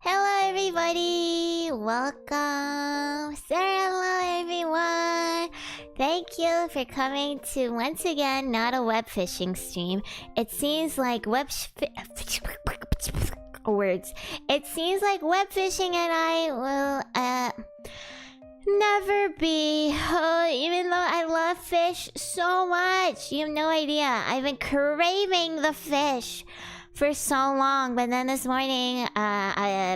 Hello everybody! Welcome! Hello everyone! Thank you for coming to, once again, not a web fishing stream. It seems like words. It seems like web fishing and I will, never be. Oh, even though I love fish so much. You have no idea. I've been craving the fish for so long, but then this morning,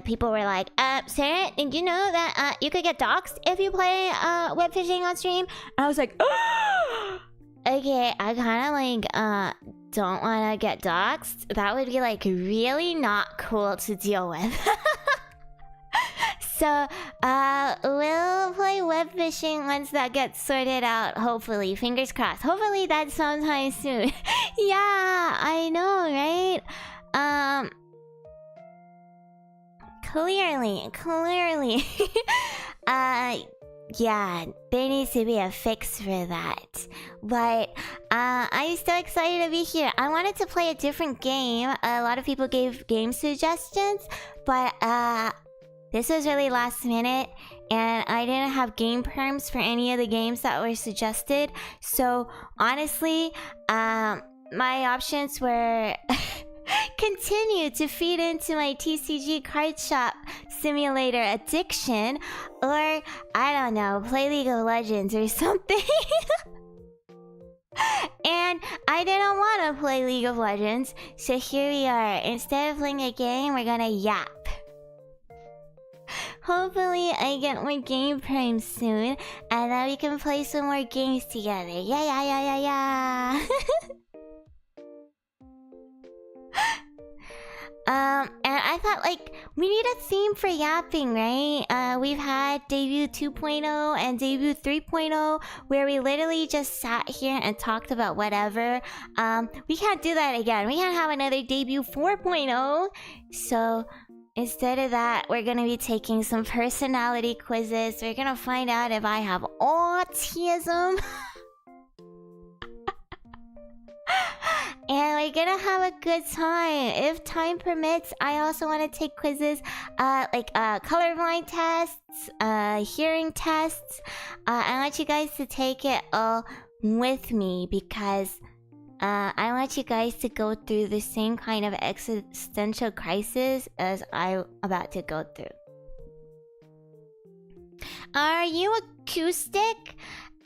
people were like, Sarah, did you know that you could get doxxed if you play web fishing on stream? And I was like, oh! Okay, I kind of like don't want to get doxxed. That would be like really not cool to deal with. So, we'll play web fishing once that gets sorted out, hopefully. Fingers crossed. Hopefully that's sometime soon. Yeah, I know, right? Clearly. Yeah, there needs to be a fix for that. But, I'm so excited to be here. I wanted to play a different game. A lot of people gave game suggestions, but, this was really last minute, and I didn't have game perms for any of the games that were suggested. So, honestly, my options were continue to feed into my TCG card shop simulator addiction, or, I don't know, play League of Legends or something. And I didn't want to play League of Legends, so here we are. Instead of playing a game, we're gonna yap. Hopefully I get more game primes soon, and then we can play some more games together. Yeah. And I thought, like, we need a theme for yapping, right? We've had debut 2.0 and debut 3.0, where we literally just sat here and talked about whatever. We can't do that again. We can't have another debut 4.0. So instead of that, we're gonna be taking some personality quizzes. We're gonna find out if I have autism. And we're gonna have a good time. If time permits, I also want to take quizzes like colorblind tests, hearing tests. I want you guys to take it all with me because I want you guys to go through the same kind of existential crisis as I'm about to go through. Are you acoustic?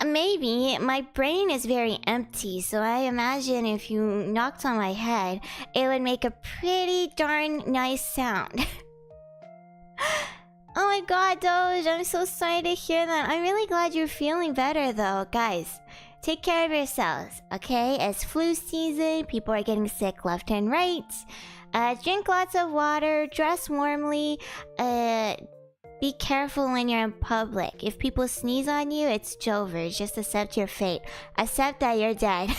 Maybe. My brain is very empty, so I imagine if you knocked on my head, it would make a pretty darn nice sound. Oh my god, Doge, I'm so sorry to hear that. I'm really glad you're feeling better though. Guys, take care of yourselves, okay? It's flu season, people are getting sick left and right. Drink lots of water, dress warmly, be careful when you're in public. If people sneeze on you, it's Jover. Just accept your fate. Accept that you're dead.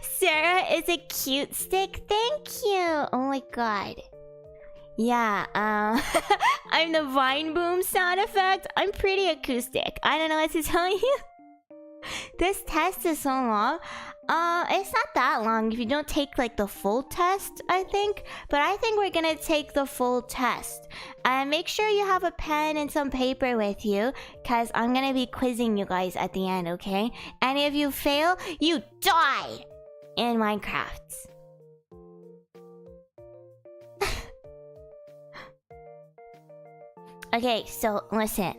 Sarah is a cute stick. Thank you. Oh my god. Yeah, I'm the Vine Boom sound effect. I'm pretty acoustic. I don't know what to tell you. This test is so long. It's not that long if you don't take like the full test, I think. But I think we're gonna take the full test. Make sure you have a pen and some paper with you, cause I'm gonna be quizzing you guys at the end, okay? And if you fail, you die in Minecraft. Okay, so listen.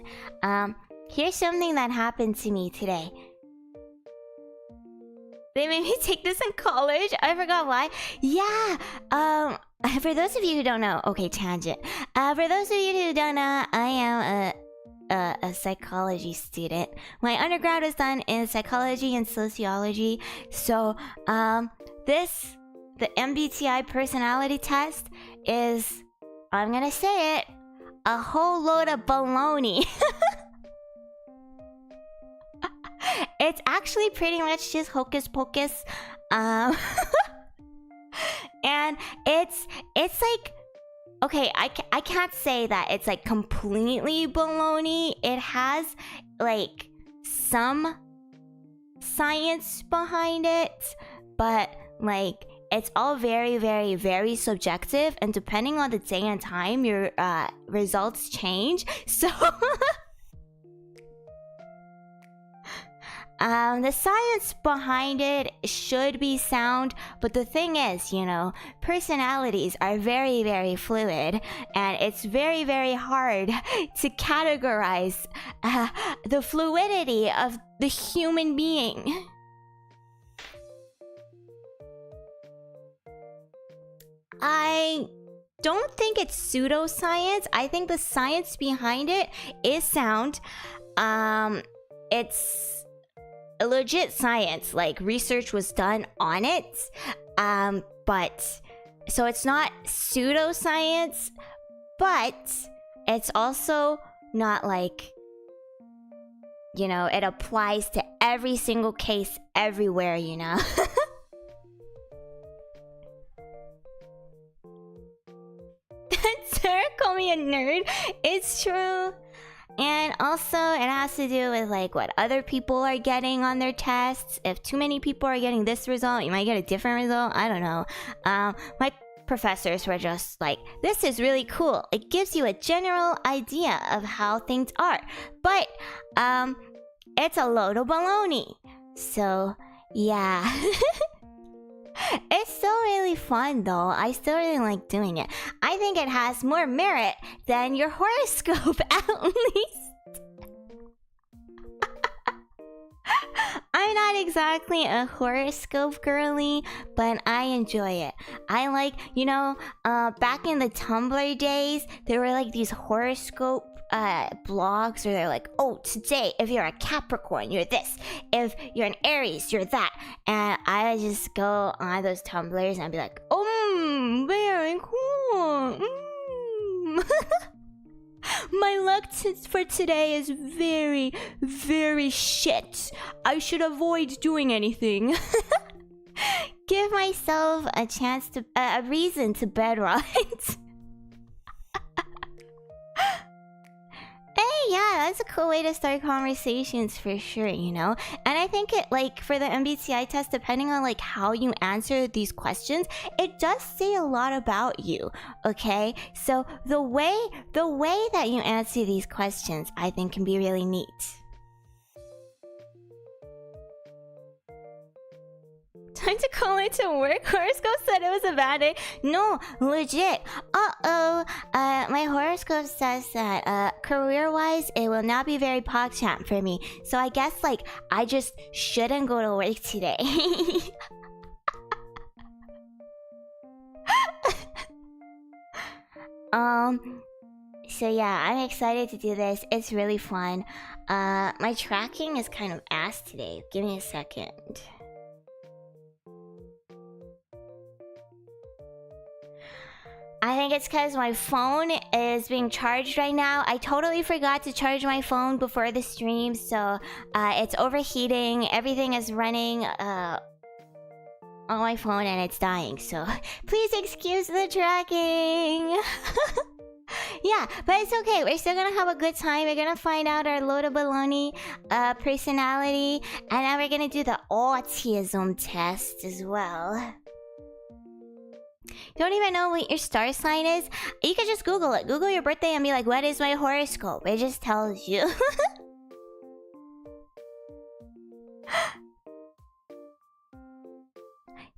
Here's something that happened to me today. They made me take this in college. I forgot why. Yeah. For those of you who don't know, okay, tangent. For those of you who don't know, I am a psychology student. My undergrad was done in psychology and sociology. So, the Mbti personality test is, I'm gonna say it, a whole load of baloney. It's actually pretty much just hocus pocus. And it's like, okay, I can't say that it's like completely baloney. It has like some science behind it, but like it's all very, very, very subjective, and depending on the day and time, your results change. So the science behind it should be sound, but the thing is, you know, personalities are very, very fluid, and it's very, very hard to categorize the fluidity of the human being. I don't think it's pseudoscience. I think the science behind it is sound. It's a legit science, like research was done on it, but so it's not pseudoscience, but it's also not like, you know, it applies to every single case everywhere, you know. Sarah called me a nerd. It's true. And also, it has to do with like what other people are getting on their tests. If too many people are getting this result, you might get a different result. I don't know. My professors were just like, this is really cool. It gives you a general idea of how things are. But it's a load of baloney. So, yeah. It's still really fun though. I still really like doing it. I think it has more merit than your horoscope, at least. I'm not exactly a horoscope girly, but I enjoy it. I like, you know, back in the Tumblr days, there were like these horoscope blogs where they're like, oh, today, if you're a Capricorn, you're this. If you're an Aries, you're that. And I would just go on those Tumblrs and I'd be like, very cool. My luck for today is very, very shit. I should avoid doing anything. Give myself a chance to, a reason to bed right. Hey, yeah, that's a cool way to start conversations for sure, you know? And I think it, like, for the MBTI test, depending on, like, how you answer these questions, it does say a lot about you, okay? So the way that you answer these questions, I think, can be really neat. Time to call into work. Horoscope said it was a bad day. No, legit. My horoscope says that career-wise, it will not be very PogChamp for me. So I guess like I just shouldn't go to work today. So yeah, I'm excited to do this. It's really fun. My tracking is kind of ass today. Give me a second. I think it's because my phone is being charged right now. I totally forgot to charge my phone before the stream, so it's overheating. Everything is running on my phone and it's dying, so please excuse the tracking. Yeah, but it's okay. We're still gonna have a good time. We're gonna find out our load of baloney personality, and then we're gonna do the autism test as well. You don't even know what your star sign is? You can just Google it. Google your birthday and be like, what is my horoscope? It just tells you.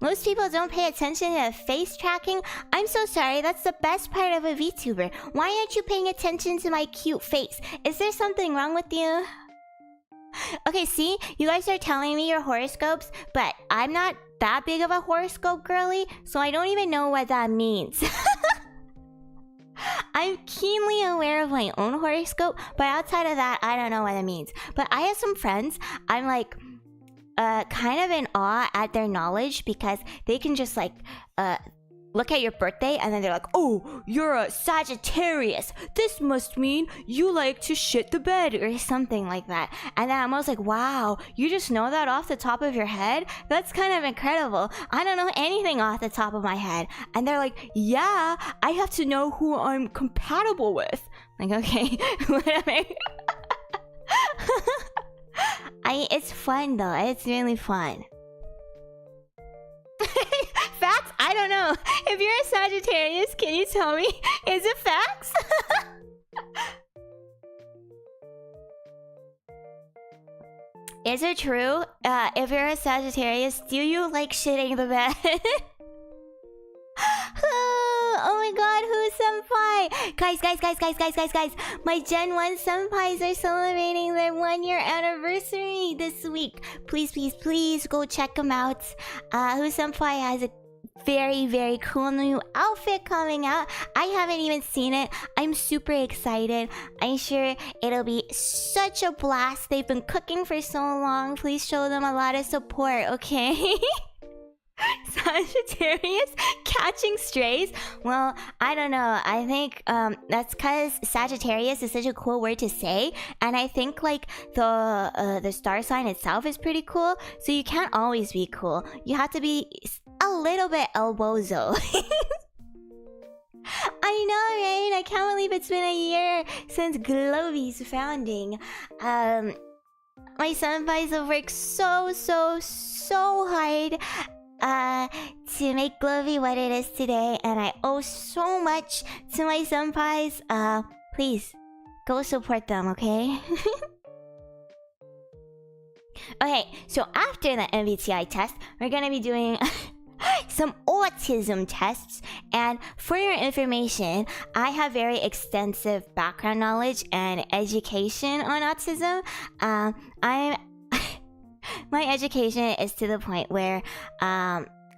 Most people don't pay attention to face tracking. I'm so sorry, that's the best part of a VTuber. Why aren't you paying attention to my cute face? Is there something wrong with you? Okay, see? You guys are telling me your horoscopes, but I'm not that big of a horoscope girly, so I don't even know what that means. I'm keenly aware of my own horoscope, but outside of that, I don't know what it means. But I have some friends, I'm like kind of in awe at their knowledge, because they can just like look at your birthday and then they're like, oh, you're a Sagittarius. This must mean you like to shit the bed or something like that. And then I'm always like, wow, you just know that off the top of your head? That's kind of incredible. I don't know anything off the top of my head. And they're like, yeah, I have to know who I'm compatible with. Like, okay, whatever. It's fun though. It's really fun. Facts? I don't know. If you're a Sagittarius, can you tell me? Is it facts? Is it true? If you're a Sagittarius, do you like shitting the bed? Oh my god, who's senpai? Guys. My Gen 1 senpais are celebrating their 1-year anniversary this week. Please go check them out. Who senpai has a very cool new outfit coming out. I haven't even seen it. I'm super excited. I'm sure it'll be such a blast. They've been cooking for so long. Please show them a lot of support, okay? Sagittarius catching strays? Well, I don't know. I think that's because Sagittarius is such a cool word to say, and I think like the star sign itself is pretty cool. So you can't always be cool. You have to be a little bit elbozo. I know, right? I can't believe it's been a year since GLOBIE's founding. My senpais have worked so hard to make GLOBIE what it is today, and I owe so much to my senpais. Please go support them, okay? Okay, so after the MBTI test, we're gonna be doing some autism tests, and for your information, I have very extensive background knowledge and education on autism. My education is to the point where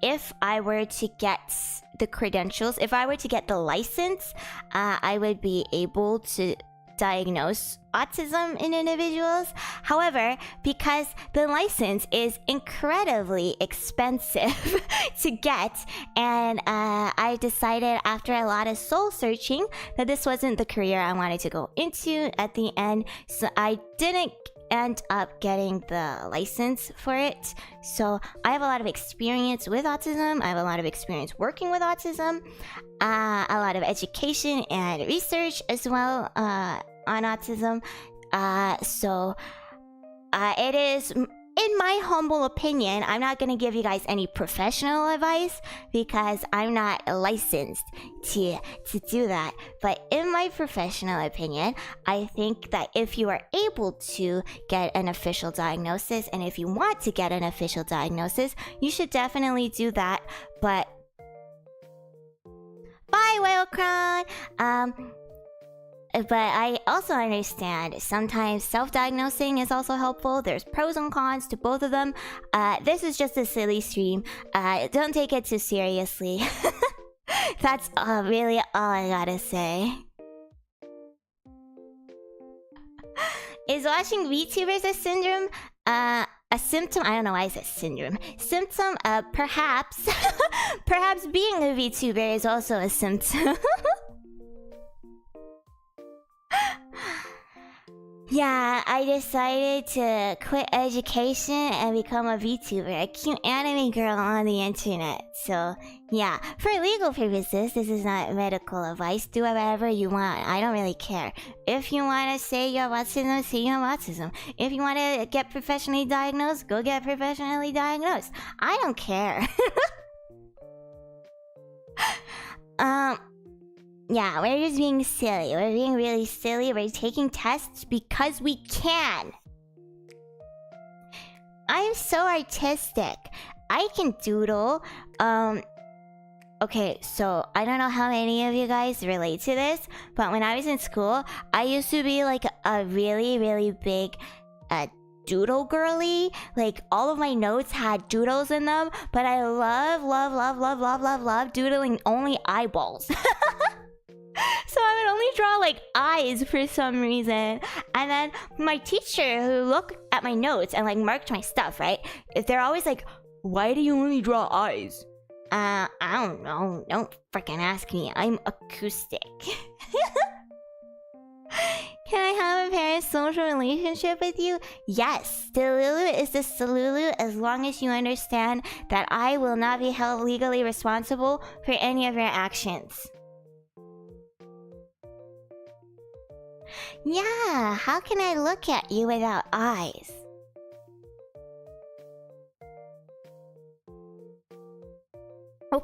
if I were to get the credentials, if I were to get the license, I would be able to diagnose autism in individuals. However, because the license is incredibly expensive to get, and I decided after a lot of soul searching that this wasn't the career I wanted to go into at the end, so I didn't end up getting the license for it. So I have a lot of experience with autism. I have a lot of experience working with autism, a lot of education and research as well on autism. So it is, in my humble opinion, I'm not going to give you guys any professional advice because I'm not licensed to do that. But in my professional opinion, I think that if you are able to get an official diagnosis, and if you want to get an official diagnosis, you should definitely do that. But bye, Whalecron! But I also understand sometimes self-diagnosing is also helpful. There's pros and cons to both of them. This is just a silly stream. Don't take it too seriously. That's really all I gotta say. Is watching VTubers a syndrome? A symptom? I don't know why I said syndrome. Symptom? Perhaps. Perhaps being a VTuber is also a symptom. Yeah, I decided to quit education and become a VTuber, a cute anime girl on the internet. So, yeah, for legal purposes, this is not medical advice. Do whatever you want. I don't really care. If you want to say you have autism, say you have autism. If you want to get professionally diagnosed, go get professionally diagnosed. I don't care. Yeah, we're just being silly. We're being really silly. We're taking tests because we can. I'm so artistic. I can doodle. Okay, so I don't know how many of you guys relate to this, but when I was in school, I used to be like a really big doodle girly. Like all of my notes had doodles in them, but I love doodling only eyeballs. So I would only draw like eyes for some reason. And then my teacher who looked at my notes and like marked my stuff, right? They're always like, why do you only draw eyes? I don't know. Don't freaking ask me. I'm acoustic. Can I have a parasocial relationship with you? Yes. Delulu is the Salulu as long as you understand that I will not be held legally responsible for any of your actions. Yeah, how can I look at you without eyes?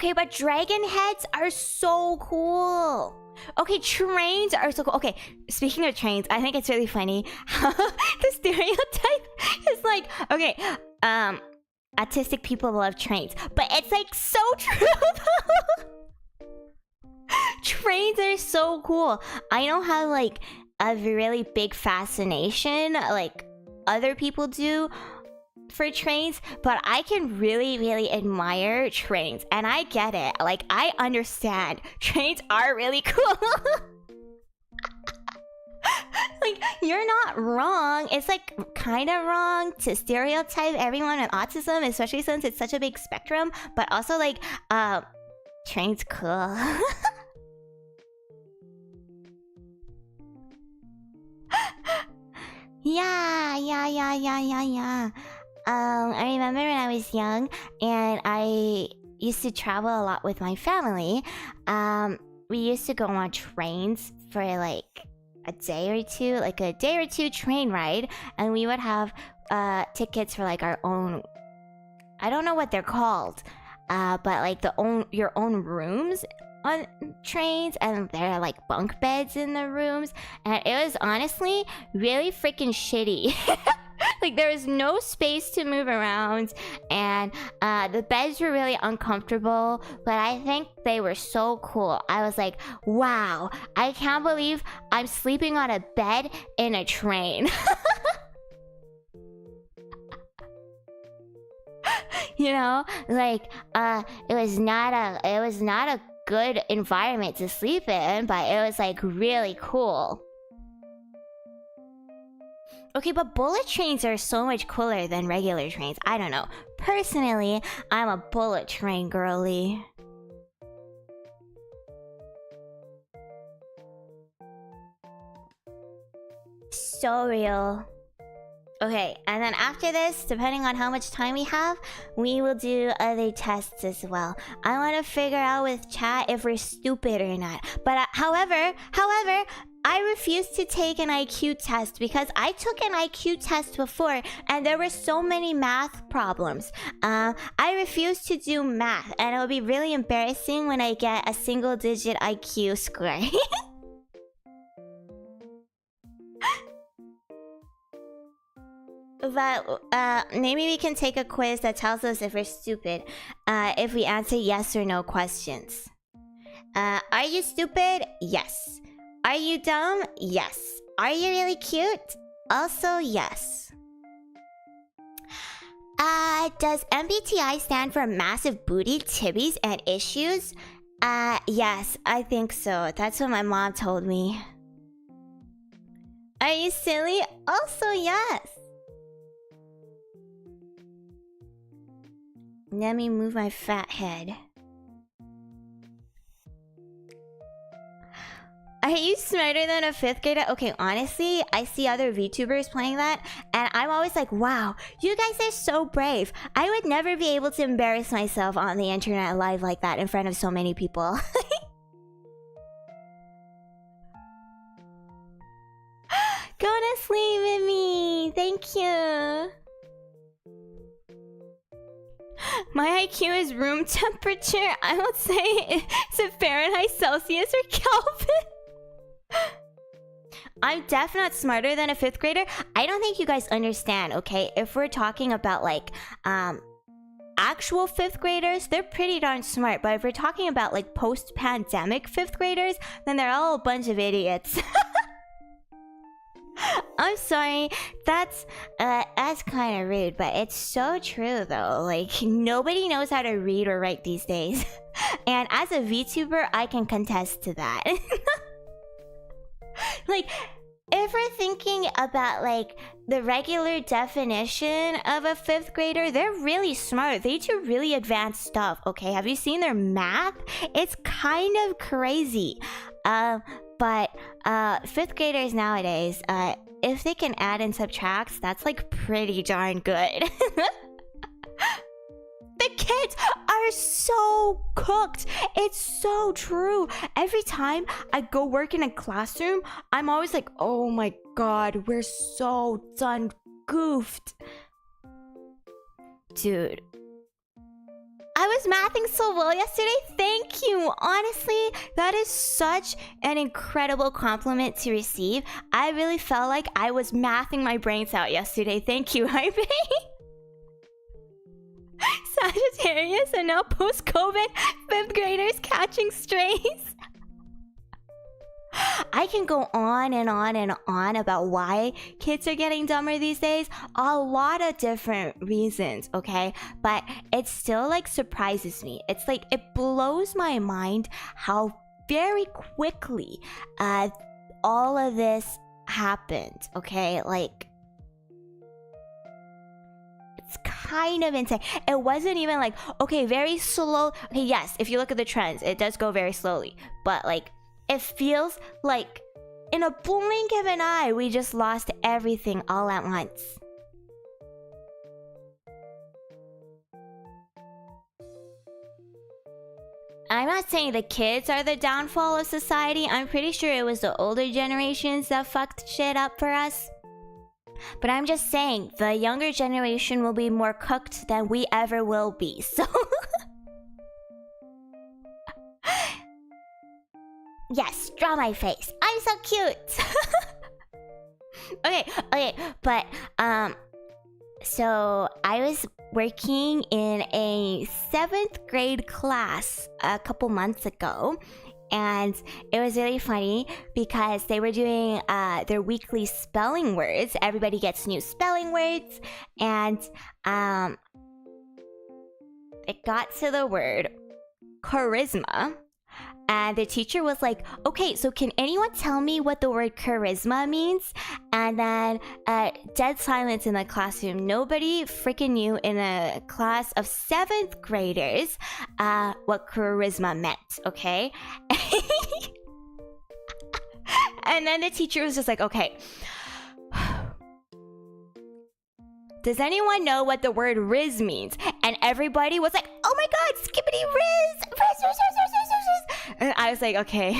Okay, but dragon heads are so cool. Okay, trains are so cool. Okay, speaking of trains, I think it's really funny how the stereotype is like, okay, autistic people love trains, but it's like so true though. Trains are so cool. I don't have like a really big fascination like other people do for trains, but I can really admire trains, and I get it. Like, I understand. Trains are really cool. Like, you're not wrong. It's like kind of wrong to stereotype everyone with autism, especially since it's such a big spectrum, but also like trains cool. Yeah. I remember when I was young and I used to travel a lot with my family. We used to go on trains for like a day or two, like a day or two train ride, and we would have tickets for like our own, I don't know what they're called, but like your own rooms on trains, and there are like bunk beds in the rooms, and it was honestly really freaking shitty. Like, there was no space to move around, and the beds were really uncomfortable, but I think they were so cool. I was like, wow, I can't believe I'm sleeping on a bed in a train. You know, like it was not a good environment to sleep in, but it was like really cool. Okay, but bullet trains are so much cooler than regular trains. I don't know. Personally, I'm a bullet train girly. So real. Okay, and then after this, depending on how much time we have, we will do other tests as well. I want to figure out with chat if we're stupid or not. But however, I refuse to take an IQ test because I took an IQ test before and there were so many math problems. I refuse to do math, and it will be really embarrassing when I get a single-digit IQ score. But maybe we can take a quiz that tells us if we're stupid if we answer yes or no questions. Are you stupid? Yes. Are you dumb? Yes. Are you really cute? Also yes. Does MBTI stand for massive booty, tibbies, and issues? Yes, I think so. That's what my mom told me. Are you silly? Also yes. Let me move my fat head. Are you smarter than a 5th grader? Okay, honestly, I see other VTubers playing that, and I'm always like, wow, you guys are so brave. I would never be able to embarrass myself on the internet live like that in front of so many people. Go to sleep with me. Thank you. My IQ is room temperature. I would say it's a Fahrenheit, Celsius, or Kelvin. I'm definitely not smarter than a 5th grader. I don't think you guys understand, okay? If we're talking about like actual 5th graders, they're pretty darn smart. But if we're talking about like post-pandemic 5th graders, then they're all a bunch of idiots. I'm sorry, that's kind of rude, but it's so true though. Like, nobody knows how to read or write these days. And as a VTuber, I can contest to that. Like, if we're thinking about like the regular definition of a 5th grader, they're really smart. They do really advanced stuff, okay? Have you seen their math? It's kind of crazy. But 5th graders nowadays, if they can add and subtract, that's like pretty darn good. The kids are so cooked. It's so true. Every time I go work in a classroom, I'm always like, oh my god, we're so done goofed. Dude, I was mathing so well yesterday. Thank you. Honestly, that is such an incredible compliment to receive. I really felt like I was mathing my brains out yesterday. Thank you, Hype. Sagittarius and now post-COVID 5th graders catching strays. I can go on and on and on about why kids are getting dumber these days. A lot of different reasons, okay? But it still like surprises me. It's like it blows my mind how very quickly all of this happened, okay? Like, it's kind of insane. It wasn't even like, okay, very slow. Okay, yes, if you look at the trends, it does go very slowly. But like, it feels like in a blink of an eye, we just lost everything all at once. I'm not saying the kids are the downfall of society. I'm pretty sure it was the older generations that fucked shit up for us. But I'm just saying, the younger generation will be more cooked than we ever will be, so... Yes, draw my face. I'm so cute. Okay, but so I was working in a 7th grade class a couple months ago, and it was really funny because they were doing their weekly spelling words. Everybody gets new spelling words, and it got to the word charisma. And the teacher was like, okay, so can anyone tell me what the word charisma means? And then dead silence in the classroom. Nobody freaking knew in a class of 7th graders what charisma meant, okay? And then the teacher was just like, okay. Does anyone know what the word Riz means? And everybody was like, oh my god, Skibidi Riz! Riz. And I was like, okay.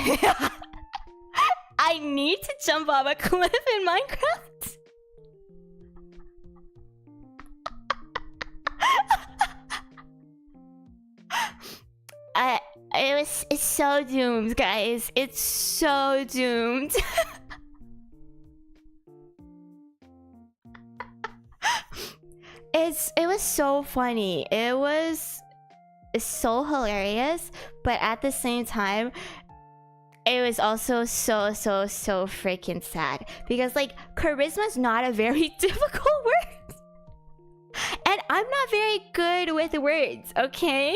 I need to jump off a cliff in Minecraft. It's so doomed, guys. It's so doomed. It was so funny. It was so hilarious, but at the same time, it was also so freaking sad. Because like, charisma is not a very difficult word. And I'm not very good with words, okay?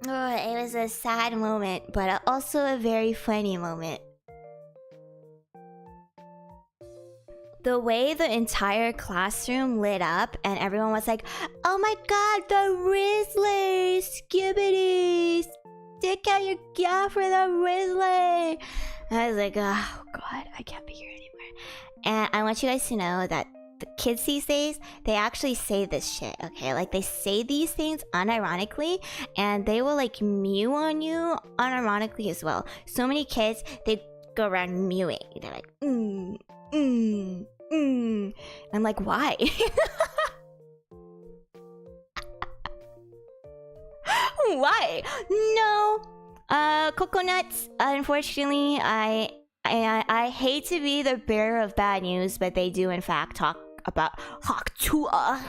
Oh, it was a sad moment, but also a very funny moment. The way the entire classroom lit up and everyone was like, oh my god, the Rizzler! Skibidi! Stick out your gaff for the Rizzler! I was like, oh god, I can't be here anymore. And I want you guys to know that the kids these days, they actually say this shit, okay? Like, they say these things unironically, and they will like mew on you unironically as well. So many kids, they go around mewing. They're like, I'm like, why? Why? No. Coconuts. Unfortunately, I hate to be the bearer of bad news, but they do in fact talk about Haktua.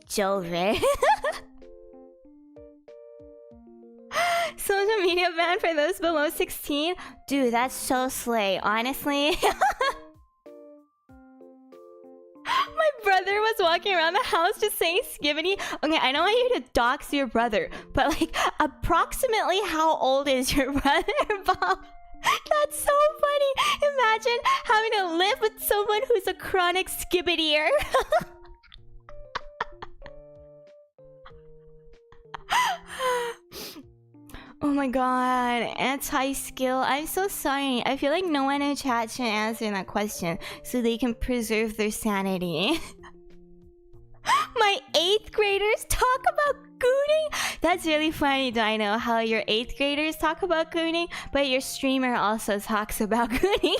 Jove. Social media ban for those below 16? Dude, that's so slay, honestly. My brother was walking around the house just saying Skibidi. Okay, I don't want you to dox your brother, but like, approximately how old is your brother, Bob? That's so funny. Imagine having to live with someone who's a chronic Skibidier. Oh my god, anti-skill. I'm so sorry. I feel like no one in chat should answer that question so they can preserve their sanity. My 8th graders talk about gooning? That's really funny, Dino, how your 8th graders talk about gooning, but your streamer also talks about gooning.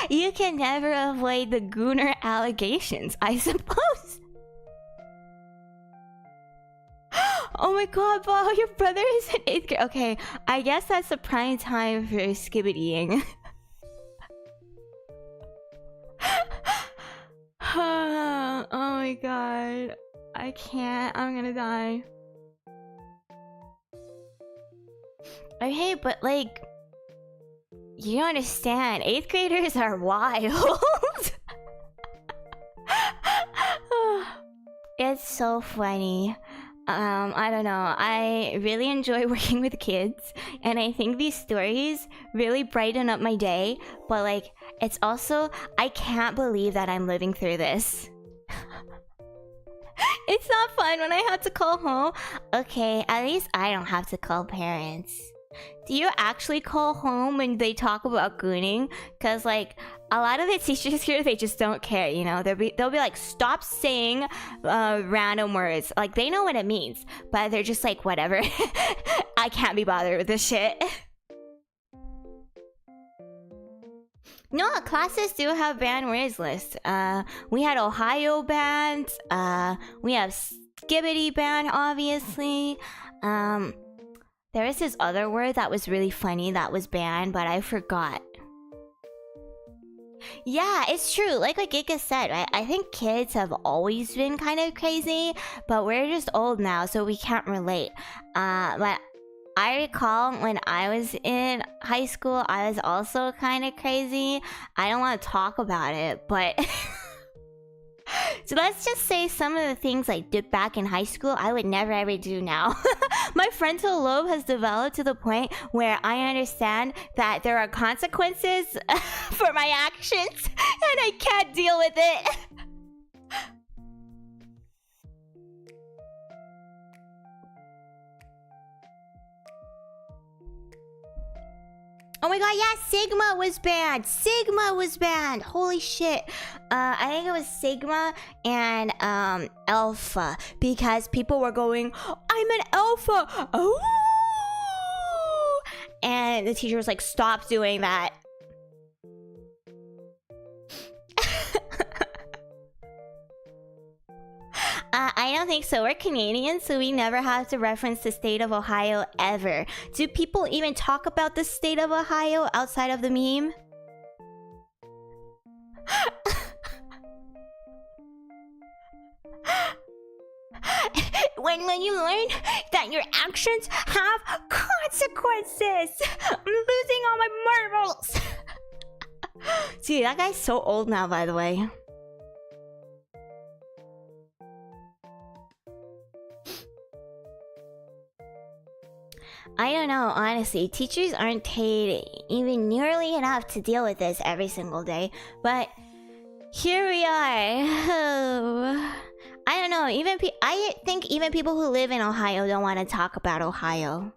You can never avoid the gooner allegations, I suppose. Oh my god, Paul, your brother is in 8th grade. Okay, I guess that's the prime time for skibidying. Oh my god. I can't. I'm gonna die. Okay, but like... You don't understand. 8th graders are wild. It's so funny. I don't know. I really enjoy working with kids, and I think these stories really brighten up my day. But like, it's also, I can't believe that I'm living through this. It's not fun when I have to call home. Okay, at least I don't have to call parents. Do you actually call home when they talk about gooning? Cause like a lot of the teachers here, they just don't care, you know. They'll be like, stop saying random words. Like they know what it means, but they're just like, whatever. I can't be bothered with this shit. No, classes do have banned words lists. We had Ohio banned. We have Skibidi banned, obviously. There is this other word that was really funny that was banned, but I forgot. Yeah, it's true. Like what Giga said, right? I think kids have always been kind of crazy, but we're just old now, so we can't relate. But I recall when I was in high school, I was also kind of crazy. I don't want to talk about it, but... So let's just say some of the things I did back in high school, I would never ever do now. My frontal lobe has developed to the point where I understand that there are consequences for my actions, and I can't deal with it. Oh my god, yeah, Sigma was banned! Sigma was banned! Holy shit. I think it was Sigma and Alpha, because people were going, I'm an Alpha! Oh! And the teacher was like, stop doing that. I don't think so. We're Canadians, so we never have to reference the state of Ohio ever. Do people even talk about the state of Ohio outside of the meme? When you learn that your actions have consequences. I'm losing all my marbles. See, that guy's so old now, by the way. I don't know, honestly. Teachers aren't paid even nearly enough to deal with this every single day. But here we are. I don't know. I think even people who live in Ohio don't want to talk about Ohio.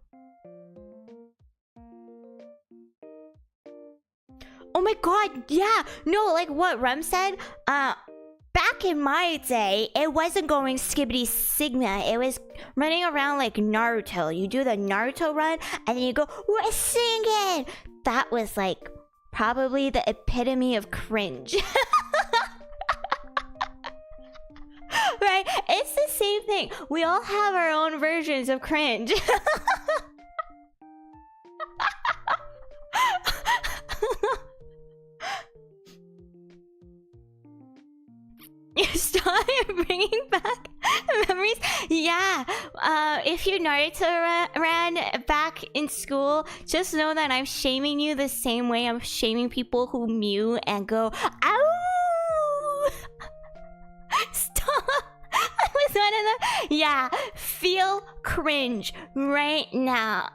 Oh my god, yeah. No, like what Rem said, back in my day, it wasn't going Skibidi Sigma. It was running around like Naruto. You do the Naruto run, and then you go, we're singing! That was like probably the epitome of cringe. Right? It's the same thing. We all have our own versions of cringe. You start bringing back memories. Yeah, if you Naruto ran back in school, just know that I'm shaming you the same way I'm shaming people who mew and go, ow! Stop! I was one of them. Yeah, feel cringe right now.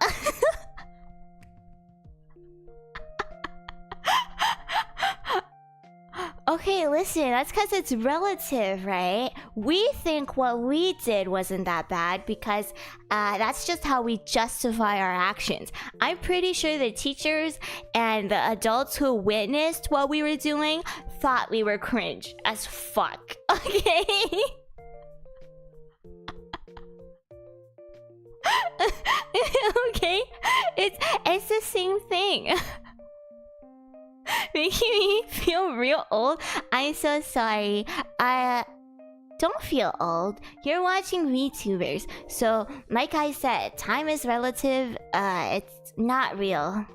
Okay, listen, that's because it's relative, right? We think what we did wasn't that bad because that's just how we justify our actions. I'm pretty sure the teachers and the adults who witnessed what we were doing thought we were cringe as fuck, okay? Okay? It's the same thing. making me feel real old. I'm so sorry. I don't feel old. You're watching VTubers. So, like I said, time is relative. It's not real.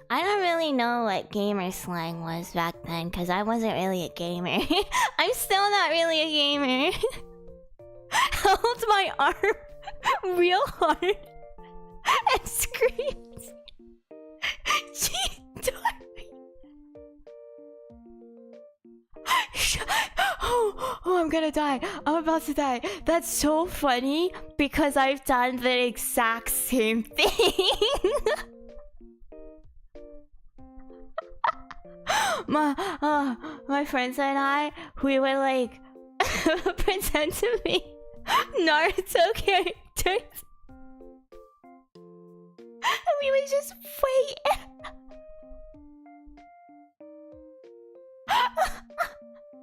I don't really know what gamer slang was back then, because I wasn't really a gamer. I'm still not really a gamer. Held my arm real hard and screamed. Oh, I'm gonna die. I'm about to die. That's so funny because I've done the exact same thing. My friends and I, we would like pretend to be Naruto characters. And we would just wait.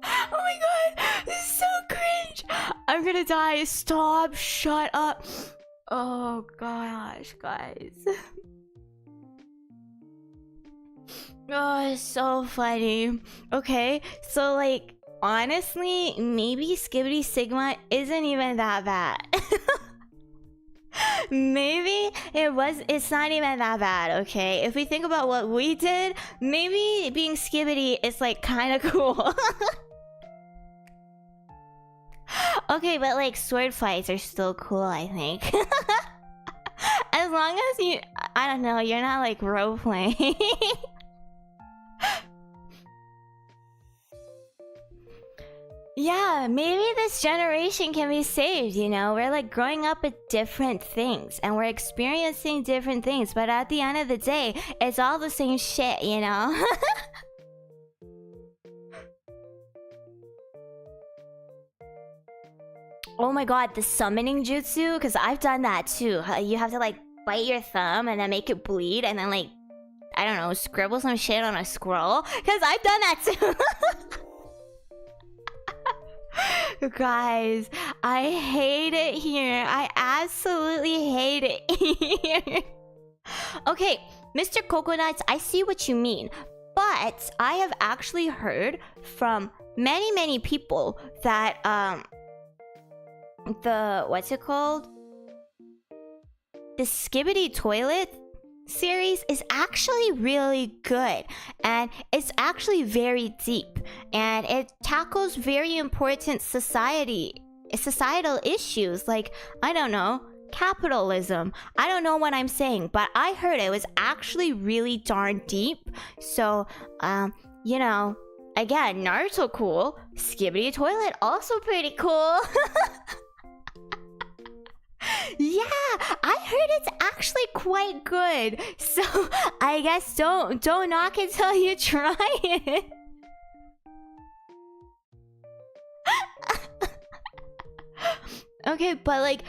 Oh my god, this is so cringe. I'm gonna die. Stop. Shut up. Oh gosh, guys. Oh, it's so funny. Okay, so like, honestly, maybe Skibidi Sigma isn't even that bad. Maybe it's not even that bad, okay? If we think about what we did, maybe being Skibidi is like kind of cool. Okay, but like sword fights are still cool, I think. As long as you, I don't know, you're not like role playing. Yeah, maybe this generation can be saved, you know? We're like growing up with different things and we're experiencing different things, but at the end of the day, it's all the same shit, you know? Oh my god, the summoning jutsu, because I've done that too. You have to like bite your thumb and then make it bleed and then like, I don't know, scribble some shit on a scroll, because I've done that too. Guys, I hate it here. I absolutely hate it here. Okay, Mr. Coconuts, I see what you mean. But I have actually heard from many people that what's it called? The Skibidi Toilet series is actually really good, and it's actually very deep, and it tackles very important societal issues like, I don't know, capitalism. I don't know what I'm saying, but I heard it was actually really darn deep. So you know, again, Naruto cool, Skibidi Toilet also pretty cool. Yeah, I heard it's actually quite good. So I guess don't knock it till you try it. Okay, but like,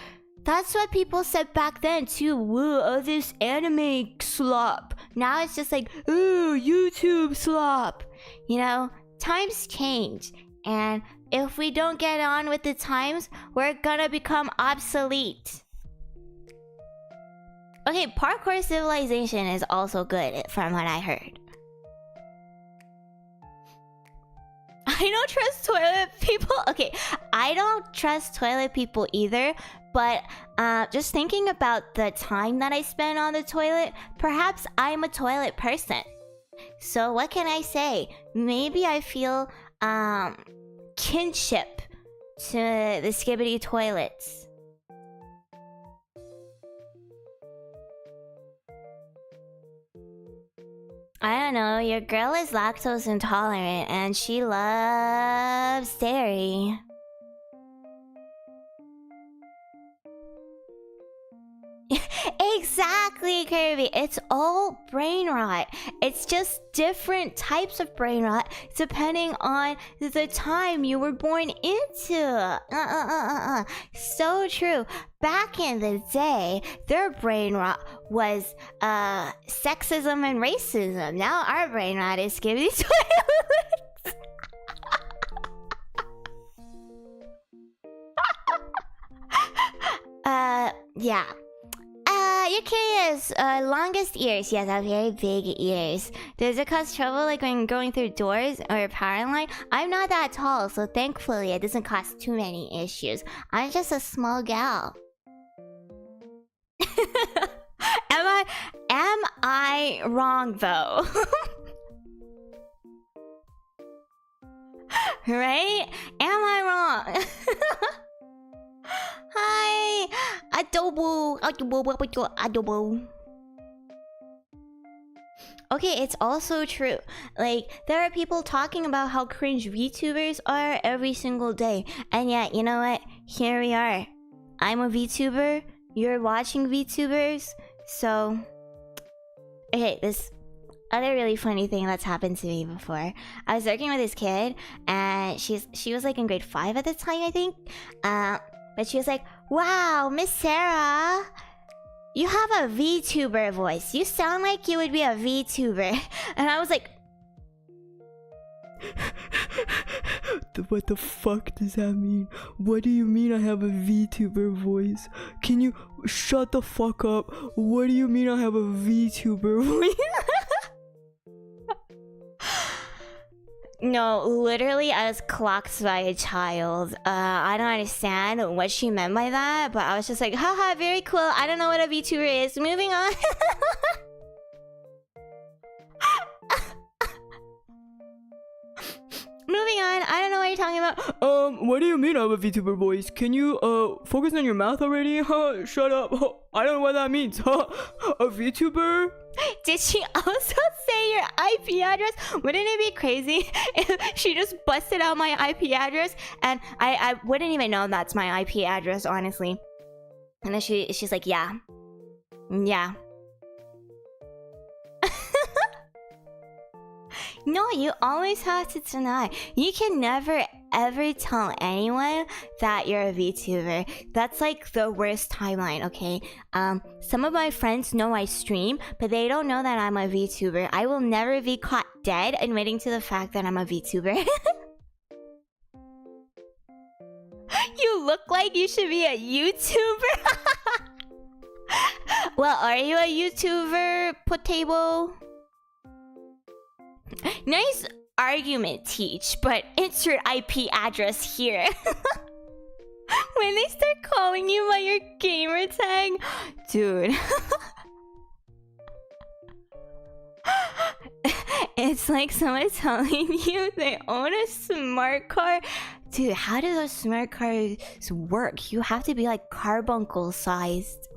that's what people said back then too. Woo, oh, this anime slop. Now it's just like, ooh, YouTube slop. You know, times change, and if we don't get on with the times, we're gonna become obsolete. Okay, parkour civilization is also good from what I heard. I don't trust toilet people. Okay, I don't trust toilet people either, but just thinking about the time that I spend on the toilet, perhaps I'm a toilet person. So what can I say? Maybe I feel kinship to the Skibidi Toilets. I don't know, your girl is lactose intolerant and she loves dairy. Exactly, Kirby. It's all brain rot. It's just different types of brain rot depending on the time you were born into. So true. Back in the day, their brain rot was sexism and racism. Now our brain rot is Skibidi Toilets. Yeah. you're curious. Longest ears. Yes, I have very big ears. Does it cause trouble like when going through doors or power line? I'm not that tall, so thankfully it doesn't cause too many issues. I'm just a small gal. Am I wrong though? Right? Am I wrong? Hi, adobo. Okay, it's also true. Like, there are people talking about how cringe VTubers are every single day. And yet, you know what? Here we are. I'm a VTuber. You're watching VTubers. So, okay, this other really funny thing that's happened to me before. I was working with this kid, and she was like in grade 5 at the time, I think. But she was like, "Wow, Miss Cera, you have a VTuber voice. You sound like you would be a VTuber." And I was like, what the fuck does that mean? What do you mean I have a VTuber voice? Can you shut the fuck up? What do you mean I have a VTuber voice? No, literally I was clocked by a child. I don't understand what she meant by that, but I was just like, haha, very cool. I don't know what a VTuber is. Moving on. Moving on. I don't know what you're talking about. What do you mean I have a VTuber voice? Can you, focus on your mouth already? Shut up. I don't know what that means. A VTuber? Did she also say your IP address? Wouldn't it be crazy if she just busted out my IP address and I wouldn't even know that's my IP address, honestly. And then she's like, yeah. No, you always have to deny. You can never ever tell anyone that you're a VTuber. That's like the worst timeline, okay? Some of my friends know I stream, but they don't know that I'm a VTuber. I will never be caught dead admitting to the fact that I'm a VTuber. You look like you should be a YouTuber. Well, are you a YouTuber, Potable? Nice argument, Teach, but insert IP address here. When they start calling you by your gamer tag, dude. It's like someone telling you they own a smart car. Dude, how do those smart cars work? You have to be like carbuncle sized.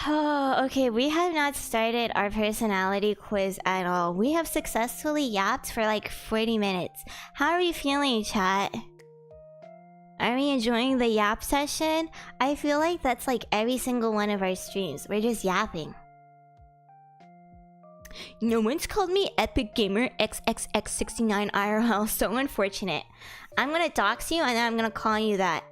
Oh, okay, we have not started our personality quiz at all. We have successfully yapped for like 40 minutes. How are you feeling, chat? Are we enjoying the yap session? I feel like that's like every single one of our streams. We're just yapping. No one's called me Epic Gamer XXX69 IRL. So unfortunate. I'm gonna dox you and then I'm gonna call you that.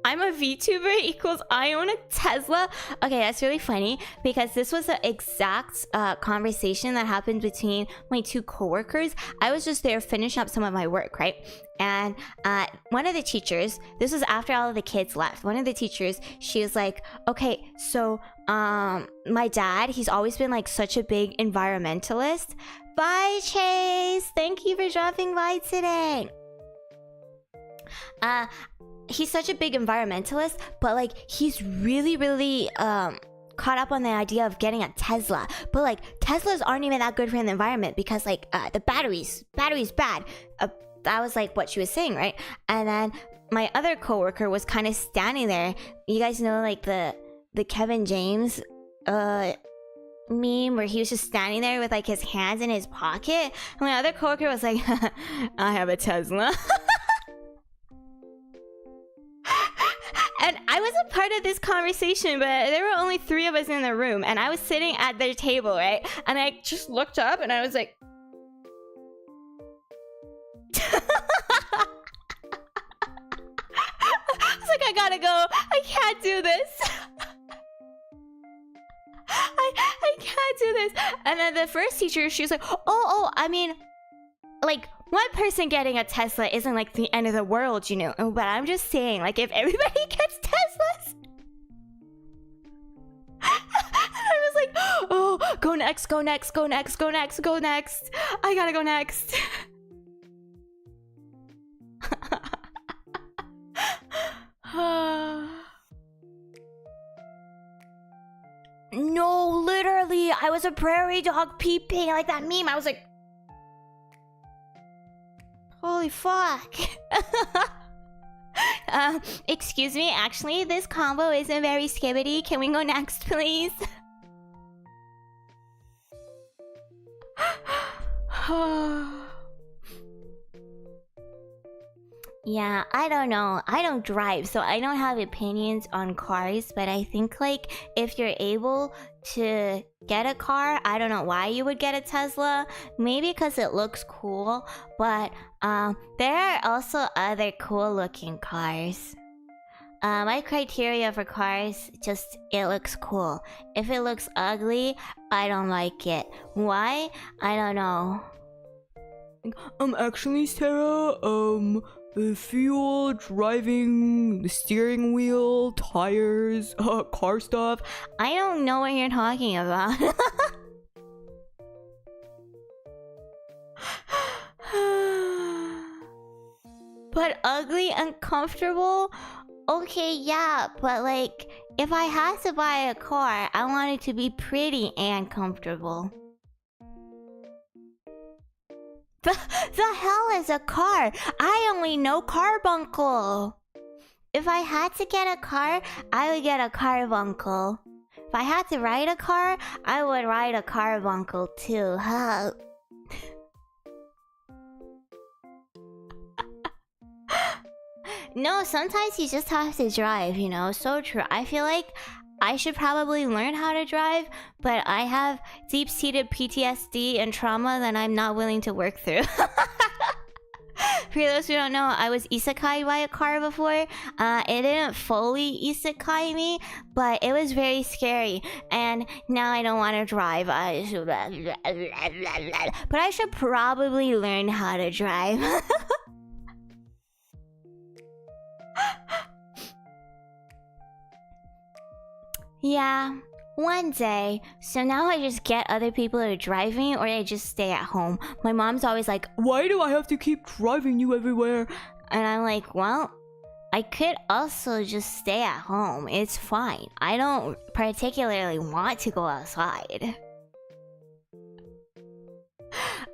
I'm a VTuber equals I own a Tesla. Okay, that's really funny because this was the exact conversation that happened between my two coworkers. I was just there finishing up some of my work, right? And one of the teachers, this was after all of the kids left, one of the teachers, she was like, okay, so my dad, he's always been like such a big environmentalist. Bye, Chase. Thank you for dropping by today. He's such a big environmentalist, but like he's really caught up on the idea of getting a Tesla. But like Teslas aren't even that good for the environment because like the battery's bad. That was like what she was saying, right? And then my other coworker was kind of standing there. You guys know like the Kevin James meme where he was just standing there with like his hands in his pocket. And my other coworker was like, I have a Tesla. And I wasn't part of this conversation, but there were only 3 of us in the room, and I was sitting at their table, right? And I just looked up, and I was like... I was like, I gotta go. I can't do this. I can't do this. And then the first teacher, she was like, oh, I mean... Like, one person getting a Tesla isn't like the end of the world, you know. But I'm just saying, like, if everybody gets Teslas, I was like, oh, go next, go next, go next, go next, go next. I gotta go next. No, literally, I was a prairie dog peeping like that meme. I was like, holy fuck. Excuse me, actually, this combo isn't very skibidi. Can we go next, please? Yeah, I don't know. I don't drive, so I don't have opinions on cars, but I think, like, if you're able to get a car, I don't know why you would get a Tesla. Maybe because it looks cool, but there are also other cool-looking cars. My criteria for cars, just, it looks cool. If it looks ugly, I don't like it. Why? I don't know. Actually, Sarah, the fuel, driving, the steering wheel, tires, car stuff. I don't know what you're talking about. But ugly and comfortable? Okay, yeah, but like, if I had to buy a car, I want it to be pretty and comfortable. The hell is a car? I only know carbuncle. If I had to get a car, I would get a carbuncle. If I had to ride a car, I would ride a carbuncle too. No, sometimes you just have to drive, you know? So true. I feel like I should probably learn how to drive, but I have deep-seated PTSD and trauma that I'm not willing to work through. For those who don't know, I was isekai by a car before. It didn't fully isekai me, but it was very scary. And now I don't want to drive. But I should probably learn how to drive. Yeah, one day. So now I just get other people to drive me, or I just stay at home. My mom's always like, why do I have to keep driving you everywhere? And I'm like, well, I could also just stay at home. It's fine. I don't particularly want to go outside.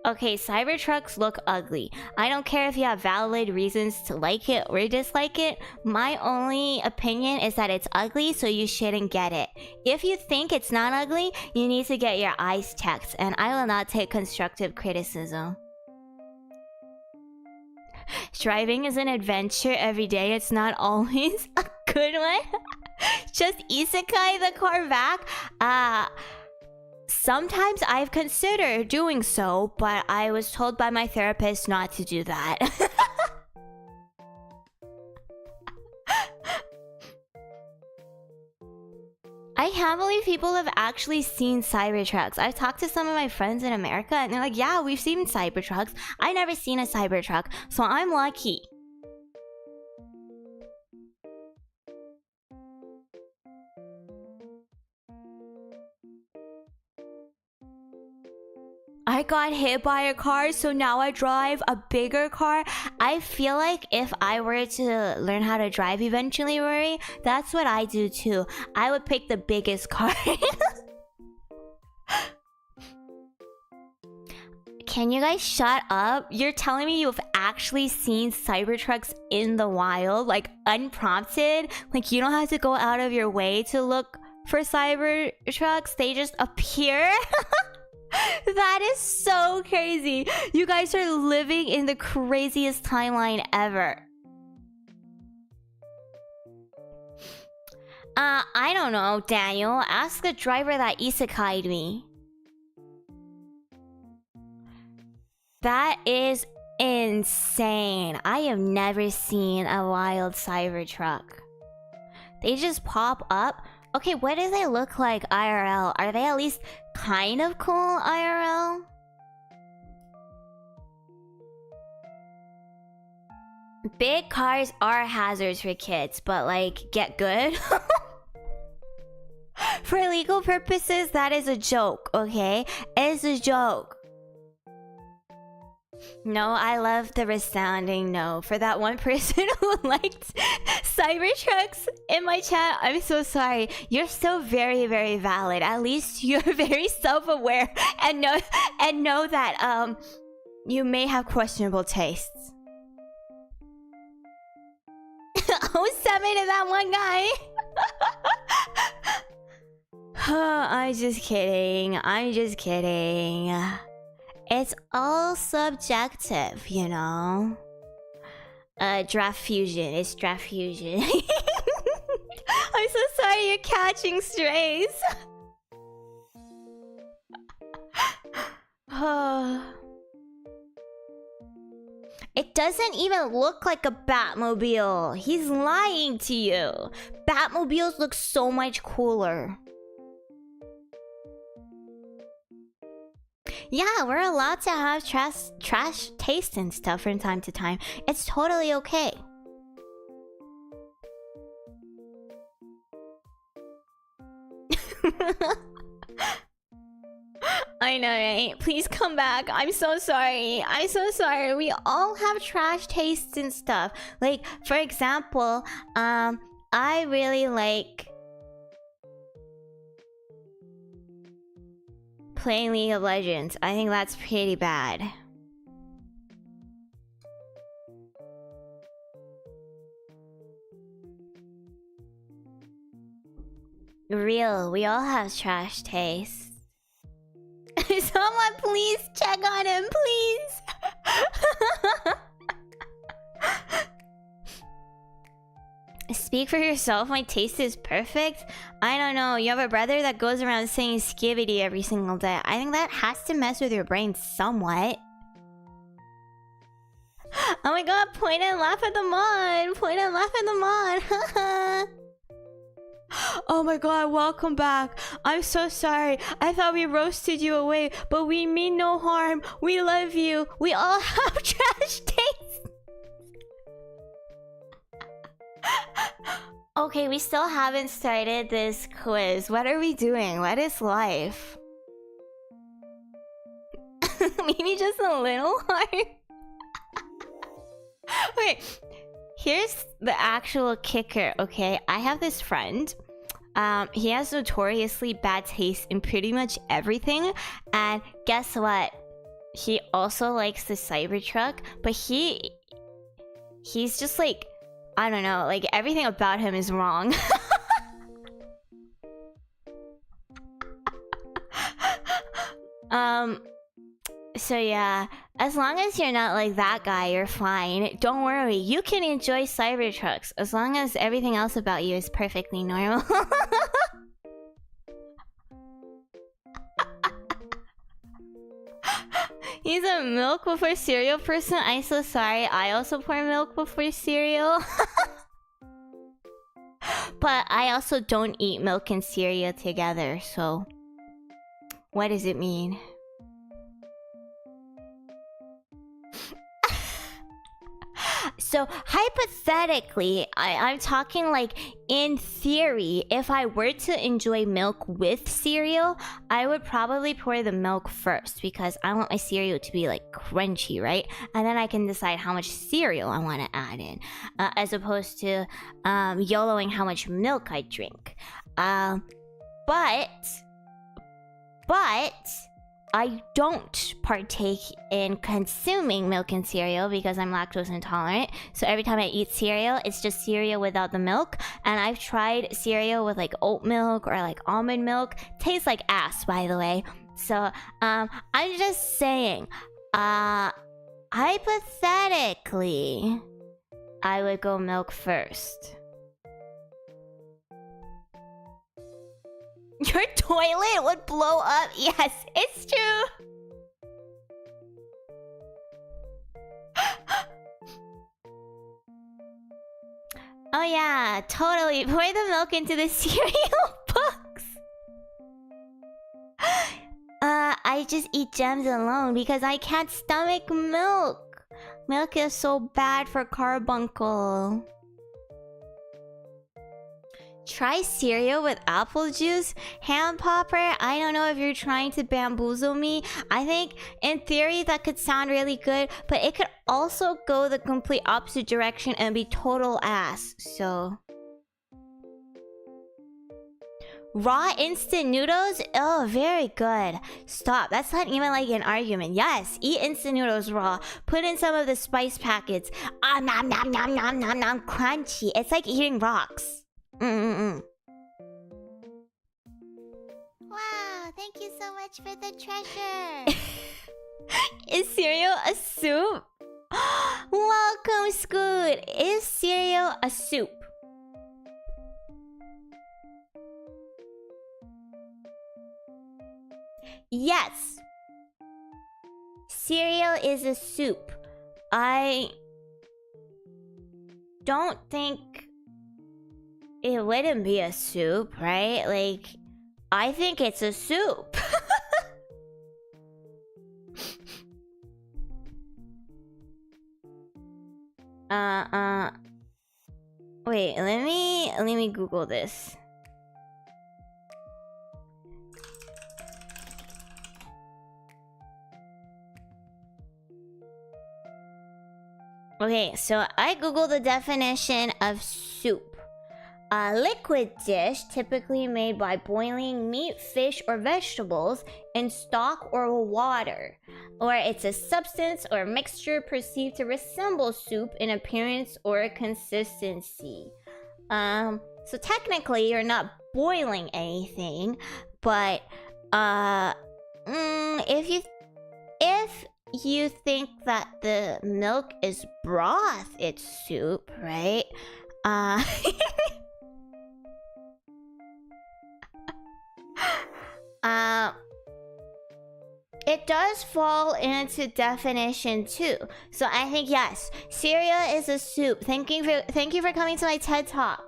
Okay, cybertrucks look ugly. I don't care if you have valid reasons to like it or dislike it. My only opinion is that it's ugly, so you shouldn't get it. If you think it's not ugly, you need to get your eyes checked, and I will not take constructive criticism. Driving is an adventure every day. It's not always a good one. Just isekai the car back. Sometimes I've considered doing so, but I was told by my therapist not to do that. I can't believe people have actually seen cybertrucks. I've talked to some of my friends in America and they're like, yeah, we've seen cybertrucks. I never seen a cybertruck, so I'm lucky. I got hit by a car, so now I drive a bigger car. I feel like if I were to learn how to drive eventually, Rory, that's what I do too. I would pick the biggest car. Can you guys shut up? You're telling me you've actually seen cybertrucks in the wild, like unprompted? Like you don't have to go out of your way to look for cybertrucks, they just appear? That is so crazy. You guys are living in the craziest timeline ever. I don't know, Daniel. Ask the driver that isekai'd me. That is insane. I have never seen a wild cybertruck. They just pop up. Okay, what do they look like IRL? Are they at least kind of cool IRL? Big cars are hazards for kids, but like, get good. For legal purposes, that is a joke, okay? It's a joke. No, I love the resounding no. For that one person who liked cybertrucks in my chat, I'm so sorry. You're still very, very valid. At least you're very self-aware and know that you may have questionable tastes. Oh, 7 is that one guy. I'm just kidding. I'm just kidding. It's all subjective, you know. Draft fusion. It's draft fusion. I'm so sorry you're catching strays. It doesn't even look like a Batmobile. He's lying to you. Batmobiles look so much cooler. Yeah, we're allowed to have trash taste and stuff from time to time. It's totally okay. I know, right? Please come back. I'm so sorry. I'm so sorry. We all have trash tastes and stuff. Like, for example, I really like playing League of Legends. I think that's pretty bad. Real, we all have trash tastes. Someone please check on him, please. Speak for yourself, my taste is perfect. I don't know, you have a brother that goes around saying skibidi every single day. I think that has to mess with your brain somewhat. Oh my god, point and laugh at the mod. Point and laugh at the mod. Oh my god, welcome back. I'm so sorry. I thought we roasted you away, but we mean no harm. We love you. We all have trash taste. Okay, we still haven't started this quiz. What are we doing? What is life? Maybe just a little hard. Wait, here's the actual kicker, okay? I have this friend. He has notoriously bad taste in pretty much everything. And guess what? He also likes the Cybertruck, but he's just like, I don't know, like everything about him is wrong. So yeah, as long as you're not like that guy, you're fine. Don't worry, you can enjoy Cybertrucks as long as everything else about you is perfectly normal. He's a milk before cereal person. I'm so sorry. I also pour milk before cereal. But I also don't eat milk and cereal together, so what does it mean? So hypothetically, I'm talking like in theory, if I were to enjoy milk with cereal, I would probably pour the milk first because I want my cereal to be like crunchy, right? And then I can decide how much cereal I want to add in, as opposed to YOLOing how much milk I drink. But I don't partake in consuming milk and cereal because I'm lactose intolerant. So every time I eat cereal, it's just cereal without the milk. And I've tried cereal with like oat milk or like almond milk. Tastes like ass, by the way. So I'm just saying, hypothetically, I would go milk first. Your toilet would blow up? Yes, it's true. Oh yeah, totally. Pour the milk into the cereal box. I just eat gems alone because I can't stomach milk. Milk is so bad for carbuncle. Try cereal with apple juice? Ham popper, I don't know if you're trying to bamboozle me. I think in theory that could sound really good, but it could also go the complete opposite direction and be total ass, so... Raw instant noodles? Oh, very good. Stop, that's not even like an argument. Yes, eat instant noodles raw. Put in some of the spice packets. Ah, nom nom nom nom nom nom, crunchy. It's like eating rocks. Wow, thank you so much for the treasure. Is cereal a soup? Welcome, Scoot. Is cereal a soup? Yes. Cereal is a soup. I don't think it wouldn't be a soup, right? Like, I think it's a soup. Wait, let me Google this. Okay, so I googled the definition of soup. A liquid dish typically made by boiling meat, fish, or vegetables in stock or water. Or it's a substance or mixture perceived to resemble soup in appearance or consistency. So technically you're not boiling anything, but if you think that the milk is broth, it's soup, right? It does fall into definition too. So I think yes, cereal is a soup. Thank you for coming to my TED Talk.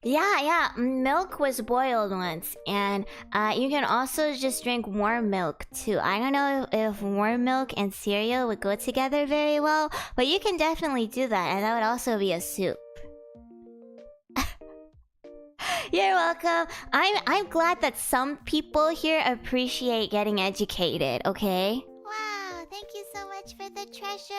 Yeah, milk was boiled once, and you can also just drink warm milk too. I don't know if warm milk and cereal would go together very well, but you can definitely do that, and that would also be a soup. You're welcome. I'm glad that some people here appreciate getting educated, okay? Wow, thank you so much for the treasure.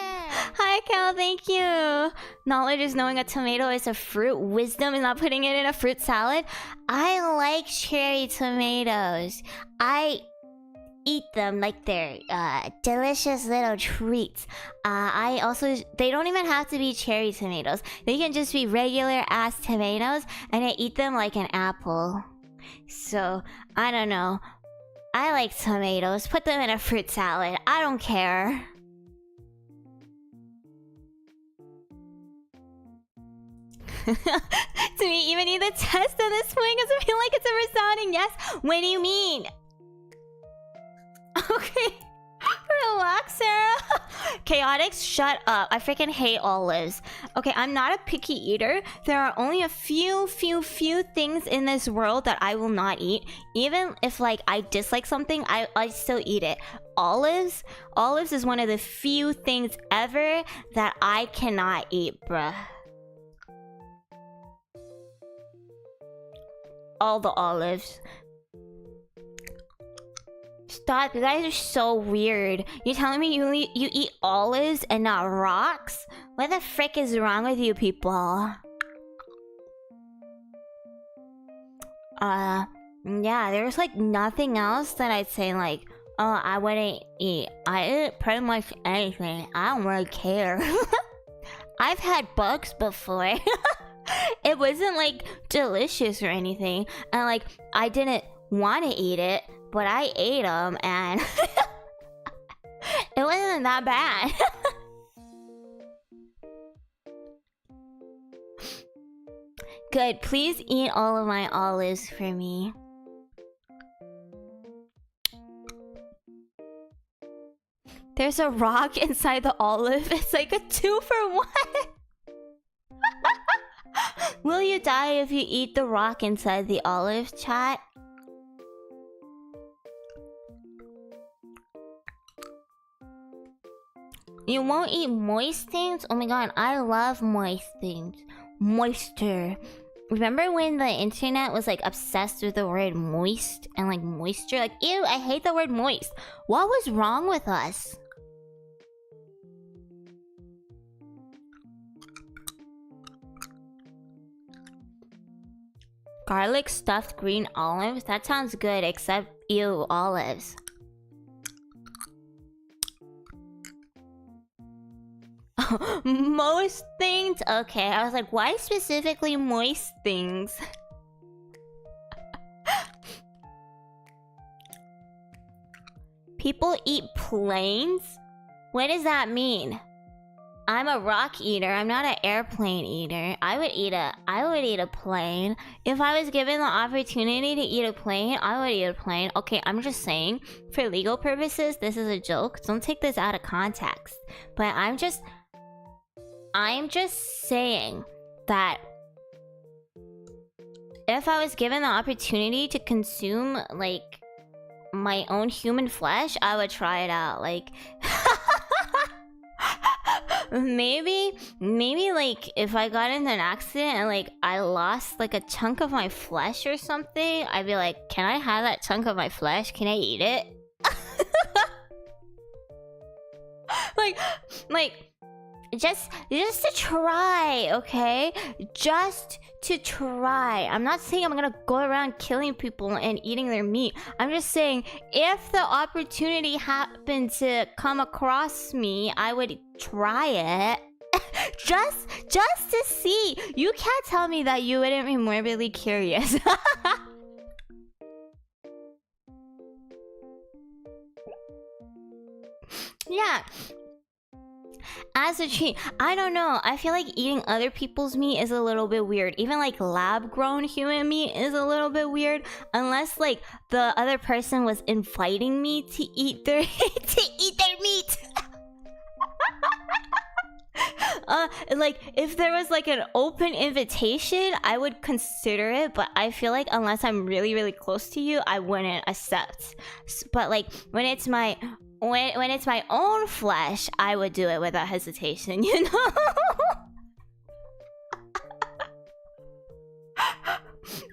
Hi, Cal, thank you. Knowledge is knowing a tomato is a fruit. Wisdom is not putting it in a fruit salad. I like cherry tomatoes. I eat them like they're delicious little treats. I also... They don't even have to be cherry tomatoes. They can just be regular ass tomatoes, and I eat them like an apple. So, I don't know. I like tomatoes. Put them in a fruit salad. I don't care. To me, even need the test at this point because I feel like it's a resounding yes. What do you mean? Okay. Relax, Sarah. Chaotix, shut up. I freaking hate olives. Okay, I'm not a picky eater. There are only a few things in this world that I will not eat. Even if like I dislike something, I still eat it. Olives is one of the few things ever that I cannot eat, bruh. All the olives. Stop, you guys are so weird. You're telling me you eat olives and not rocks? What the frick is wrong with you people? Yeah, there's like nothing else that I'd say like, oh, I wouldn't eat. I eat pretty much anything. I don't really care. I've had bugs before. It wasn't like delicious or anything. And like, I didn't want to eat it, but I ate them and it wasn't that bad. Good, please eat all of my olives for me. There's a rock inside the olive. It's like a 2-for-1. Will you die if you eat the rock inside the olive, chat? You won't eat moist things? Oh my god, I love moist things. Moisture. Remember when the internet was like obsessed with the word moist and like moisture? Like, ew, I hate the word moist. What was wrong with us? Garlic stuffed green olives? That sounds good, except ew, olives. Most things? Okay, I was like, why specifically moist things? People eat planes? What does that mean? I'm a rock eater. I'm not an airplane eater. I would eat a plane. If I was given the opportunity to eat a plane, I would eat a plane. Okay, I'm just saying, for legal purposes, this is a joke. Don't take this out of context. But I'm just saying that if I was given the opportunity to consume like my own human flesh, I would try it out. Like maybe like if I got into an accident and like I lost like a chunk of my flesh or something, I'd be like, can I have that chunk of my flesh? Can I eat it? like just to try, okay? Just to try. I'm not saying I'm gonna go around killing people and eating their meat. I'm just saying, if the opportunity happened to come across me, I would try it. just to see. You can't tell me that you wouldn't be morbidly curious. Yeah. As a treat, I don't know. I feel like eating other people's meat is a little bit weird. Even like lab-grown human meat is a little bit weird, unless like the other person was inviting me to eat their meat. Like if there was like an open invitation, I would consider it. But I feel like unless I'm really, really close to you, I wouldn't accept. But like when it's my own flesh, I would do it without hesitation, you know?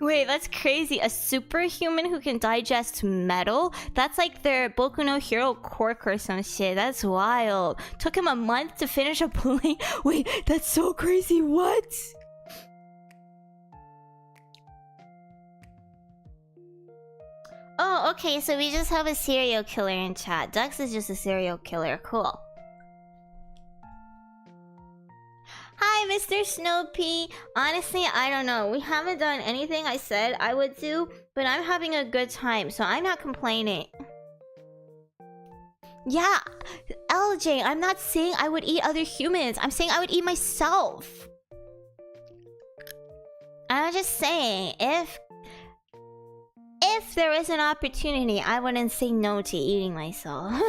Wait, that's crazy. A superhuman who can digest metal? That's like their Boku no Hero quirk or some shit. That's wild. Took him a month to finish a plate. Wait, that's so crazy. What? Oh, okay, so we just have a serial killer in chat. Dux is just a serial killer. Cool. Hi, Mr. Snowpea. Honestly, I don't know. We haven't done anything I said I would do, but I'm having a good time, so I'm not complaining. Yeah, LJ, I'm not saying I would eat other humans. I'm saying I would eat myself. I'm just saying, if there was an opportunity, I wouldn't say no to eating myself.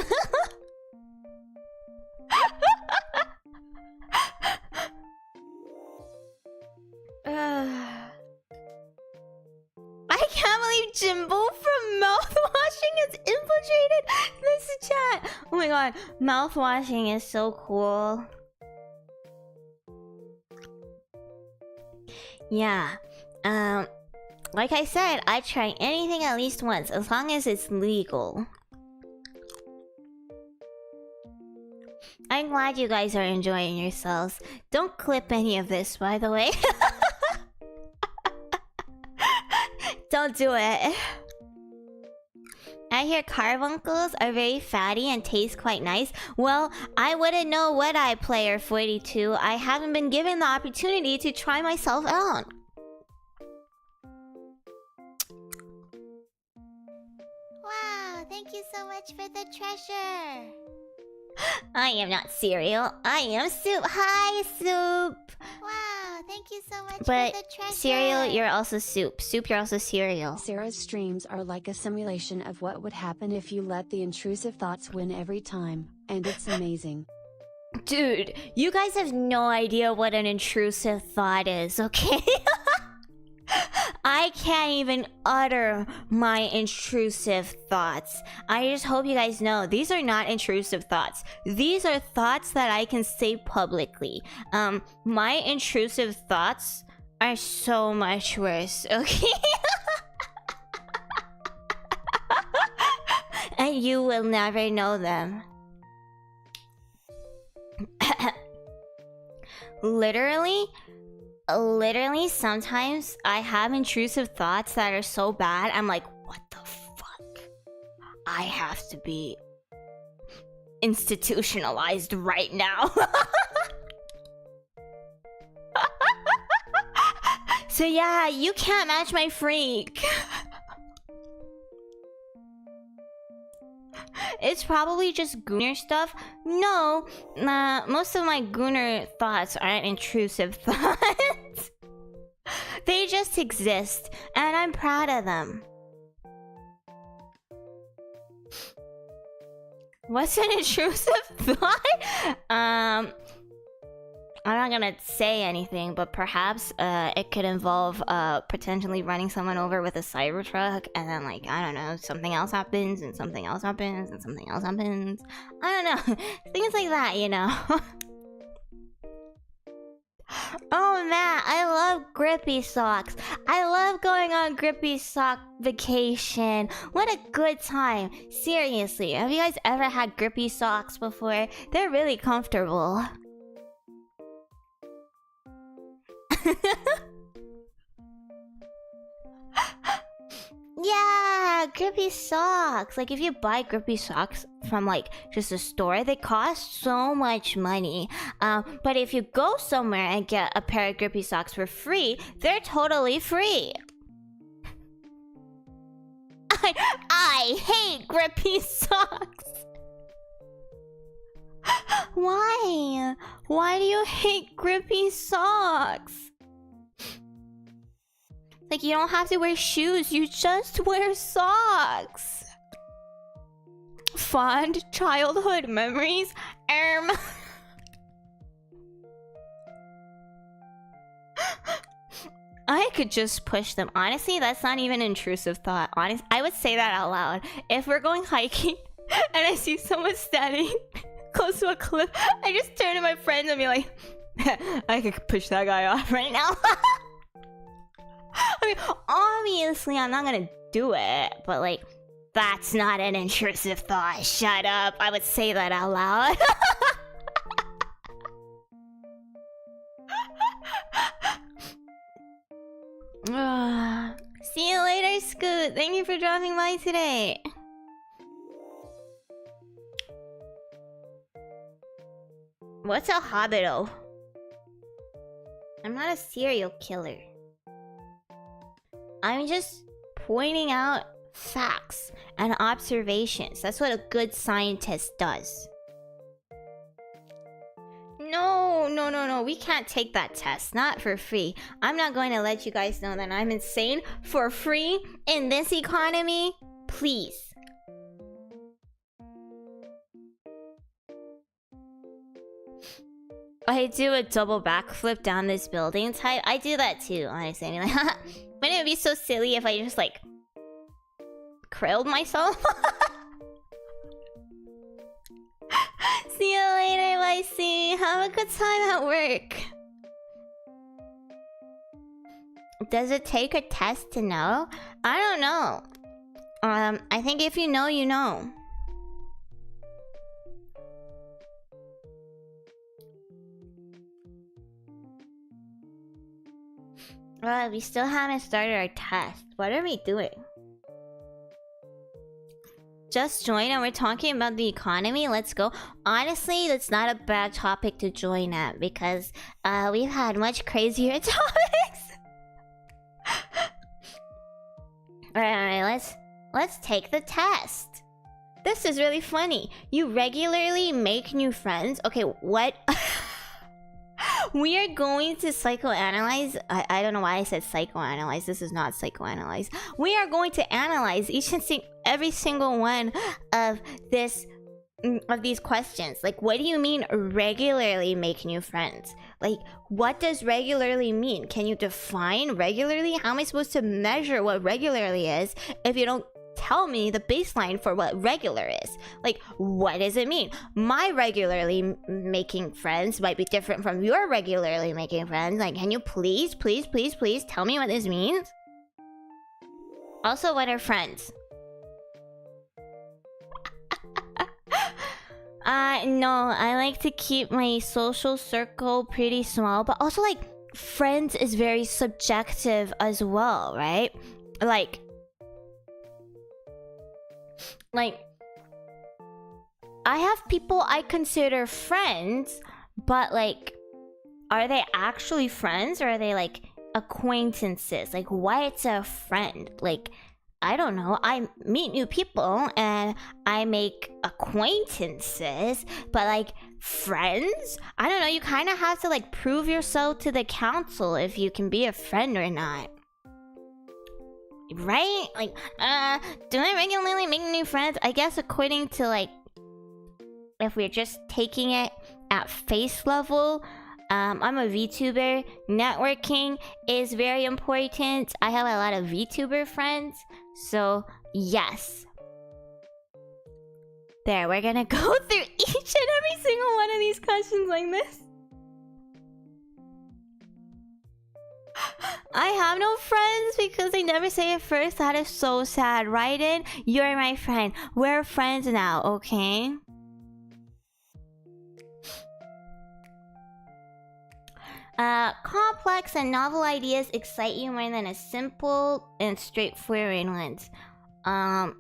I can't believe Jimbo from mouthwashing has infiltrated this chat. Oh my god, mouthwashing is so cool. Yeah, like I said, I try anything at least once, as long as it's legal. I'm glad you guys are enjoying yourselves. Don't clip any of this, by the way. Don't do it. I hear carbuncles are very fatty and taste quite nice. Well, I wouldn't know what I player 42. I haven't been given the opportunity to try myself out. Wow, thank you so much for the treasure. I am not cereal. I am soup. Hi, soup. Wow, thank you so much for the treasure. Cereal, you're also soup. Soup, you're also cereal. Cera's streams are like a simulation of what would happen if you let the intrusive thoughts win every time, and it's amazing. Dude, you guys have no idea what an intrusive thought is, okay? I can't even utter my intrusive thoughts. I just hope you guys know these are not intrusive thoughts. These are thoughts that I can say publicly. My intrusive thoughts are so much worse, okay? And you will never know them. Literally, sometimes I have intrusive thoughts that are so bad, I'm like, what the fuck? I have to be institutionalized right now. So yeah, you can't match my freak. It's probably just gooner stuff. No, most of my gooner thoughts aren't intrusive thoughts. They just exist, and I'm proud of them. What's an intrusive thought? I'm not gonna say anything, but perhaps it could involve potentially running someone over with a cybertruck, and then, like, I don't know, something else happens, and something else happens, and something else happens. I don't know, things like that, you know. Oh man, I love grippy socks. I love going on grippy sock vacation. What a good time. Seriously, have you guys ever had grippy socks before? They're really comfortable. Yeah, grippy socks. Like, if you buy grippy socks from, like, just a store, they cost so much money. But if you go somewhere and get a pair of grippy socks for free, they're totally free. I hate grippy socks. Why? Why do you hate grippy socks? Like, you don't have to wear shoes, you just wear socks. Fond childhood memories. I could just push them. Honestly, that's not even an intrusive thought. Honest, I would say that out loud. If we're going hiking and I see someone standing close to a cliff, I just turn to my friends and be like, I could push that guy off right now. I mean, obviously I'm not gonna do it, but, like, that's not an intrusive thought. Shut up. I would say that out loud. See you later, Scoot. Thank you for dropping by today. What's a hobbito? I'm not a serial killer. I'm just pointing out facts and observations. That's what a good scientist does. No. We can't take that test. Not for free. I'm not going to let you guys know that I'm insane for free in this economy. Please. I do a double backflip down this building type. I do that too, honestly. I mean, like, wouldn't it be so silly if I just, like, krilled myself? See you later, YC. Have a good time at work. Does it take a test to know? I don't know. I think if you know, you know. We still haven't started our test. What are we doing? Just join and we're talking about the economy. Let's go. Honestly, that's not a bad topic to join at because we've had much crazier topics. Alright, let's take the test. This is really funny. You regularly make new friends. Okay, what? We are going to psychoanalyze. I don't know why I said psychoanalyze. This is not psychoanalyze. We are going to analyze each and every single one of this of these questions. Like, what do you mean regularly make new friends? Like, what does regularly mean? Can you define regularly? How am I supposed to measure what regularly is if you don't tell me the baseline for what regular is? Like, what does it mean? My regularly making friends might be different from your regularly making friends. Like, can you please tell me what this means? Also, what are friends? No, I like to keep my social circle pretty small, but also, like, friends is very subjective as well, right? Like, I have people I consider friends, but, like, are they actually friends or are they, like, acquaintances? Like, what's a friend? Like, I don't know. I meet new people and I make acquaintances, but, like, friends? I don't know. You kind of have to, like, prove yourself to the council if you can be a friend or not. Right? Like, do I regularly make new friends? I guess according to, like, if we're just taking it at face level, I'm a VTuber. Networking is very important. I have a lot of VTuber friends. So, yes. There, we're gonna go through each and every single one of these questions like this. I have no friends because they never say it first. That is so sad. Write in, you're my friend. We're friends now, okay? Complex and novel ideas excite you more than a simple and straightforward ones. I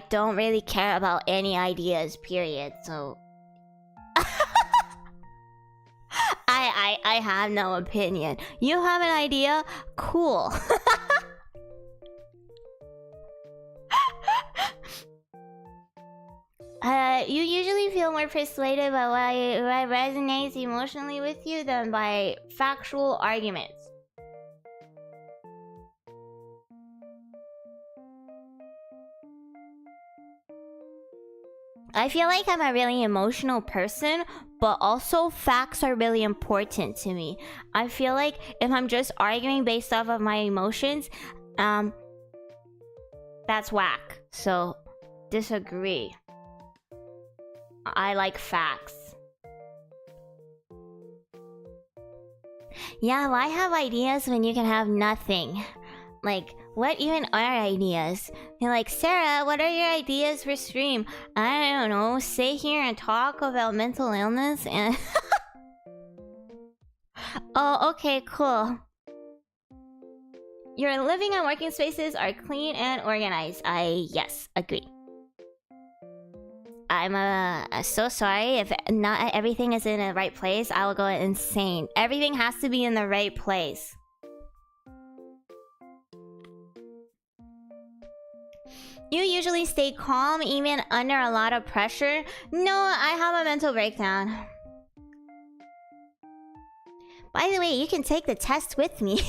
don't really care about any ideas, period, so... I have no opinion. You have an idea? Cool. You usually feel more persuaded by what resonates emotionally with you than by factual arguments. I feel like I'm a really emotional person, but also facts are really important to me. I feel like if I'm just arguing based off of my emotions, that's whack. So, disagree. I like facts. Yeah, why have ideas when you can have nothing? Like, what even are ideas? You're like, Sarah, what are your ideas for stream? I don't know, sit here and talk about mental illness and... Oh, okay, cool. Your living and working spaces are clean and organized. Yes, agree. I'm so sorry if not everything is in the right place. I will go insane. Everything has to be in the right place. You usually stay calm even under a lot of pressure. No, I have a mental breakdown. By the way, you can take the test with me.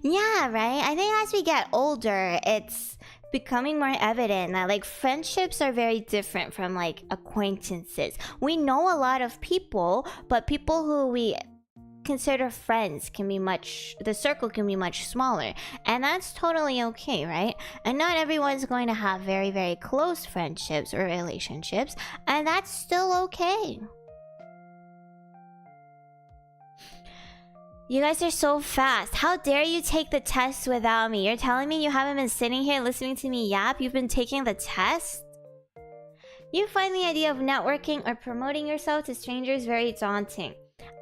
Yeah, right? I think as we get older, it's becoming more evident that, like, friendships are very different from, like, acquaintances. We know a lot of people, but people who we consider friends can be the circle can be much smaller. And that's totally okay, right? And not everyone's going to have very, very close friendships or relationships, and that's still okay. You guys are so fast. How dare you take the test without me? You're telling me you haven't been sitting here listening to me yap? You've been taking the test? You find the idea of networking or promoting yourself to strangers very daunting.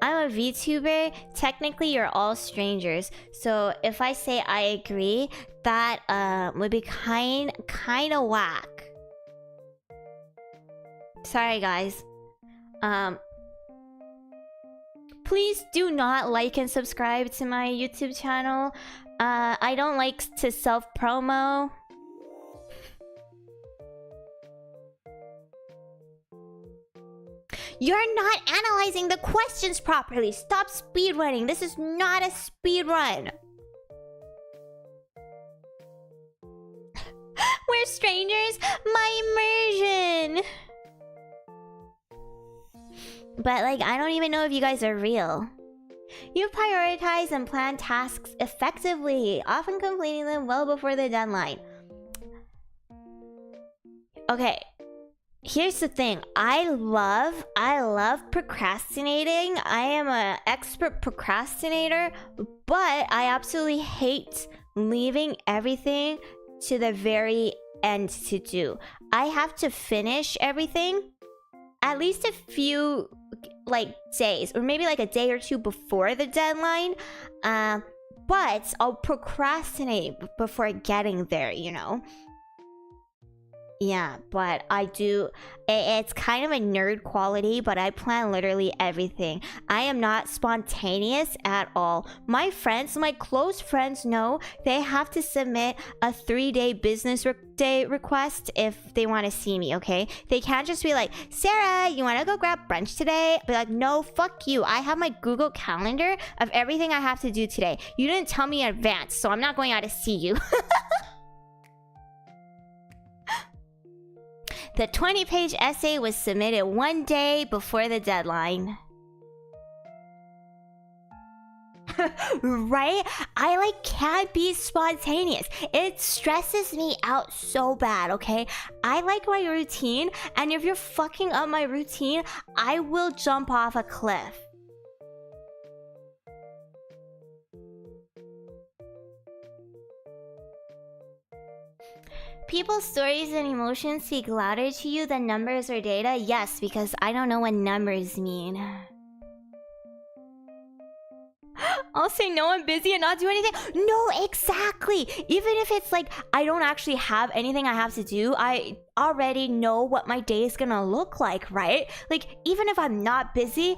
I'm a VTuber. Technically, you're all strangers. So if I say I agree, that would be kind of whack. Sorry, guys. Please do not like and subscribe to my YouTube channel. I don't like to self-promo. You're not analyzing the questions properly. Stop speedrunning. This is not a speedrun. Where's my immersion? But like, I don't even know if you guys are real. You prioritize and plan tasks effectively, often completing them well before the deadline. Okay, here's the thing. I love procrastinating. I am an expert procrastinator, but I absolutely hate leaving everything to the very end to do. I have to finish everything at least a few like days, or maybe like a day or two before the deadline. But I'll procrastinate before getting there, you know? Yeah, but I do. It's kind of a nerd quality, but I plan literally everything. I am not spontaneous at all. My friends, my close friends know they have to submit a 3-day business day request if they want to see me, okay? They can't just be like, Sarah, you want to go grab brunch today? Be like, no, fuck you. I have my Google Calendar of everything I have to do today. You didn't tell me in advance, so I'm not going out to see you. The 20-page essay was submitted 1 day before the deadline. Right? I like can't be spontaneous. It stresses me out so bad, okay? I like my routine, and if you're fucking up my routine, I will jump off a cliff. People's stories and emotions speak louder to you than numbers or data? Yes, because I don't know what numbers mean. I'll say no, I'm busy and not do anything. No, exactly. Even if it's like I don't actually have anything I have to do, I already know what my day is gonna look like, right? Like, even if I'm not busy,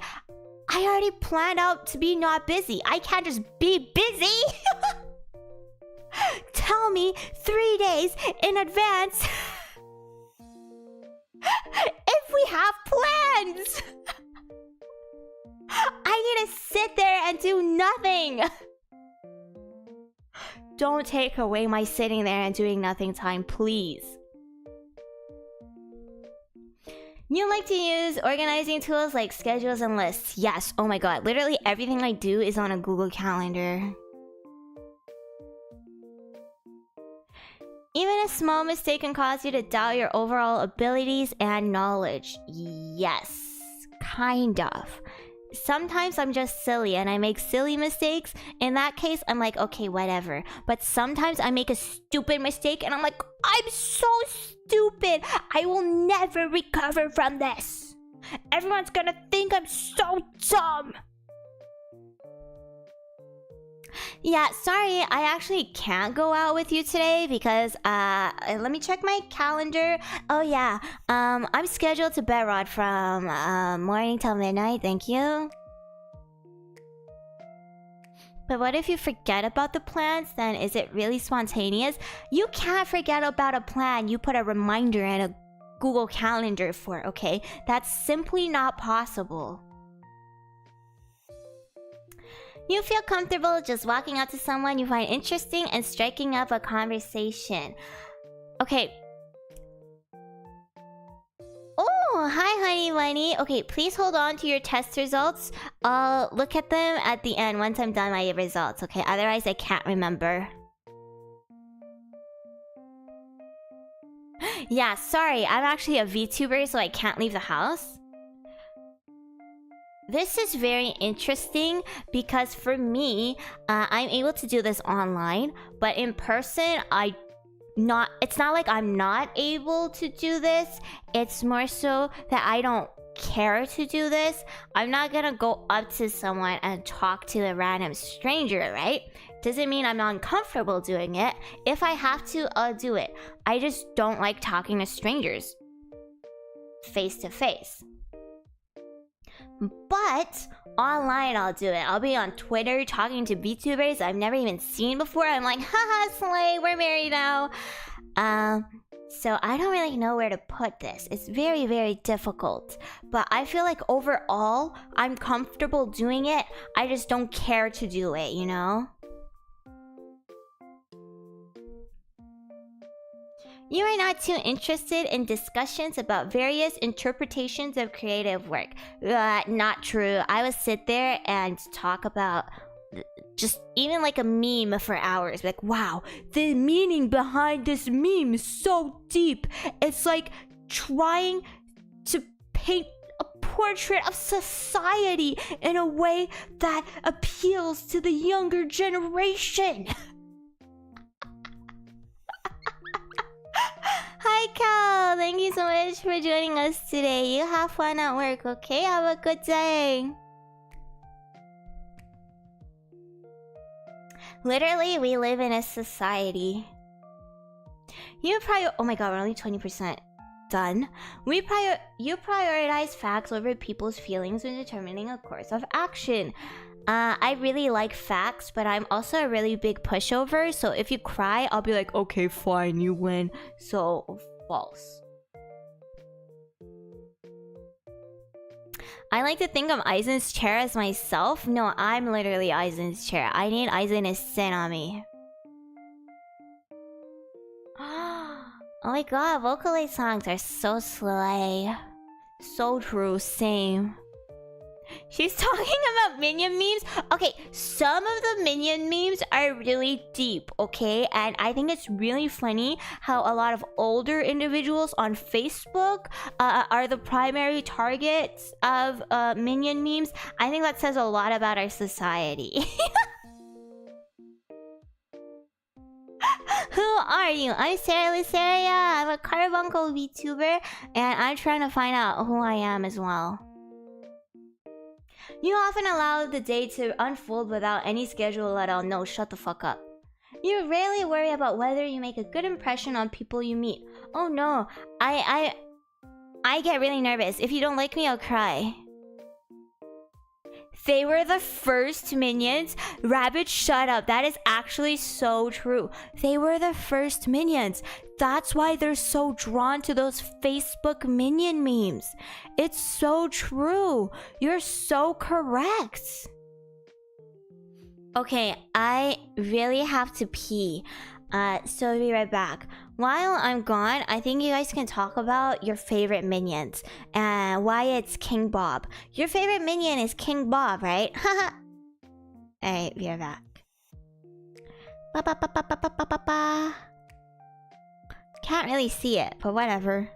I already planned out to be not busy. I can't just be busy. Tell me 3 days in advance if we have plans. I need to sit there and do nothing. Don't take away my sitting there and doing nothing time, please. You like to use organizing tools like schedules and lists. Yes, oh my god, literally everything I do is on a Google Calendar. Even a small mistake can cause you to doubt your overall abilities and knowledge. Yes, kind of. Sometimes I'm just silly and I make silly mistakes. In that case, I'm like, okay, whatever. But sometimes I make a stupid mistake and I'm like, I'm so stupid. I will never recover from this. Everyone's gonna think I'm so dumb. Yeah, sorry, I actually can't go out with you today because, let me check my calendar. Oh yeah, I'm scheduled to bed rod from, morning till midnight, thank you. But what if you forget about the plans? Then is it really spontaneous? You can't forget about a plan you put a reminder in a Google Calendar for, okay? That's simply not possible. You feel comfortable just walking up to someone you find interesting and striking up a conversation. Okay. Oh, hi, honey bunny. Okay, please hold on to your test results. I'll look at them at the end once I'm done my results, okay? Otherwise, I can't remember. Yeah, sorry. I'm actually a VTuber, so I can't leave the house. This is very interesting because for me, I'm able to do this online, but in person, it's not like I'm not able to do this. It's more so that I don't care to do this. I'm not gonna go up to someone and talk to a random stranger, right? Doesn't mean I'm not uncomfortable doing it. If I have to, I'll do it. I just don't like talking to strangers face to face. But online, I'll do it. I'll be on Twitter talking to VTubers I've never even seen before. I'm like, haha, slay, we're married now. So I don't really know where to put this. It's very, very difficult. But I feel like overall, I'm comfortable doing it. I just don't care to do it, you know? You are not too interested in discussions about various interpretations of creative work. Not true. I would sit there and talk about just even like a meme for hours. Like, wow, the meaning behind this meme is so deep. It's like trying to paint a portrait of society in a way that appeals to the younger generation. Hi Cal, thank you so much for joining us today. You have fun at work, okay? Have a good day. Literally, we live in a society. Oh my god, we're only 20% done. You prioritize facts over people's feelings when determining a course of action. I really like facts, but I'm also a really big pushover. So if you cry, I'll be like, okay, fine, you win. So false. I like to think of Aizen's chair as myself. No, I'm literally Aizen's chair. I need Aizen to sit on me. Oh my god, Vocaloid songs are so slay. So true, same. She's talking about Minion memes. Okay, some of the Minion memes are really deep, okay? And I think it's really funny how a lot of older individuals on Facebook are the primary targets of Minion memes. I think that says a lot about our society. Who are you? I'm Cera Luceria. I'm a carbuncle VTuber, and I'm trying to find out who I am as well. You often allow the day to unfold without any schedule at all. No, shut the fuck up. You rarely worry about whether you make a good impression on people you meet. Oh no, I get really nervous. If you don't like me, I'll cry. They were the first minions. Rabbit, shut up. That is actually so true. They were the first minions. That's why they're so drawn to those Facebook minion memes. It's so true. You're so correct. Okay, I really have to pee. So I'll be right back. While I'm gone, I think you guys can talk about your favorite minions and why it's King Bob. Your favorite minion is King Bob, right? Haha. Alright, be right back. Ba ba ba ba ba ba ba ba. Can't really see it, but whatever.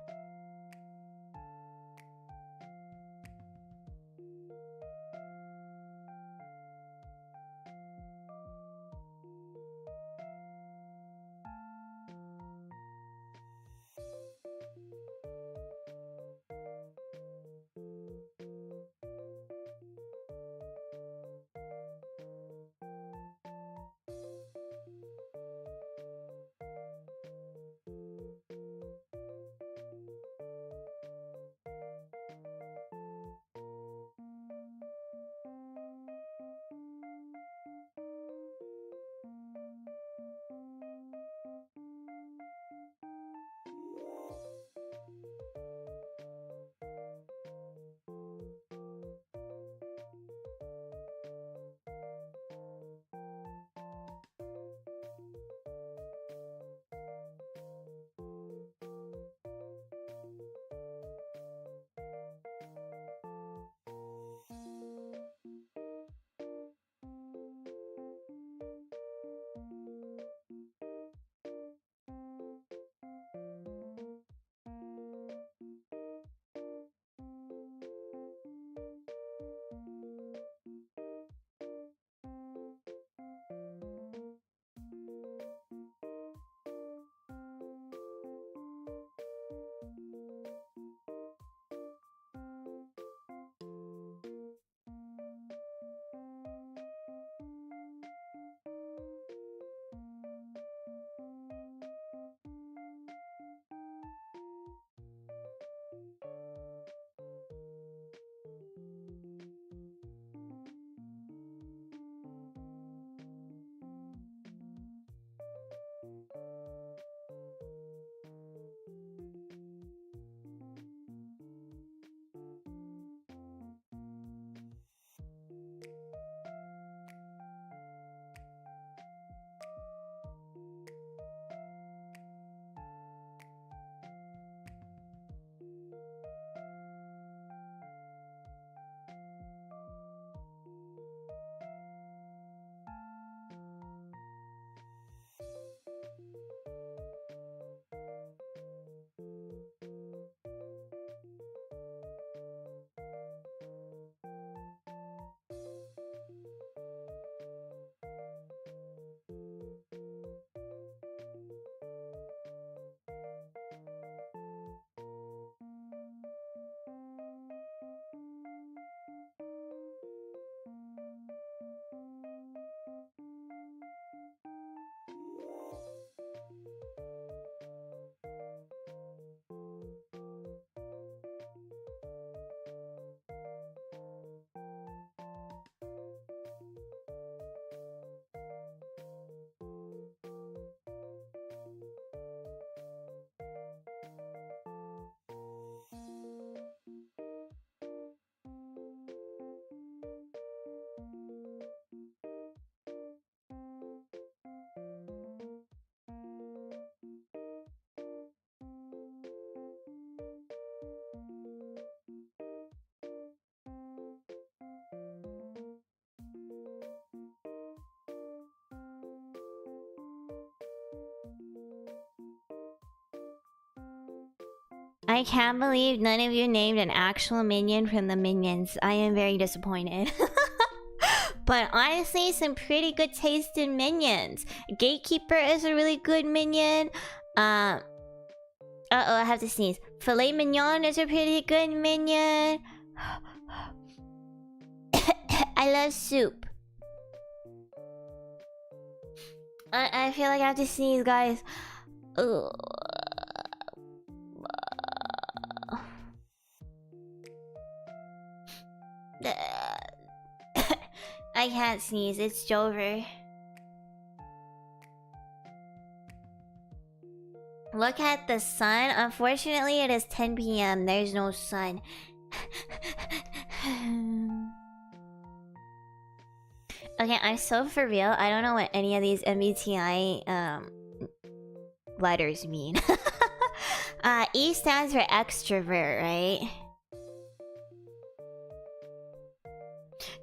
I can't believe none of you named an actual minion from the Minions. I am very disappointed. But honestly, some pretty good taste in minions. Gatekeeper is a really good minion. Uh-oh, I have to sneeze. Filet mignon is a pretty good minion. I love soup. I feel like I have to sneeze, guys. Ugh. I can't sneeze, it's Jover. Look at the sun. Unfortunately, it is 10 p.m. There's no sun. Okay, I'm so for real. I don't know what any of these MBTI letters mean. E stands for extrovert, right?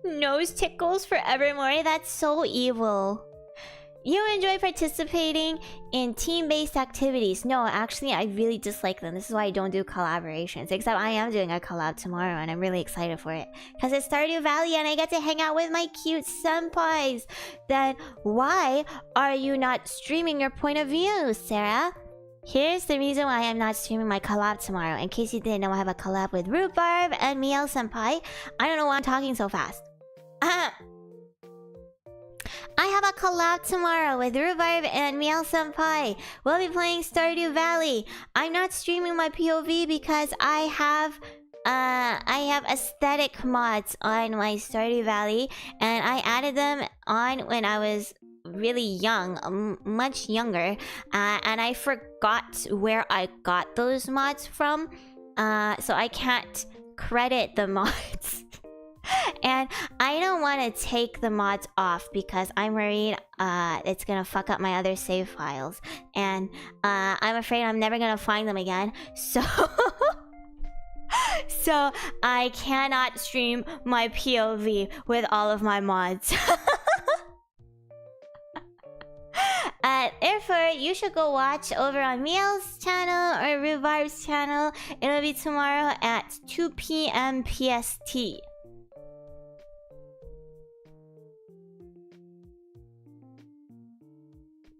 Nose tickles forevermore. That's so evil. You enjoy participating in team-based activities. No, actually, I really dislike them. This is why I don't do collaborations. Except I am doing a collab tomorrow, and I'm really excited for it. Because it's Stardew Valley, and I get to hang out with my cute senpais. Then why are you not streaming your point of view, Sarah? Here's the reason why I'm not streaming my collab tomorrow. In case you didn't know, I have a collab with Rhubarb and Miel Senpai. I don't know why I'm talking so fast. I have a collab tomorrow with Rhubarb and Miel Senpai. We'll be playing Stardew Valley. I'm not streaming my POV because I have aesthetic mods on my Stardew Valley, and I added them on when I was really young, much younger, and I forgot where I got those mods from, so I can't credit the mods. And I don't want to take the mods off because I'm worried it's gonna fuck up my other save files, and I'm afraid I'm never gonna find them again, so so I cannot stream my POV with all of my mods. Therefore, you should go watch over on Miel's channel or Rhubarb's channel. It'll be tomorrow at 2 p.m. PST.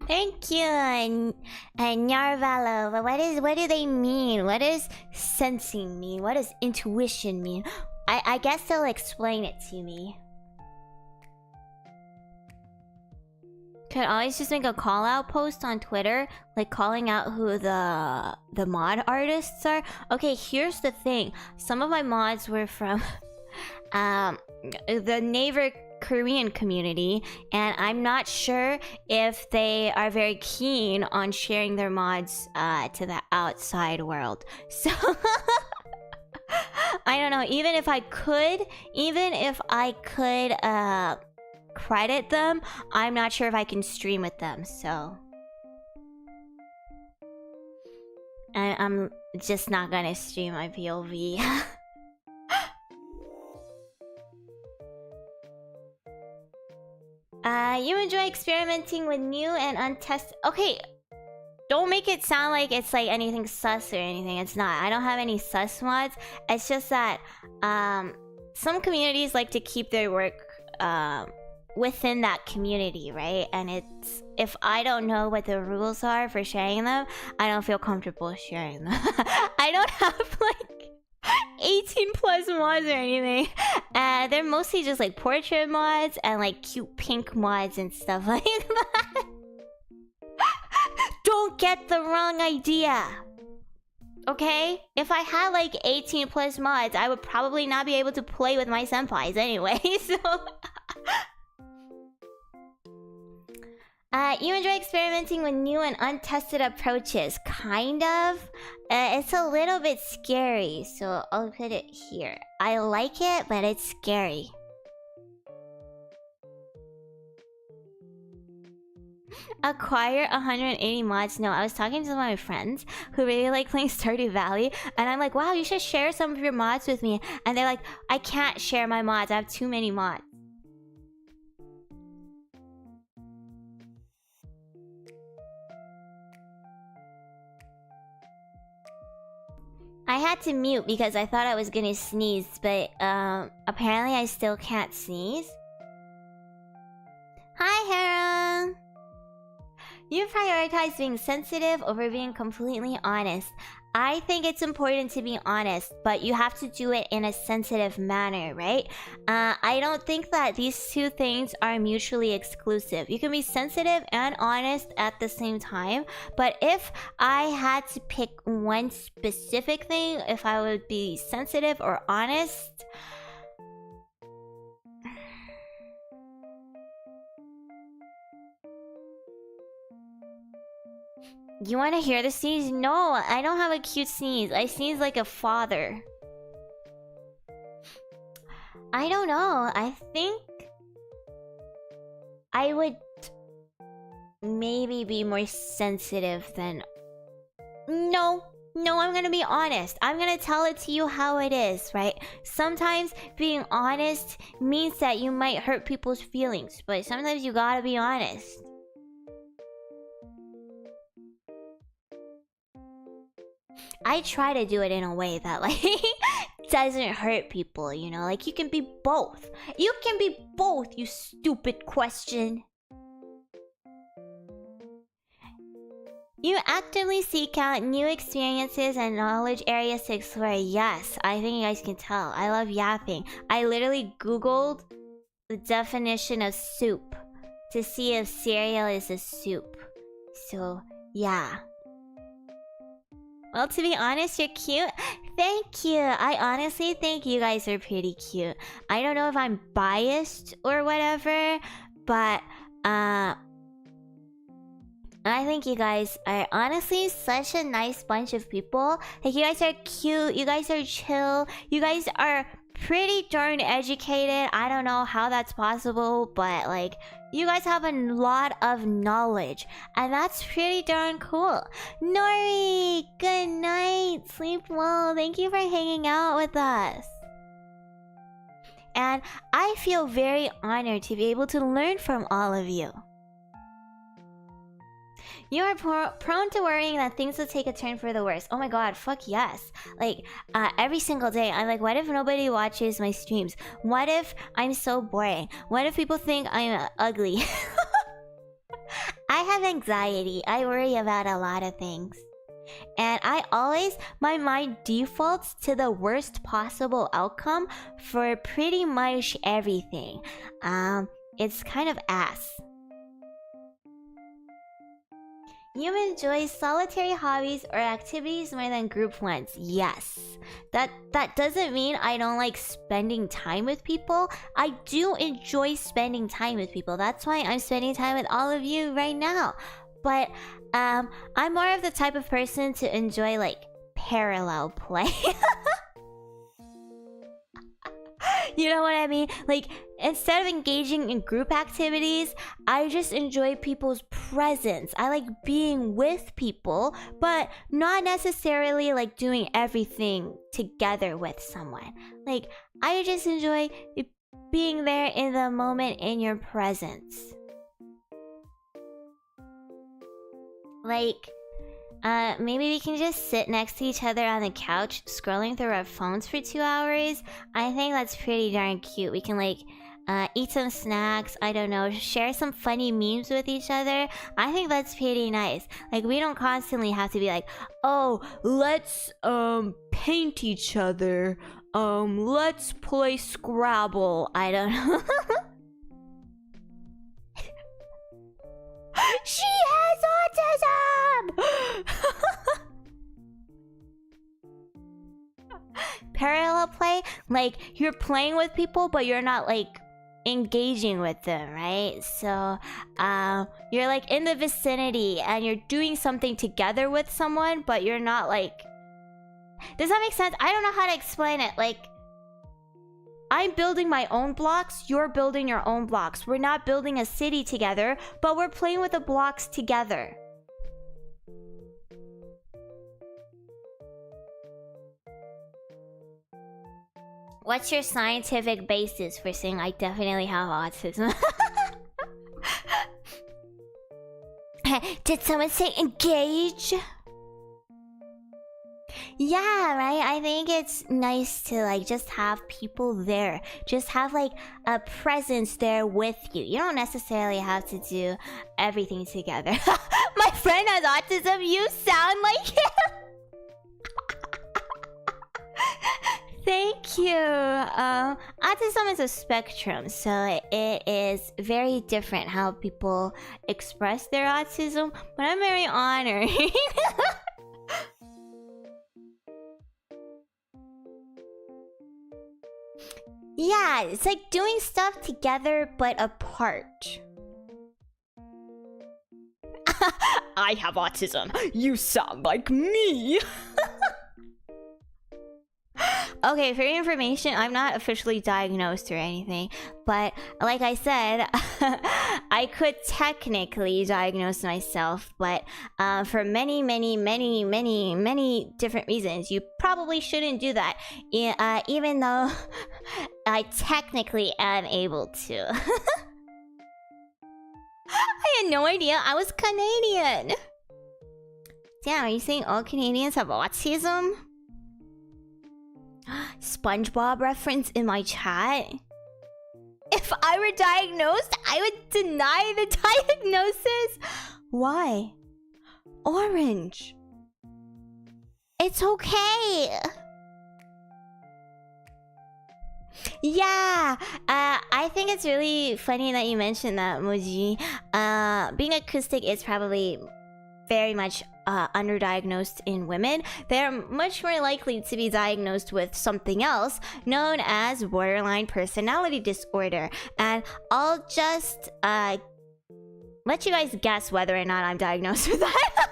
Thank you, and Nyarvalo. What do they mean? What does sensing mean? What does intuition mean? I guess they'll explain it to me. Could always just make a call out post on Twitter, like calling out who the mod artists are. Okay, here's the thing. Some of my mods were from the neighbor Korean community, and I'm not sure if they are very keen on sharing their mods to the outside world. So I don't know. Even if I could credit them, I'm not sure if I can stream with them, so I'm just not gonna stream my POV. You enjoy experimenting with new and untested... Okay, don't make it sound like it's like anything sus or anything. It's not. I don't have any sus mods. It's just that some communities like to keep their work within that community, right? And it's, if I don't know what the rules are for sharing them, I don't feel comfortable sharing them. I don't have like 18 plus mods or anything. They're mostly just like portrait mods and like cute pink mods and stuff like that. Don't get the wrong idea. Okay? If I had like 18 plus mods, I would probably not be able to play with my senpais anyway, so... you enjoy experimenting with new and untested approaches. Kind of. It's a little bit scary, so I'll put it here. I like it, but it's scary. Acquire 180 mods. No, I was talking to some of my friends who really like playing Stardew Valley, and I'm like, wow, you should share some of your mods with me. And they're like, I can't share my mods. I have too many mods. I had to mute because I thought I was gonna sneeze, but apparently I still can't sneeze. Hi, Hera! You prioritize being sensitive over being completely honest. I think it's important to be honest, but you have to do it in a sensitive manner, right? I don't think that these two things are mutually exclusive. You can be sensitive and honest at the same time, but if I had to pick one specific thing, if I would be sensitive or honest... You want to hear the sneeze? No, I don't have a cute sneeze. I sneeze like a father. I don't know. I think I would maybe be more sensitive than... No, I'm gonna be honest. I'm gonna tell it to you how it is, right? Sometimes being honest means that you might hurt people's feelings, but sometimes you gotta be honest. I try to do it in a way that, like, doesn't hurt people, you know? Like, you can be both. You can be both, you stupid question. You actively seek out new experiences and knowledge areas to explore. Yes, I think you guys can tell. I love yapping. I literally Googled the definition of soup to see if cereal is a soup. So, yeah. Well, to be honest, you're cute. Thank you. I honestly think you guys are pretty cute. I don't know if I'm biased or whatever, but I think you guys are honestly such a nice bunch of people. Like, you guys are cute, you guys are chill, you guys are pretty darn educated. I don't know how that's possible, but like, you guys have a lot of knowledge, and that's pretty darn cool. Nori, good night, sleep well. Thank you for hanging out with us. And I feel very honored to be able to learn from all of you. You are prone to worrying that things will take a turn for the worse. Oh my god, fuck yes. Like, every single day, I'm like, what if nobody watches my streams? What if I'm so boring? What if people think I'm ugly? I have anxiety. I worry about a lot of things. And my mind defaults to the worst possible outcome for pretty much everything. It's kind of ass. You enjoy solitary hobbies or activities more than group ones. Yes. That doesn't mean I don't like spending time with people. I do enjoy spending time with people. That's why I'm spending time with all of you right now. But I'm more of the type of person to enjoy like parallel play. You know what I mean? Like, instead of engaging in group activities, I just enjoy people's presence. I like being with people, but not necessarily like doing everything together with someone. Like, I just enjoy being there in the moment in your presence. Like, maybe we can just sit next to each other on the couch scrolling through our phones for 2 hours. I think that's pretty darn cute. We can like eat some snacks, I don't know, share some funny memes with each other. I think that's pretty nice. Like, we don't constantly have to be like, oh, let's paint each other, let's play Scrabble. I don't know. She has autism! Parallel play, like, you're playing with people, but you're not, like, engaging with them, right? So, you're, like, in the vicinity, and you're doing something together with someone, but you're not, like... Does that make sense? I don't know how to explain it, like... I'm building my own blocks, you're building your own blocks. We're not building a city together, but we're playing with the blocks together. What's your scientific basis for saying I definitely have autism? Did someone say engage? Yeah, right? I think it's nice to like just have people there. Just have like a presence there with you. You don't necessarily have to do everything together. My friend has autism. You sound like him. Thank you. Autism is a spectrum, so it is very different how people express their autism, but I'm very honored. Yeah, it's like doing stuff together but apart. I have autism. You sound like me. Okay, for your information, I'm not officially diagnosed or anything, but like I said, I could technically diagnose myself, but for many different reasons, you probably shouldn't do that, even though I technically am able to. I had no idea I was Canadian. Damn, are you saying all Canadians have autism? SpongeBob reference in my chat. If I were diagnosed, I would deny the diagnosis. Why? Orange. It's okay. Yeah, I think it's really funny that you mentioned that, Moji. Being acoustic is probably very much underdiagnosed in women. They're much more likely to be diagnosed with something else known as borderline personality disorder. And I'll just let you guys guess whether or not I'm diagnosed with that.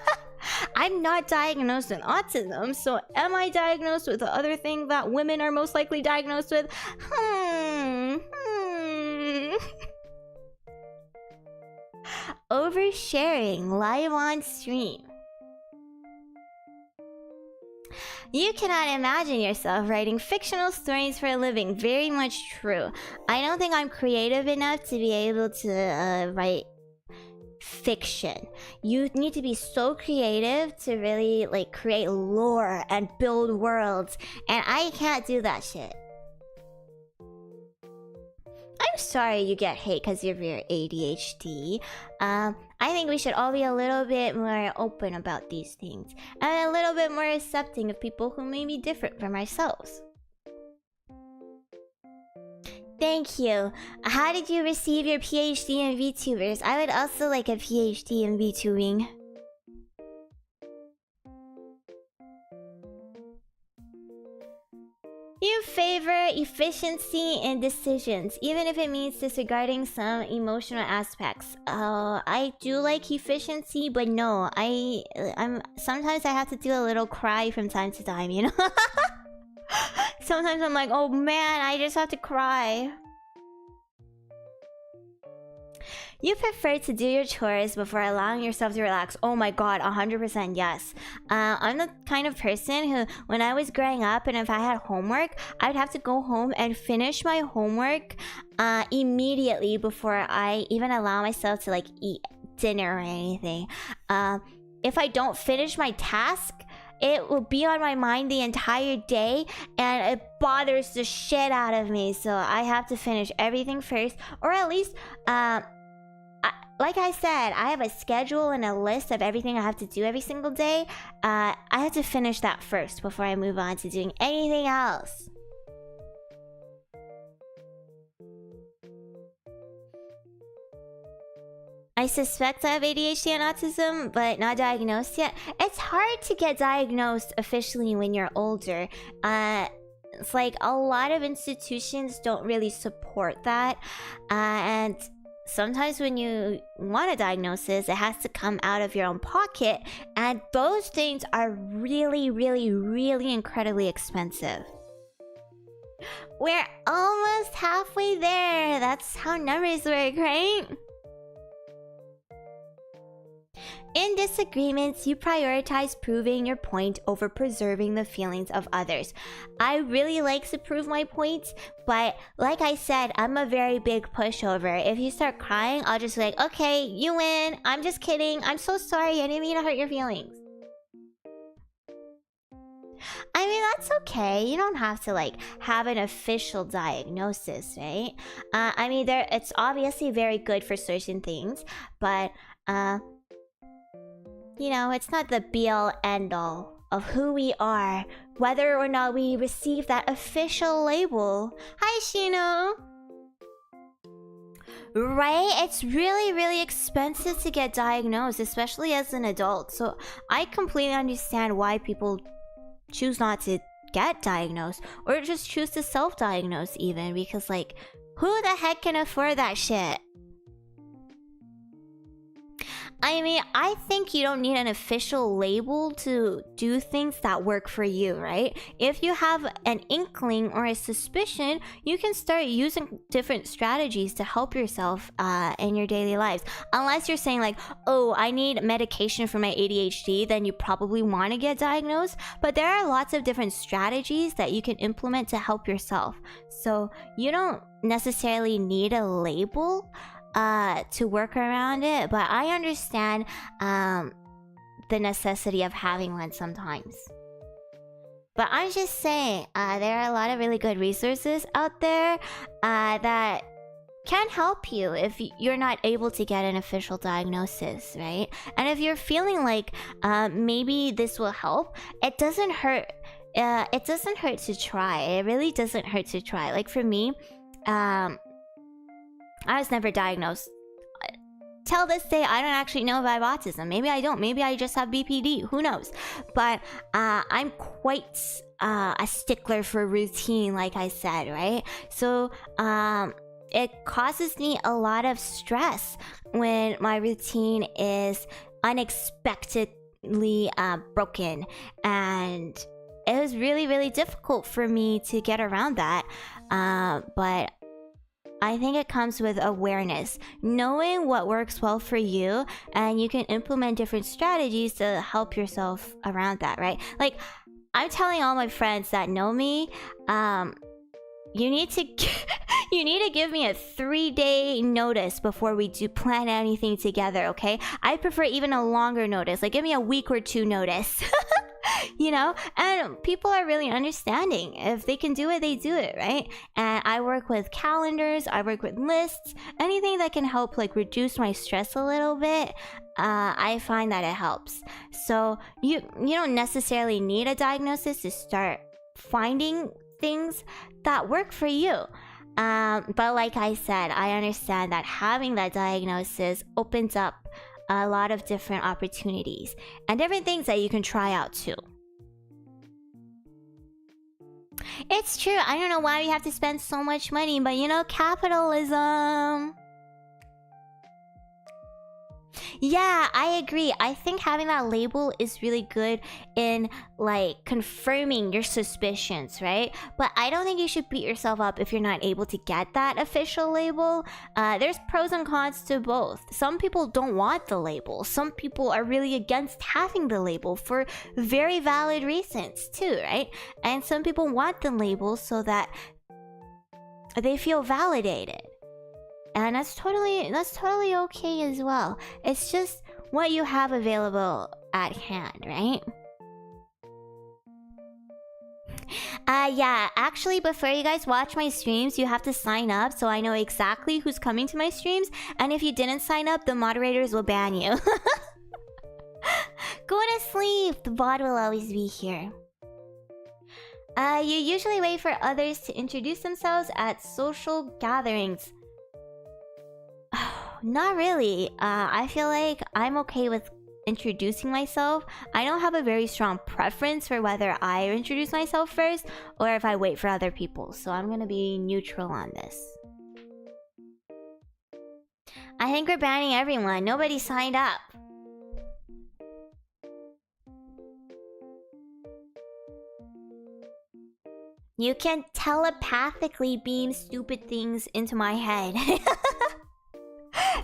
I'm not diagnosed with autism, so am I diagnosed with the other thing that women are most likely diagnosed with? Oversharing live on stream. You cannot imagine yourself writing fictional stories for a living. Very much true. I don't think I'm creative enough to be able to write fiction. You need to be so creative to really like create lore and build worlds, and I can't do that shit. I'm sorry you get hate because of your ADHD. I think we should all be a little bit more open about these things and a little bit more accepting of people who may be different from ourselves. Thank you. How did you receive your PhD in VTubers? I would also like a PhD in VTubing. You favor efficiency in decisions, even if it means disregarding some emotional aspects. I do like efficiency, but no, I'm sometimes I have to do a little cry from time to time, you know? Sometimes I'm like, oh man, I just have to cry. You prefer to do your chores before allowing yourself to relax. Oh my god, 100% yes. I'm the kind of person who, when I was growing up and if I had homework, I'd have to go home and finish my homework immediately before I even allow myself to like eat dinner or anything. If I don't finish my task, it will be on my mind the entire day and it bothers the shit out of me. So I have to finish everything first, or at least like I said, I have a schedule and a list of everything I have to do every single day. I have to finish that first before I move on to doing anything else. I suspect I have ADHD and autism, but not diagnosed yet. It's hard to get diagnosed officially when you're older. It's like a lot of institutions don't really support that. And sometimes when you want a diagnosis, it has to come out of your own pocket. And those things are really incredibly expensive. We're almost halfway there. That's how numbers work, right? In disagreements, you prioritize proving your point over preserving the feelings of others. I really like to prove my points, but like I said, I'm a very big pushover. If you start crying, I'll just be like, okay, you win. I'm just kidding. I'm so sorry. I didn't mean to hurt your feelings. I mean, that's okay. You don't have to like have an official diagnosis, right? I mean, it's obviously very good for certain things, but you know, it's not the be-all end-all of who we are, whether or not we receive that official label. Hi, Shino. Right? It's really, really expensive to get diagnosed, especially as an adult. So I completely understand why people choose not to get diagnosed or just choose to self-diagnose even, because like, who the heck can afford that shit? I mean, I think you don't need an official label to do things that work for you, right? If you have an inkling or a suspicion, you can start using different strategies to help yourself in your daily lives. Unless you're saying like, oh, I need medication for my ADHD, then you probably want to get diagnosed. But there are lots of different strategies that you can implement to help yourself. So you don't necessarily need a label to work around it, but I understand the necessity of having one sometimes. But I'm just saying, there are a lot of really good resources out there that can help you if you're not able to get an official diagnosis, right? And if you're feeling like maybe this will help, it doesn't hurt. It doesn't hurt to try. It really doesn't hurt to try. Like for me, I was never diagnosed. Till this day, I don't actually know if I have autism. Maybe I don't. Maybe I just have BPD. Who knows? But I'm quite a stickler for routine, like I said, right? So it causes me a lot of stress when my routine is unexpectedly broken. And it was really, really difficult for me to get around that. But I think it comes with awareness, knowing what works well for you, and you can implement different strategies to help yourself around that, right? Like, I'm telling all my friends that know me, you need to give me a 3-day notice before we do plan anything together, okay? I prefer even a longer notice, like give me a week or 2 notice. You know, and people are really understanding. If they can do it, they do it, right? And I work with calendars, I work with lists, anything that can help like reduce my stress a little bit. I find that it helps. So you don't necessarily need a diagnosis to start finding things that work for you. But like I said, I understand that having that diagnosis opens up a lot of different opportunities and different things that you can try out too. It's true. I don't know why we have to spend so much money, but you know, capitalism. Yeah, I agree. I think having that label is really good in like confirming your suspicions, right? But I don't think you should beat yourself up if you're not able to get that official label. There's pros and cons to both. Some people don't want the label. Some people are really against having the label for very valid reasons too, right? And some people want the label so that they feel validated. And that's totally okay as well. It's just what you have available at hand, right? Yeah, actually before you guys watch my streams, you have to sign up so I know exactly who's coming to my streams. And if you didn't sign up, the moderators will ban you. Go to sleep. The bot will always be here. You usually wait for others to introduce themselves at social gatherings. Not really. I feel like I'm okay with introducing myself. I don't have a very strong preference for whether I introduce myself first or if I wait for other people. So I'm gonna be neutral on this. I think we're banning everyone. Nobody signed up. You can telepathically beam stupid things into my head.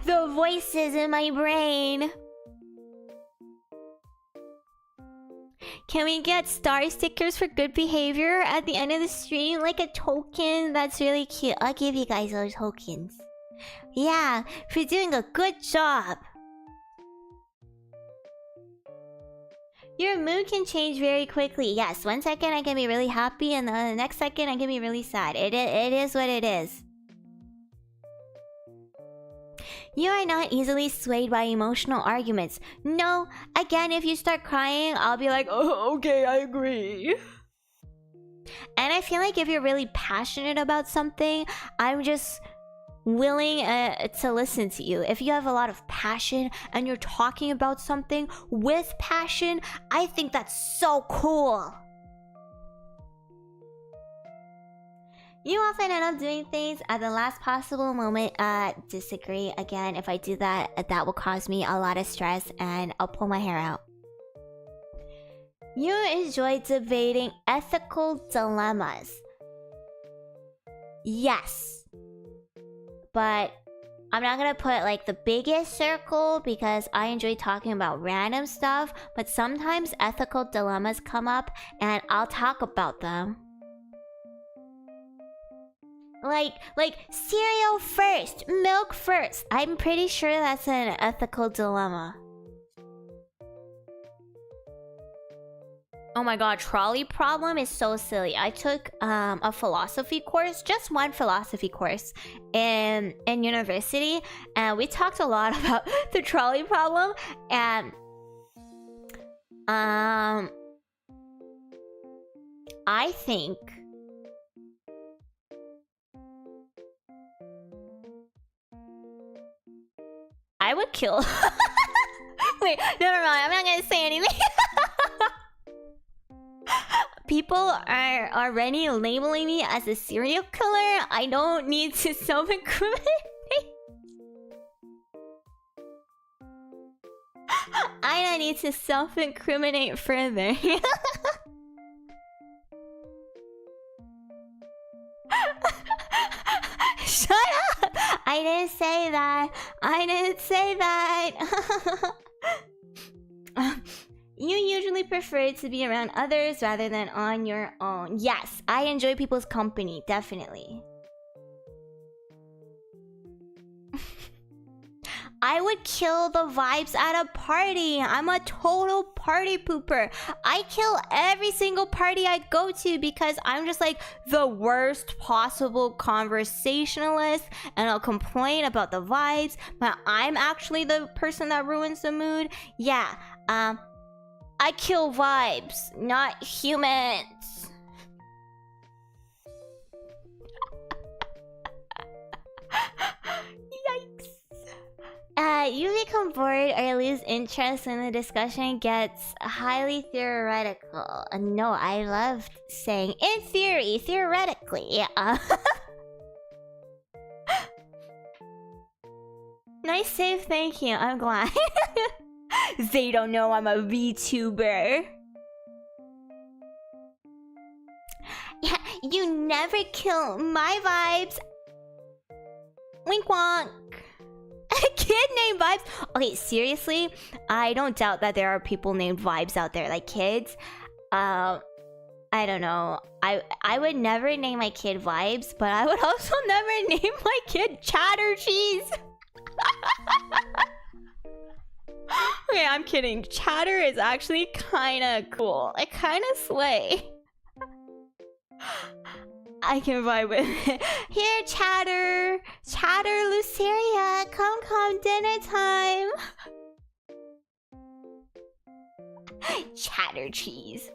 The voices in my brain. Can we get star stickers for good behavior at the end of the stream? Like a token? That's really cute. I'll give you guys those tokens. Yeah, for doing a good job. Your mood can change very quickly. Yes, 1 second I can be really happy and the next second I can be really sad. It is what it is. You are not easily swayed by emotional arguments. No, again, if you start crying, I'll be like, oh, okay, I agree. And I feel like if you're really passionate about something, I'm just willing to listen to you. If you have a lot of passion and you're talking about something with passion, I think that's so cool. You often end up doing things at the last possible moment. Disagree. Again, if I do that, that will cause me a lot of stress and I'll pull my hair out. You enjoy debating ethical dilemmas. Yes. But I'm not gonna put like the biggest circle because I enjoy talking about random stuff, but sometimes ethical dilemmas come up and I'll talk about them. Like cereal first, milk first. I'm pretty sure that's an ethical dilemma. Oh my god, trolley problem is so silly. I took a philosophy course, just one philosophy course in university, and we talked a lot about the trolley problem. And I think I would kill. Wait, never mind. I'm not gonna say anything. People are already labeling me as a serial killer. I don't need to self-incriminate. I don't need to self-incriminate further. Shut up! I didn't say that. I didn't say that. You usually prefer to be around others rather than on your own. Yes, I enjoy people's company, definitely. I would kill the vibes at a party. I'm a total party pooper. I kill every single party I go to because I'm just like the worst possible conversationalist and I'll complain about the vibes, but I'm actually the person that ruins the mood. Yeah, I kill vibes, not humans. Yikes. You become bored or lose interest when the discussion gets highly theoretical. No, I love saying in theory, theoretically. Nice save, thank you. I'm glad. They don't know I'm a VTuber. Yeah, you never kill my vibes. Wink wonk. A kid named Vibes. Okay, seriously, I don't doubt that there are people named Vibes out there, like kids. I don't know. I would never name my kid Vibes, but I would also never name my kid Chatter Cheese. Okay, I'm kidding. Chatter is actually kind of cool. I kind of slay. I can vibe with it. Here, Chatter! Chatter Luceria! Come, dinner time! Chatter cheese.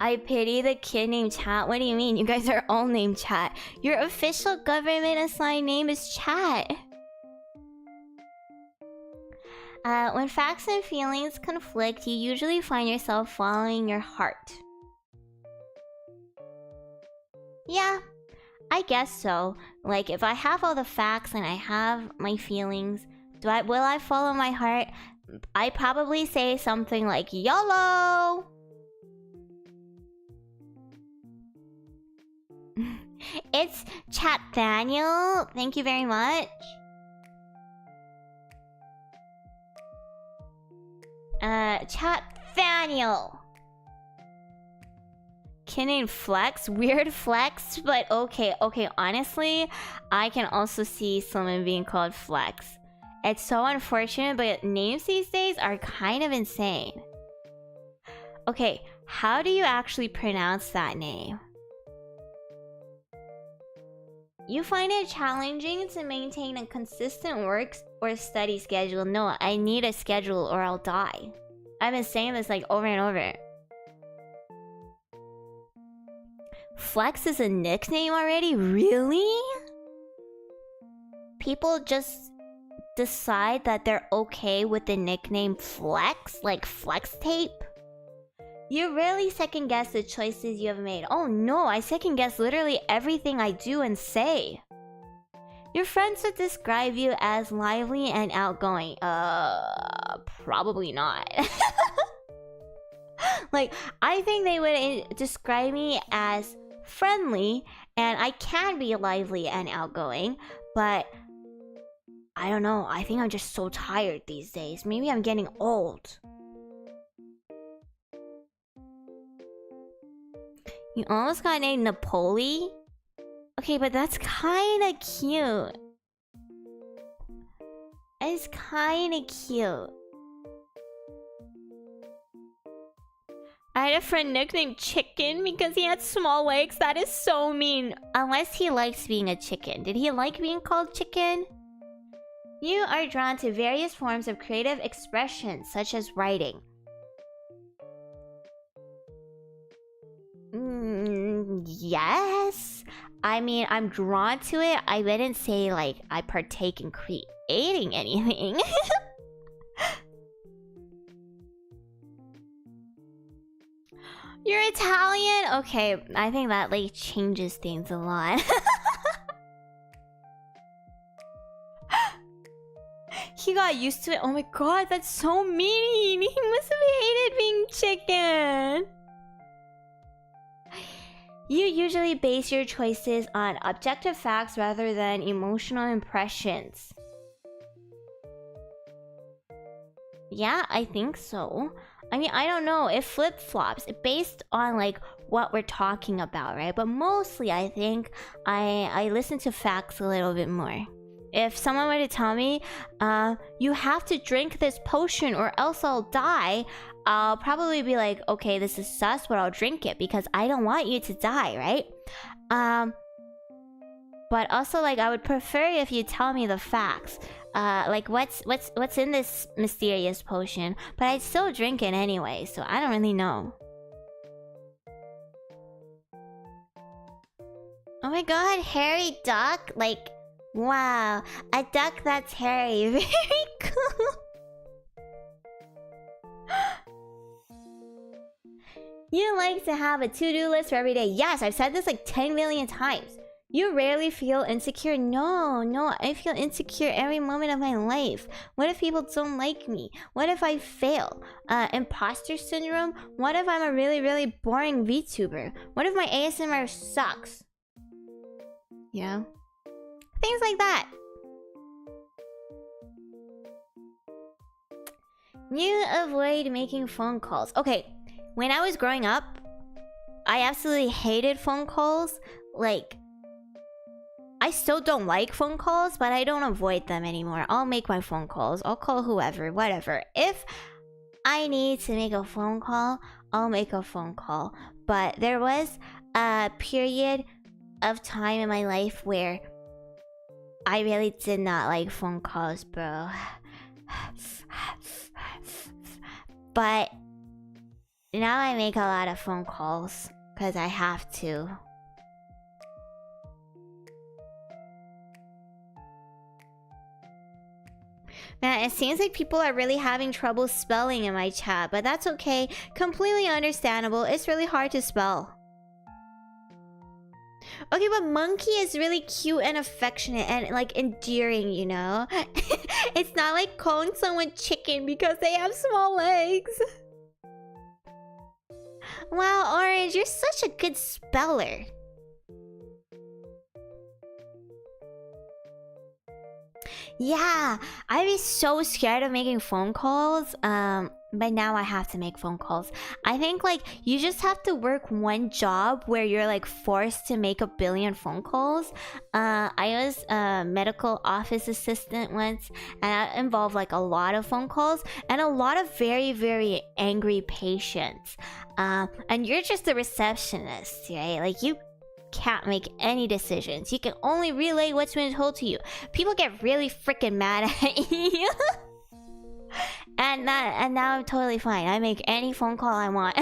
I pity the kid named Chat. What do you mean? You guys are all named Chat. Your official government assigned name is Chat. When facts and feelings conflict, you usually find yourself following your heart. Yeah, I guess so. Like, if I have all the facts and I have my feelings, will I follow my heart? I probably say something like YOLO! It's Chat Daniel. Thank you very much. Chat Daniel. Kid named Flex. Weird flex, but okay. Honestly, I can also see someone being called Flex. It's so unfortunate, but names these days are kind of insane. Okay, how do you actually pronounce that name? You find it challenging to maintain a consistent work or study schedule. No, I need a schedule or I'll die. I've been saying this like over and over. Flex is a nickname already? Really? People just decide that they're okay with the nickname Flex, like Flex Tape? You rarely second guess the choices you have made. Oh no, I second guess literally everything I do and say. Your friends would describe you as lively and outgoing. Probably not. Like, I think they would describe me as friendly, and I can be lively and outgoing, but I don't know. I think I'm just so tired these days. Maybe I'm getting old. You almost got named Napoli? Okay, but that's kinda cute. It's kinda cute. I had a friend nicknamed Chicken because he had small legs. That is so mean. Unless he likes being a chicken. Did he like being called Chicken? You are drawn to various forms of creative expression, such as writing. Yes. I mean, I'm drawn to it. I wouldn't say like I partake in creating anything. You're Italian? Okay, I think that like changes things a lot. He got used to it. Oh my god, that's so mean. He must have hated being chicken. You usually base your choices on objective facts rather than emotional impressions. Yeah, I think so. I mean, I don't know. It flip-flops based on like what we're talking about, right? But mostly I think I listen to facts a little bit more. If someone were to tell me, you have to drink this potion or else I'll die, I'll probably be like, okay, this is sus, but I'll drink it because I don't want you to die, right? But also, like, I would prefer if you tell me the facts. Like, what's in this mysterious potion? But I'd still drink it anyway, so I don't really know. Oh my god, hairy duck? Like, wow, a duck that's hairy. Very cool. You like to have a to-do list for every day. Yes, I've said this like 10 million times. You rarely feel insecure. No, I feel insecure every moment of my life. What if people don't like me? What if I fail? Imposter syndrome? What if I'm a really, really boring VTuber? What if my ASMR sucks? You know? Things like that. You avoid making phone calls. Okay, when I was growing up, I absolutely hated phone calls. Like, I still don't like phone calls, but I don't avoid them anymore. I'll make my phone calls. I'll call whoever, whatever. If I need to make a phone call, I'll make a phone call. But there was a period of time in my life where I really did not like phone calls, bro. But now I make a lot of phone calls because I have to. Man, it seems like people are really having trouble spelling in my chat, but that's okay. Completely understandable. It's really hard to spell. Okay, but monkey is really cute and affectionate and like endearing, you know? It's not like calling someone chicken because they have small legs. Wow, Orange, you're such a good speller. Yeah, I'd be so scared of making phone calls. but now I have to make phone calls. I think like you just have to work one job where you're like forced to make a billion phone calls. I was a medical office assistant once, and that involved like a lot of phone calls and a lot of very, very angry patients. And you're just a receptionist, right? Like you can't make any decisions. You can only relay what's been told to you. People get really freaking mad at you. And now I'm totally fine. I make any phone call I want.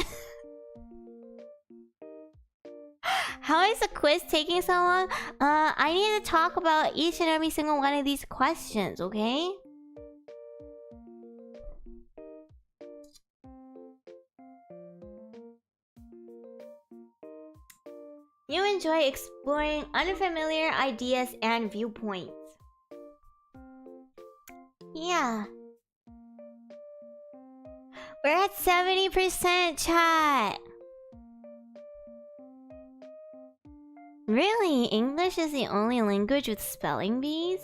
How is the quiz taking so long? I need to talk about each and every single one of these questions, okay? You enjoy exploring unfamiliar ideas and viewpoints. Yeah. We're at 70%, chat. Really? English is the only language with spelling bees?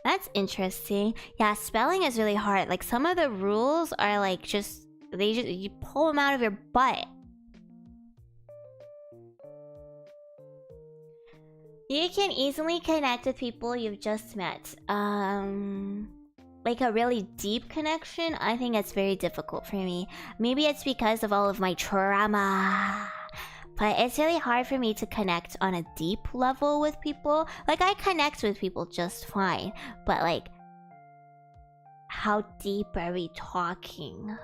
That's interesting. Yeah, spelling is really hard. Like some of the rules are like just you pull them out of your butt. You can easily connect with people you've just met. Like a really deep connection, I think it's very difficult for me. Maybe it's because of all of my trauma. But it's really hard for me to connect on a deep level with people. Like, I connect with people just fine. But, like, how deep are we talking?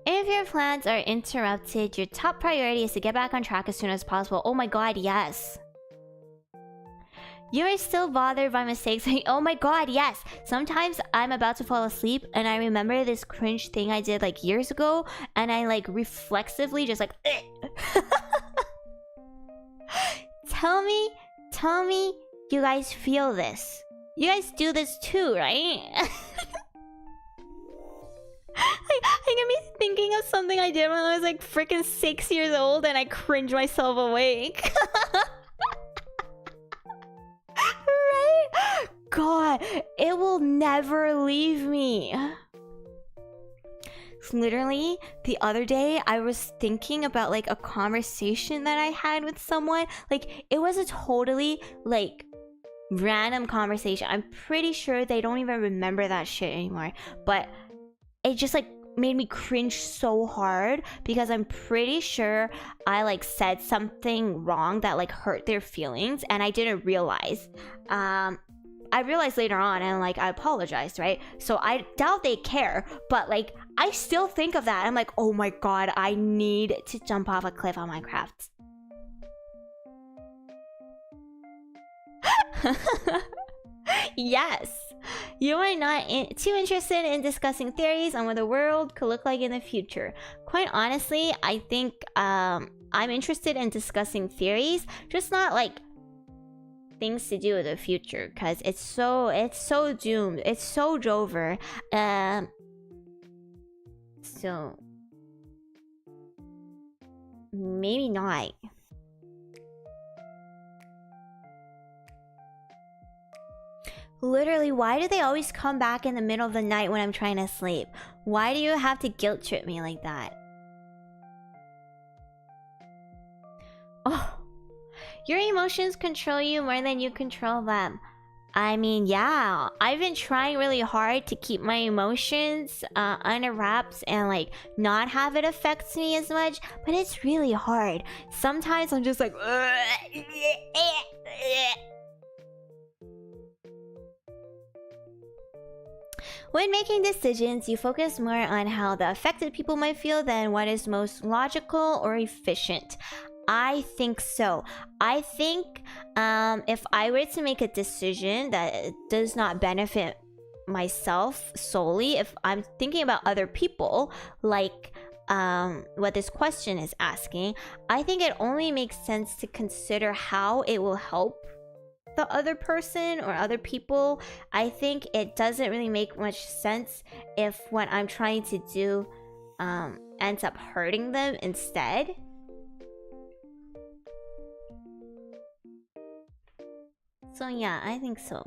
If your plans are interrupted, your top priority is to get back on track as soon as possible. Oh my god, yes. You are still bothered by mistakes. Oh my god, yes. Sometimes I'm about to fall asleep and I remember this cringe thing I did like years ago, and I like reflexively just like Tell me you guys feel this. You guys do this too, right? I can be thinking of something I did when I was like freaking 6 years old and I cringe myself awake. Right? God, it will never leave me. Literally, the other day, I was thinking about like a conversation that I had with someone. Like, it was a totally like random conversation. I'm pretty sure they don't even remember that shit anymore. But it just like made me cringe so hard because I'm pretty sure I like said something wrong that like hurt their feelings and I didn't realize. I realized later on and like I apologized, right? So I doubt they care, but like I still think of that. I'm like, oh my god, I need to jump off a cliff on Minecraft. Yes. You are not too interested in discussing theories on what the world could look like in the future. Quite honestly, I think I'm interested in discussing theories, just not like things to do with the future, because it's so doomed. It's so Jover. So maybe not. Literally, why do they always come back in the middle of the night when I'm trying to sleep? Why do you have to guilt trip me like that? Oh, your emotions control you more than you control them. I mean, yeah, I've been trying really hard to keep my emotions under wraps and like not have it affect me as much, but it's really hard. Sometimes I'm just like when making decisions, you focus more on how the affected people might feel than what is most logical or efficient. I think so. I think if I were to make a decision that does not benefit myself solely, if I'm thinking about other people, like what this question is asking, I think it only makes sense to consider how it will help the other person or other people. I think it doesn't really make much sense if what I'm trying to do ends up hurting them instead. So yeah, I think so.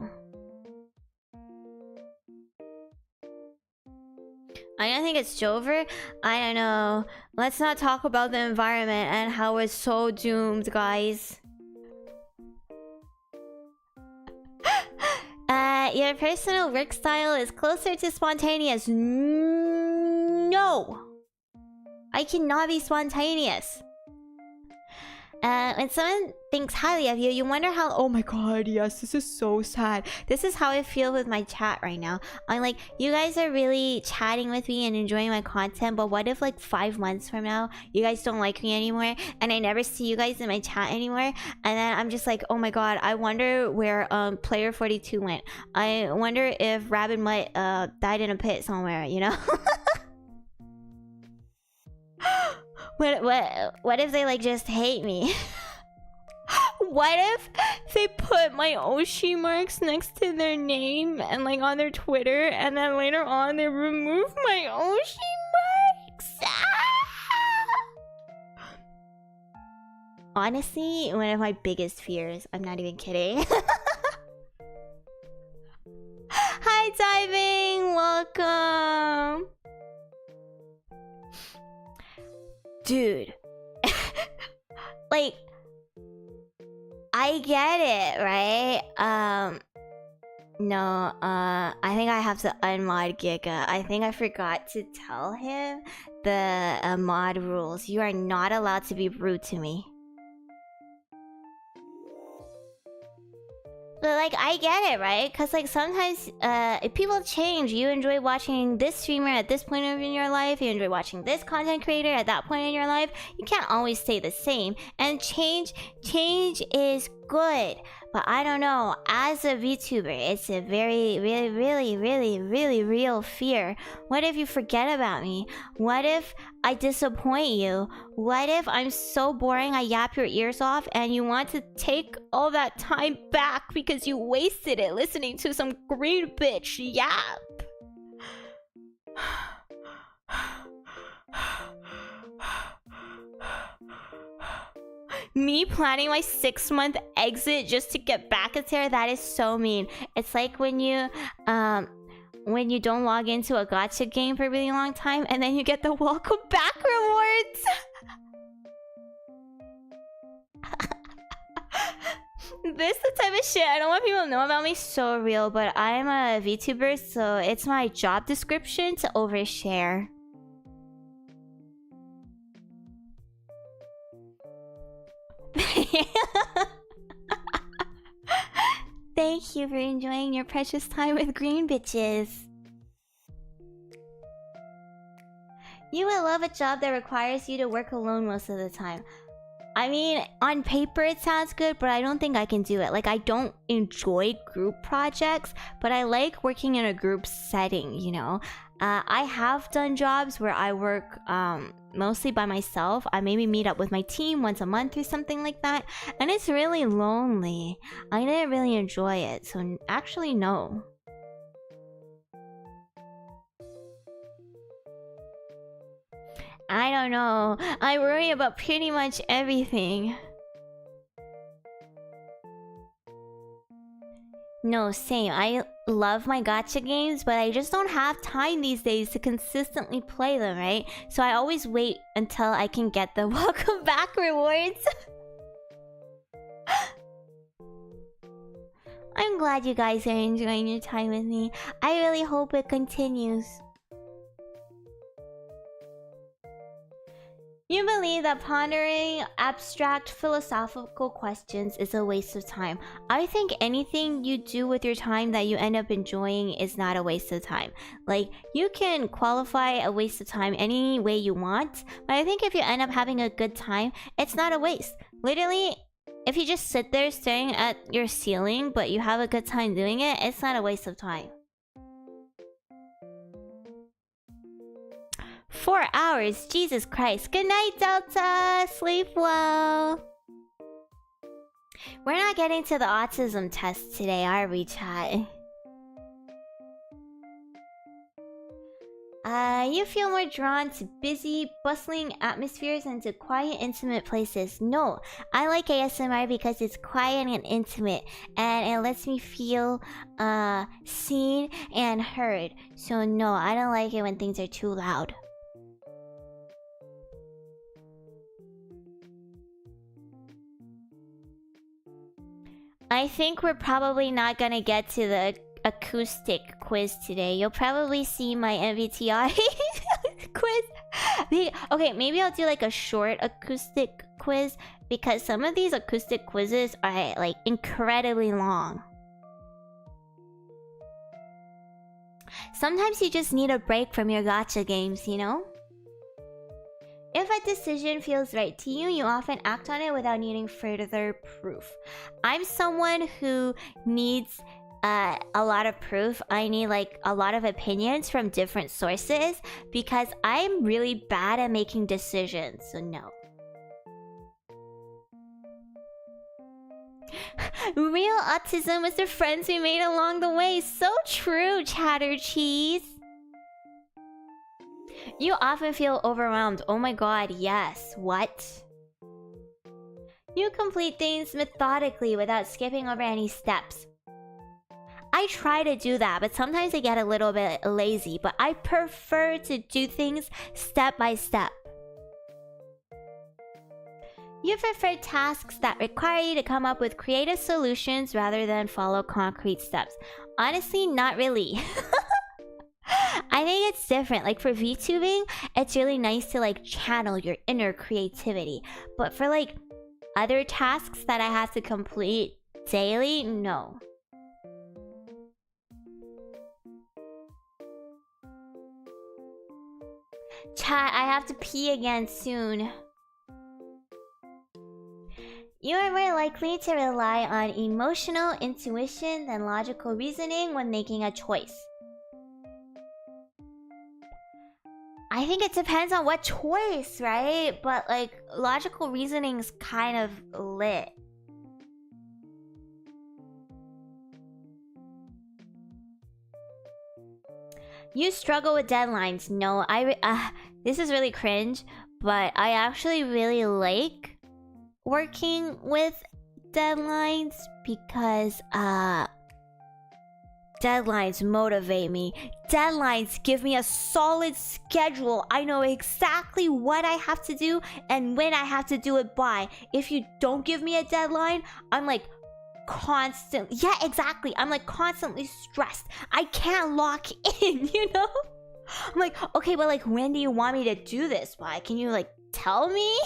I don't think it's Jover. I don't know. Let's not talk about the environment and how we're so doomed, guys. Your personal work style is closer to spontaneous. No! I cannot be spontaneous. When someone thinks highly of you, you wonder how... Oh my god, yes, this is so sad. This is how I feel with my chat right now. I'm like, you guys are really chatting with me and enjoying my content, but what if like 5 months from now, you guys don't like me anymore, and I never see you guys in my chat anymore, and then I'm just like, oh my god, I wonder where player 42 went. I wonder if Rabbit Mutt died in a pit somewhere, you know? What if they like just hate me? What if they put my Oshi marks next to their name and like on their Twitter, and then later on they remove my Oshi marks? Honestly, one of my biggest fears. I'm not even kidding. Hi, Diving! Welcome! Dude. Like, I get it, right? No, I think I have to unmod Giga. I think I forgot to tell him the mod rules. You are not allowed to be rude to me. But like, I get it, right? Because like sometimes if people change, you enjoy watching this streamer at this point in your life, you enjoy watching this content creator at that point in your life. You can't always stay the same. And change is good. But I don't know, as a VTuber, it's a very, really real fear. What if you forget about me? What if I disappoint you? What if I'm so boring I yap your ears off and you want to take all that time back because you wasted it listening to some green bitch yap? Me planning my 6-month exit just to get back at Cera, that is so mean. It's like when you don't log into a gacha game for a really long time and then you get the welcome back rewards. This is the type of shit I don't want people to know about me. So real, but I am a VTuber, so it's my job description to overshare. Thank you for enjoying your precious time with green bitches. You will love a job that requires you to work alone most of the time. I mean, on paper it sounds good, but I don't think I can do it. Like, I don't enjoy group projects, but I like working in a group setting, you know? I have done jobs where I work mostly by myself. I maybe meet up with my team once a month or something like that, and it's really lonely. I didn't really enjoy it, so actually no. I don't know. I worry about pretty much everything. No, same. I love my gacha games, but I just don't have time these days to consistently play them, right? So I always wait until I can get the welcome back rewards. I'm glad you guys are enjoying your time with me. I really hope it continues. You believe that pondering abstract philosophical questions is a waste of time. I think anything you do with your time that you end up enjoying is not a waste of time. Like, you can qualify a waste of time any way you want, but I think if you end up having a good time, it's not a waste. Literally, if you just sit there staring at your ceiling, but you have a good time doing it, it's not a waste of time. 4 hours, Jesus Christ. Good night, Delta. Sleep well. We're not getting to the autism test today, are we, chat? you feel more drawn to busy, bustling atmospheres and to quiet, intimate places? No, I like ASMR because it's quiet and intimate, and it lets me feel seen and heard. So no, I don't like it when things are too loud. I think we're probably not gonna get to the acoustic quiz today. You'll probably see my MBTI quiz. Okay, maybe I'll do like a short acoustic quiz because some of these acoustic quizzes are like incredibly long. Sometimes you just need a break from your gacha games, you know? If a decision feels right to you, you often act on it without needing further proof. I'm someone who needs a lot of proof. I need like a lot of opinions from different sources because I'm really bad at making decisions, so no. Real autism was the friends we made along the way. So true, Chatter Cheese. You often feel overwhelmed. Oh my god, yes. What? You complete things methodically without skipping over any steps. I try to do that, but sometimes I get a little bit lazy. But I prefer to do things step by step. You prefer tasks that require you to come up with creative solutions rather than follow concrete steps. Honestly, not really. I think it's different. Like for VTubing, it's really nice to like channel your inner creativity. But for like other tasks that I have to complete daily, no. Chat, I have to pee again soon. You are more likely to rely on emotional intuition than logical reasoning when making a choice. I think it depends on what choice, right? But like, logical reasoning's kind of lit. You struggle with deadlines. No, this is really cringe, but I actually really like working with deadlines because deadlines motivate me. Deadlines give me a solid schedule. I know exactly what I have to do and when I have to do it by. If you don't give me a deadline, I'm like constantly, yeah, exactly. I'm like constantly stressed. I can't lock in, you know? I'm like, okay, but like, when do you want me to do this by? Can you like tell me?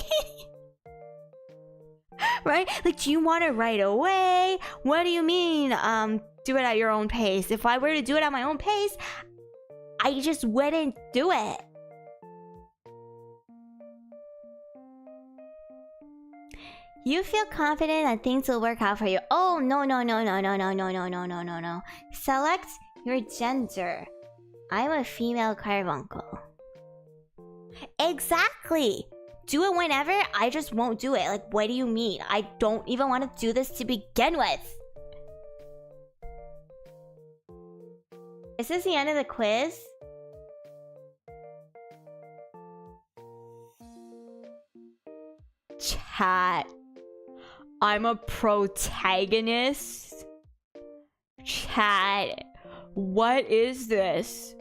Right? Like, do you want it right away? What do you mean? Do it at your own pace. If I were to do it at my own pace, I just wouldn't do it. You feel confident that things will work out for you. Oh, no. Select your gender. I'm a female carbuncle. Exactly. Do it whenever. I just won't do it. Like, what do you mean? I don't even want to do this to begin with. Is this the end of the quiz? Chat. I'm a protagonist. Chat. What is this?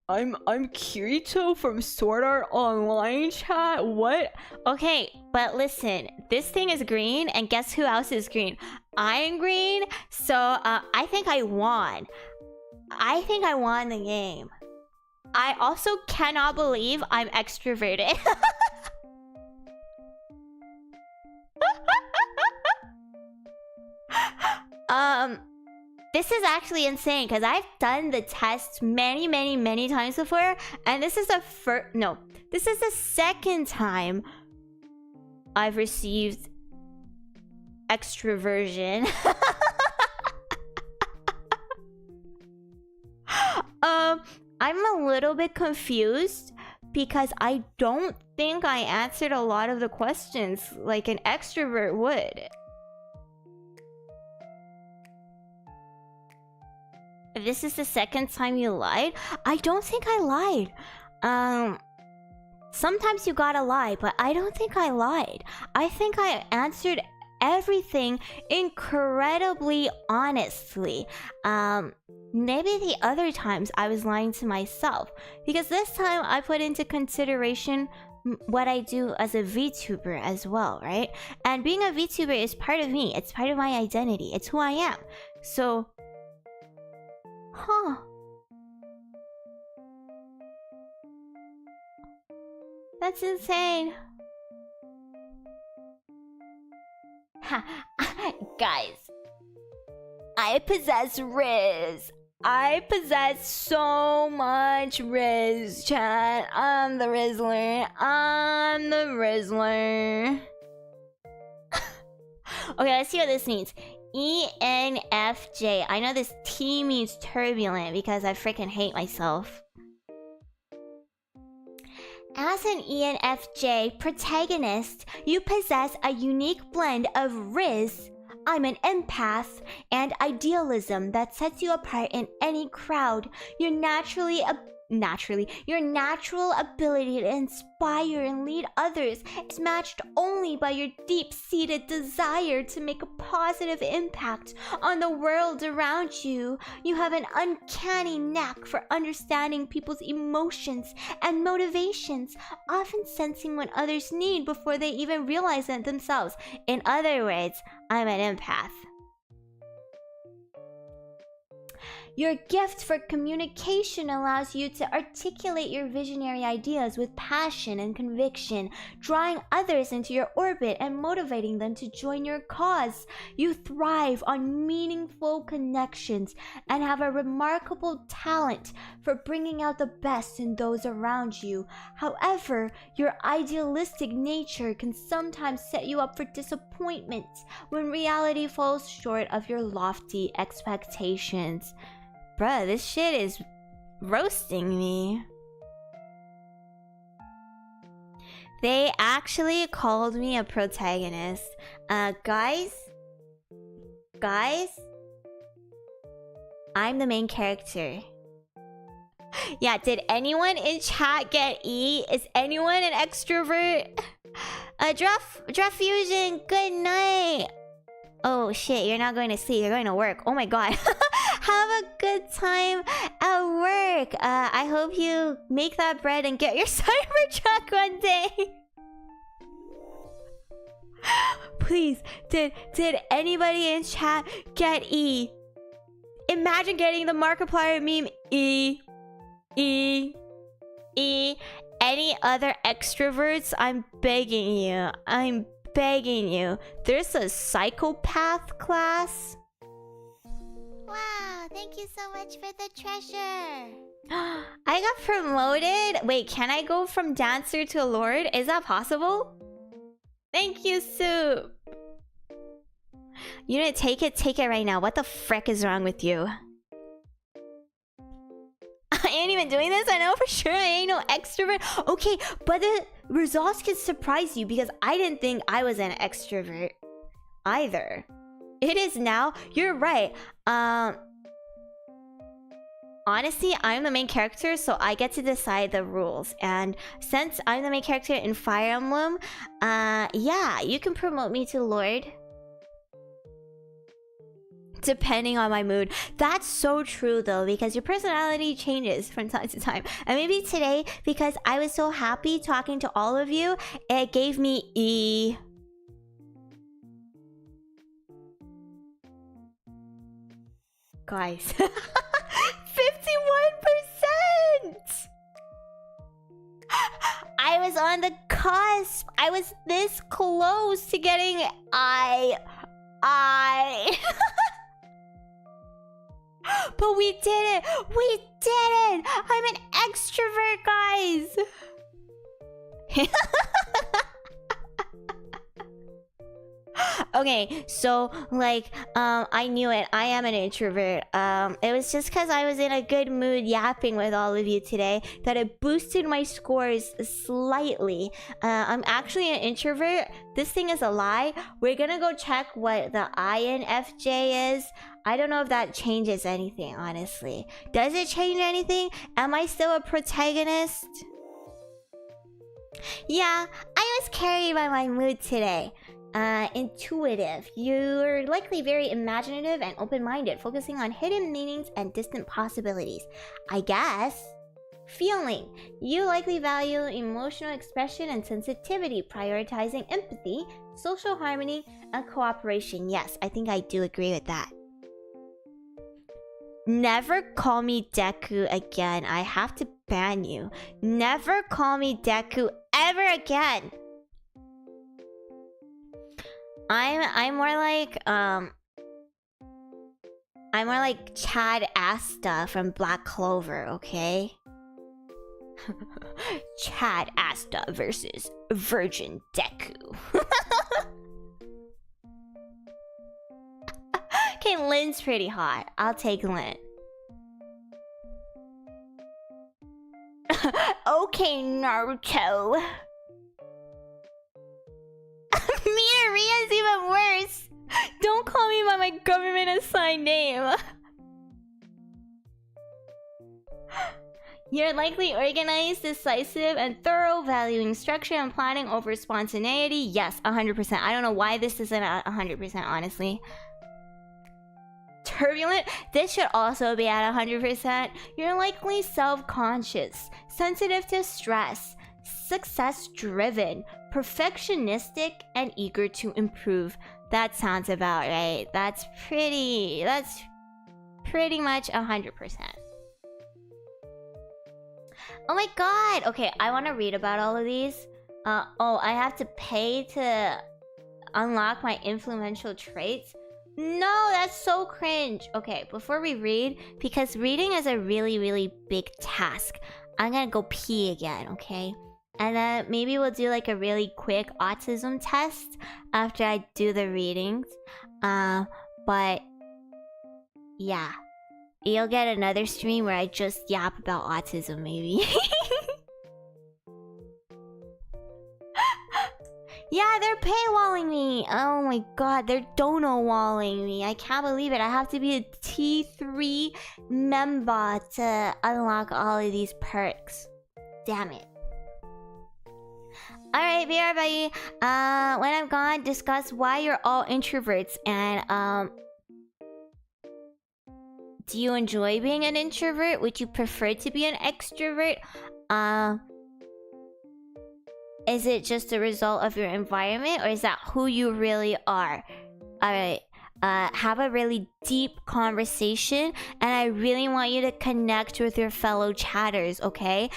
I'm Kirito from Sword Art Online, chat. What? Okay, but listen, this thing is green, and guess who else is green? I'm green, so I think I won. I think I won the game. I also cannot believe I'm extroverted. This is actually insane because I've done the test many times before, and this is this is the second time I've received extroversion. I'm a little bit confused because I don't think I answered a lot of the questions like an extrovert would. this is the second time you lied. I don't think I lied. Sometimes you gotta lie, but I don't think I lied. I think I answered everything incredibly honestly. Maybe the other times I was lying to myself, because this time I put into consideration what I do as a VTuber as well, right? And being a VTuber is part of me. It's part of my identity. It's who I am. So, that's insane. Guys, I possess Riz. I possess so much Riz, chat. I'm the Rizzler. I'm the Rizzler. Okay, let's see what this means. ENFJ. I know this T means turbulent because I freaking hate myself. As an ENFJ protagonist, you possess a unique blend of Riz, I'm an empath, and idealism that sets you apart in any crowd. Your natural ability to inspire and lead others is matched only by your deep-seated desire to make a positive impact on the world around you. You have an uncanny knack for understanding people's emotions and motivations, often sensing what others need before they even realize it themselves. In other words, I'm an empath. Your gift for communication allows you to articulate your visionary ideas with passion and conviction, drawing others into your orbit and motivating them to join your cause. You thrive on meaningful connections and have a remarkable talent for bringing out the best in those around you. However, your idealistic nature can sometimes set you up for disappointment when reality falls short of your lofty expectations. Bruh, this shit is roasting me. They actually called me a protagonist. Guys, I'm the main character. Yeah, did anyone in chat get E? Is anyone an extrovert? Draft Fusion, good night. Oh shit, you're not going to sleep, you're going to work. Oh my god. Have a good time at work. I hope you make that bread and get your cybertruck one day. Please, did anybody in chat get E? Imagine getting the Markiplier meme. E. Any other extroverts? I'm begging you. There's a psychopath class. Wow, thank you so much for the treasure. I got promoted. Wait, can I go from dancer to lord? Is that possible? Thank you, Soup. You didn't take it right now. What the frick is wrong with you? I ain't even doing this. I know for sure I ain't no extrovert. Okay, but the results can surprise you because I didn't think I was an extrovert either. It is now. You're right. Honestly, I'm the main character, so I get to decide the rules. And since I'm the main character in Fire Emblem, yeah, you can promote me to Lord. Depending on my mood. That's so true though, because your personality changes from time to time. And maybe today, because I was so happy talking to all of you, it gave me E. Guys, 51%! I was on the cusp. I was this close to getting I. But we did it. We did it. I'm an extrovert, guys. Okay, so like I knew it. I am an introvert. It was just because I was in a good mood yapping with all of you today that it boosted my scores slightly. I'm actually an introvert. This thing is a lie. We're gonna go check what the INFJ is. I don't know if that changes anything, honestly. Does it change anything? Am I still a protagonist? Yeah, I was carried by my mood today. Intuitive. You're likely very imaginative and open-minded, focusing on hidden meanings and distant possibilities. I guess. Feeling. You likely value emotional expression and sensitivity, prioritizing empathy, social harmony, and cooperation. Yes, I think I do agree with that. Never call me Deku again. I have to ban you. Never call me Deku ever again. I'm more like Chad Asta from Black Clover, okay? Chad Asta versus Virgin Deku. Okay, Lin's pretty hot. I'll take Lin. Okay, Naruto. Me and Ria's even worse. Don't call me by my government assigned name. You're likely organized, decisive, and thorough, valuing structure and planning over spontaneity. Yes, 100%. I don't know why this isn't at 100%, honestly. Turbulent. This should also be at 100%. You're likely self-conscious, sensitive to stress, success-driven, perfectionistic, and eager to improve. That sounds about right. That's pretty much 100%. Oh my god! Okay, I want to read about all of these. Oh, I have to pay to unlock my influential traits? No, that's so cringe. Okay, before we read, because reading is a really, really big task, I'm gonna go pee again, okay? And then maybe we'll do like a really quick autism test after I do the readings. But yeah. You'll get another stream where I just yap about autism, maybe. Yeah, they're paywalling me. Oh my god, they're dono-walling me. I can't believe it. I have to be a T3 member to unlock all of these perks. Damn it. Alright, BRB. When I'm gone, discuss why you're all introverts and do you enjoy being an introvert? Would you prefer to be an extrovert? Is it just a result of your environment, or is that who you really are? Alright, have a really deep conversation, and I really want you to connect with your fellow chatters, okay?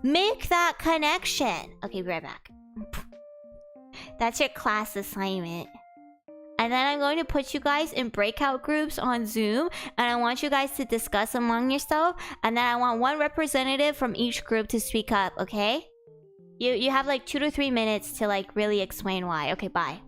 Make that connection. Okay, be right back. That's your class assignment. And then I'm going to put you guys in breakout groups on Zoom, and I want you guys to discuss among yourself, and then I want one representative from each group to speak up, okay? You have like 2 to 3 minutes to like really explain why. Okay, bye.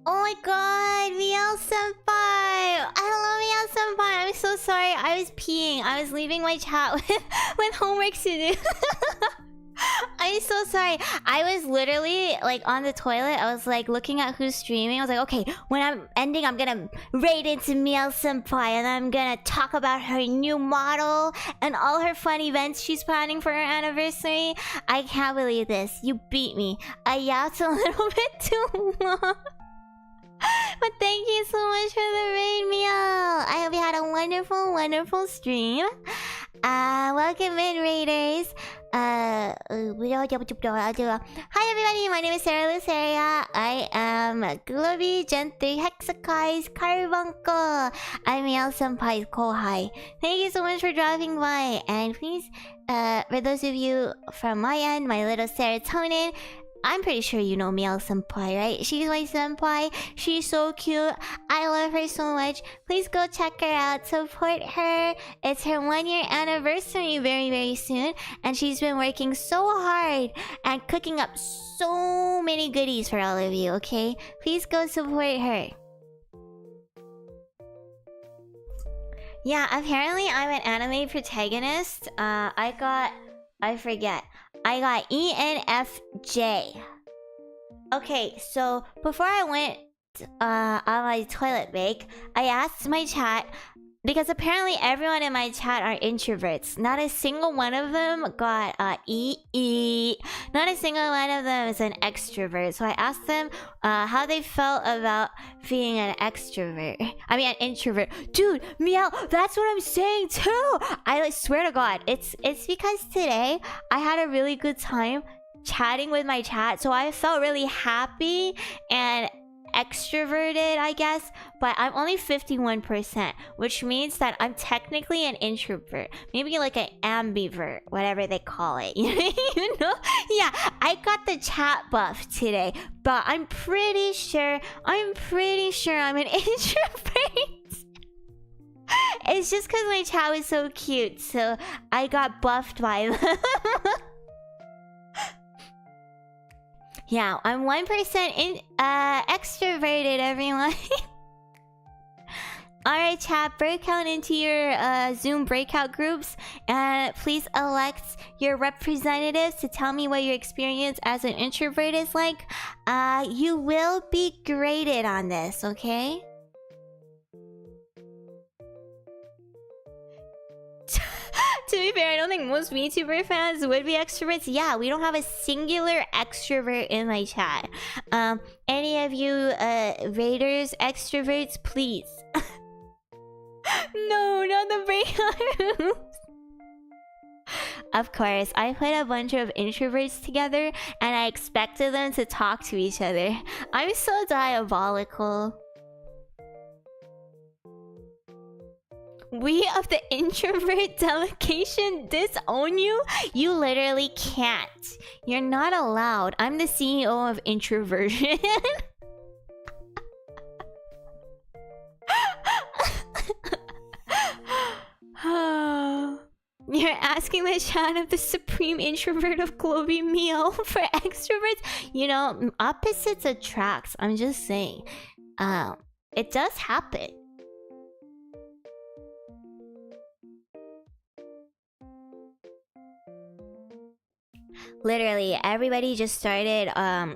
Oh my god, Miel Senpai! Hello, Miel Senpai! I'm so sorry, I was peeing. I was leaving my chat with homework to do. I'm so sorry. I was literally like on the toilet. I was like looking at who's streaming. I was like, okay, when I'm ending, I'm gonna raid into Miel Senpai and I'm gonna talk about her new model and all her fun events she's planning for her anniversary. I can't believe this. You beat me. I yapped a little bit too long. But thank you so much for the raid, Miel. I hope you had a wonderful, wonderful stream. Welcome in, raiders. Hi everybody, my name is Cera Luceria. I am GLOBIE Gen 3 Hexakai's carbuncle. I'm Miel Senpai's kohai. Thank you so much for dropping by. And please, for those of you from my end, my little Ceratonin, I'm pretty sure you know Miel Senpai, right? She's my senpai. She's so cute. I love her so much. Please go check her out. Support her. It's her 1-year anniversary very, very soon. And she's been working so hard and cooking up so many goodies for all of you, okay? Please go support her. Yeah, apparently I'm an anime protagonist. I got ENFJ. Okay, so before I went on my toilet break, I asked my chat, because apparently everyone in my chat are introverts. Not a single one of them got EE. Not a single one of them is an extrovert. So I asked them how they felt about being an extrovert. I mean, an introvert. Dude, Miel, that's what I'm saying too. I swear to God, it's because today I had a really good time chatting with my chat. So I felt really happy and extroverted, I guess, but I'm only 51%, which means that I'm technically an introvert, maybe like an ambivert, whatever they call it. You know? Yeah, I got the chat buff today, but I'm pretty sure I'm an introvert. It's just because my chat was so cute, so I got buffed by them. Yeah, I'm 1% extroverted, everyone. Alright, chat, break out into your Zoom breakout groups. And please elect your representatives to tell me what your experience as an introvert is like. You will be graded on this, okay? To be fair, I don't think most VTuber fans would be extroverts. Yeah, we don't have a singular extrovert in my chat. Any of you raiders, extroverts, please. No, not the breakout rooms. Of course, I put a bunch of introverts together and I expected them to talk to each other. I'm so diabolical. We of the introvert delegation disown you? You literally can't. You're not allowed. I'm the CEO of introversion. You're asking the chat of the supreme introvert of GLOBIE Miel for extroverts? You know, opposites attracts. I'm just saying. It does happen. Literally, everybody just started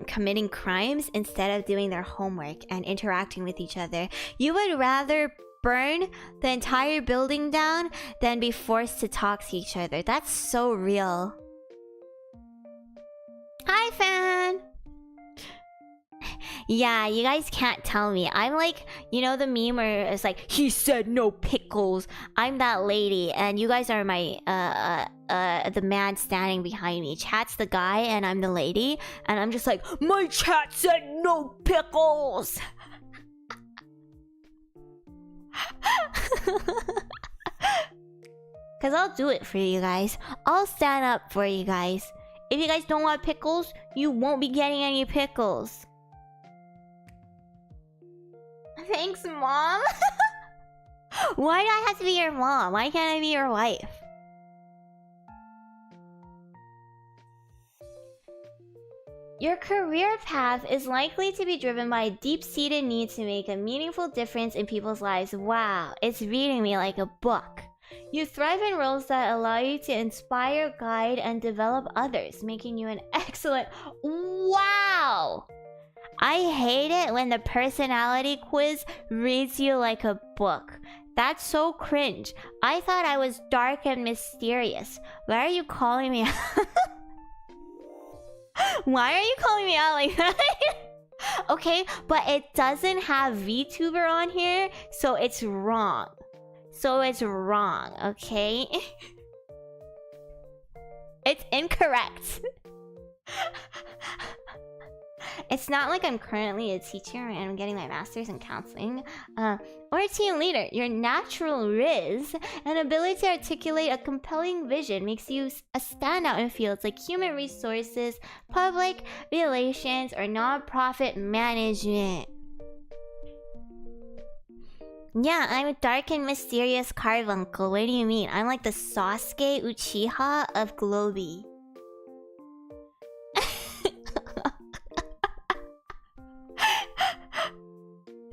committing crimes instead of doing their homework and interacting with each other. You would rather burn the entire building down than be forced to talk to each other. That's so real. Hi, fan! Yeah, you guys can't tell me. I'm like, you know the meme where it's like, he said no pickles. I'm that lady, and you guys are my the man standing behind me. Chat's the guy, and I'm the lady, and I'm just like, my chat said no pickles. Cause I'll do it for you guys. I'll stand up for you guys. If you guys don't want pickles, you won't be getting any pickles. Thanks, Mom. Why do I have to be your mom? Why can't I be your wife? Your career path is likely to be driven by a deep-seated need to make a meaningful difference in people's lives. Wow, it's reading me like a book. You thrive in roles that allow you to inspire, guide, and develop others, making you an excellent... Wow! I hate it when the personality quiz reads you like a book. That's so cringe. I thought I was dark and mysterious. Why are you calling me out? Why are you calling me out like that? Okay, but it doesn't have VTuber on here, so it's wrong. So it's wrong, okay? It's incorrect. It's not like I'm currently a teacher and I'm getting my master's in counseling. Or a team leader. Your natural riz and ability to articulate a compelling vision makes you a standout in fields like human resources, public relations, or nonprofit management. Yeah, I'm a dark and mysterious carbuncle. What do you mean? I'm like the Sasuke Uchiha of GLOBIE.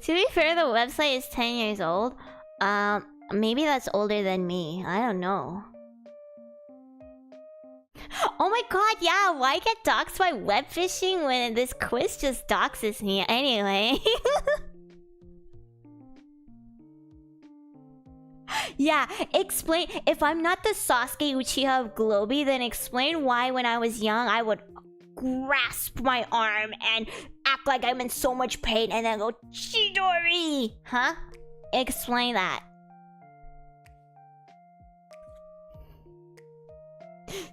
To be fair, the website is 10 years old. Maybe that's older than me. I don't know. Oh my god, yeah, why get doxxed by web phishing when this quiz just doxes me anyway? Yeah, explain. If I'm not the Sasuke Uchiha of GLOBIE, then explain why when I was young I would grasp my arm and act like I'm in so much pain and then go Chidori! Huh? Explain that.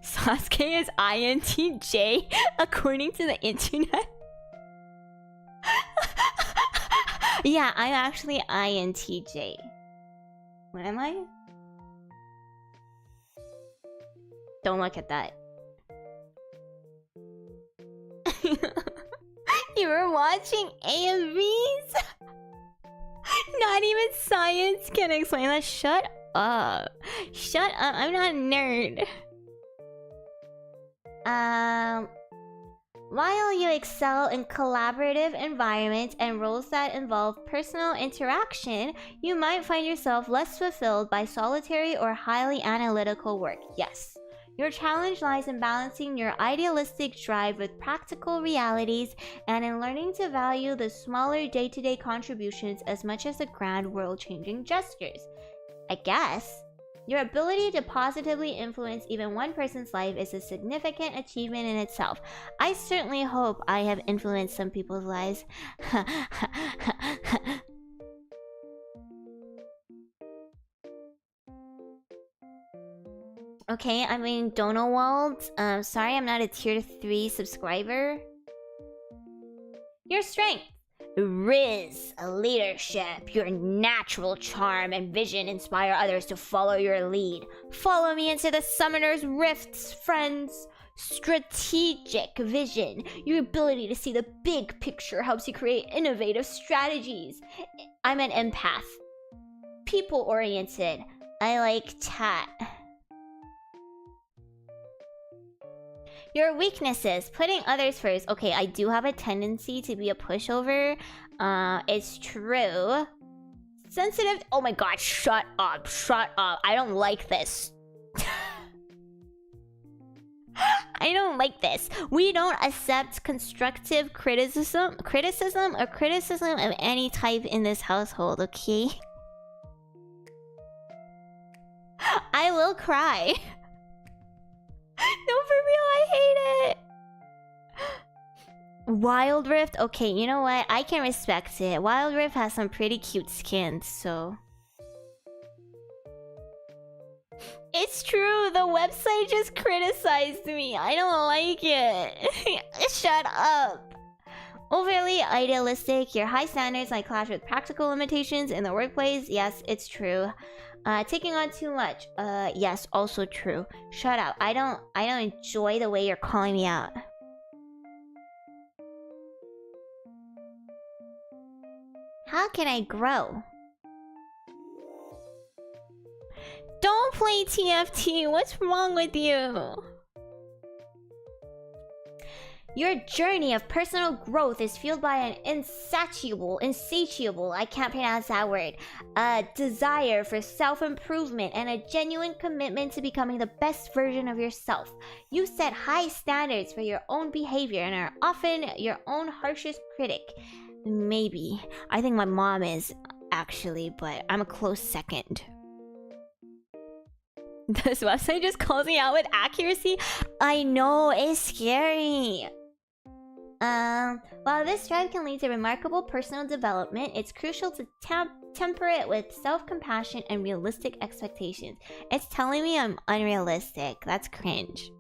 Sasuke is INTJ according to the internet. Yeah, I'm actually INTJ. What am I? Don't look at that. You were watching AMVs? Not even science can explain that. Shut up. Shut up. I'm not a nerd. While you excel in collaborative environments and roles that involve personal interaction, you might find yourself less fulfilled by solitary or highly analytical work. Yes. Your challenge lies in balancing your idealistic drive with practical realities and in learning to value the smaller day-to-day contributions as much as the grand world-changing gestures. I guess. Your ability to positively influence even one person's life is a significant achievement in itself. I certainly hope I have influenced some people's lives. Okay, I mean, Donowald. Sorry I'm not a tier 3 subscriber. Your strength. Riz, leadership, your natural charm and vision inspire others to follow your lead. Follow me into the Summoner's Rifts, friends. Strategic vision. Your ability to see the big picture helps you create innovative strategies. I'm an empath. People-oriented. I like chat. Your weaknesses, putting others first. Okay, I do have a tendency to be a pushover. It's true. Sensitive. Oh my god, shut up. Shut up. I don't like this. I don't like this. We don't accept constructive criticism of any type in this household, okay? I will cry. No, for real, I hate it. Wild Rift? Okay, you know what? I can respect it. Wild Rift has some pretty cute skins, so... It's true, the website just criticized me. I don't like it. Shut up. Overly idealistic, your high standards might clash with practical limitations in the workplace. Yes, it's true. Taking on too much. Yes, also true. Shut up. I don't enjoy the way you're calling me out. How can I grow? Don't play TFT. What's wrong with you? Your journey of personal growth is fueled by an insatiable, I can't pronounce that word, a desire for self-improvement and a genuine commitment to becoming the best version of yourself. You set high standards for your own behavior and are often your own harshest critic. Maybe. I think my mom is, actually, but I'm a close second. This website just calls me out with accuracy. I know, it's scary. While this drive can lead to remarkable personal development, it's crucial to temper it with self-compassion and realistic expectations. It's telling me I'm unrealistic. That's cringe.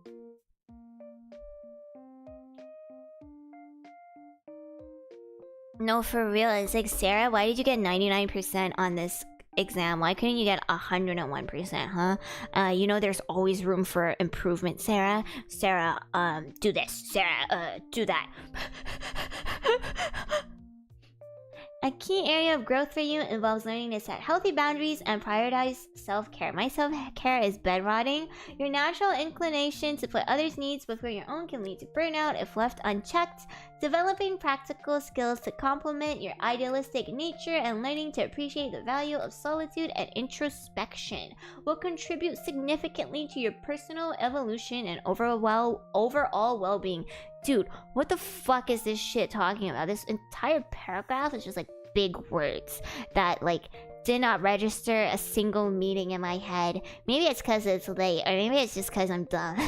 No, for real. It's like, Sarah, why did you get 99% on this exam? Why couldn't you get 101%, huh? You know there's always room for improvement, Sarah. Sarah, do this. Sarah, do that. A key area of growth for you involves learning to set healthy boundaries and prioritize self-care. My self-care is bedrotting. Your natural inclination to put others' needs before your own can lead to burnout if left unchecked. Developing practical skills to complement your idealistic nature and learning to appreciate the value of solitude and introspection will contribute significantly to your personal evolution and overall well-being. Dude, what the fuck is this shit talking about? This entire paragraph is just like big words that like did not register a single meaning in my head. Maybe it's because it's late, or maybe it's just because I'm dumb.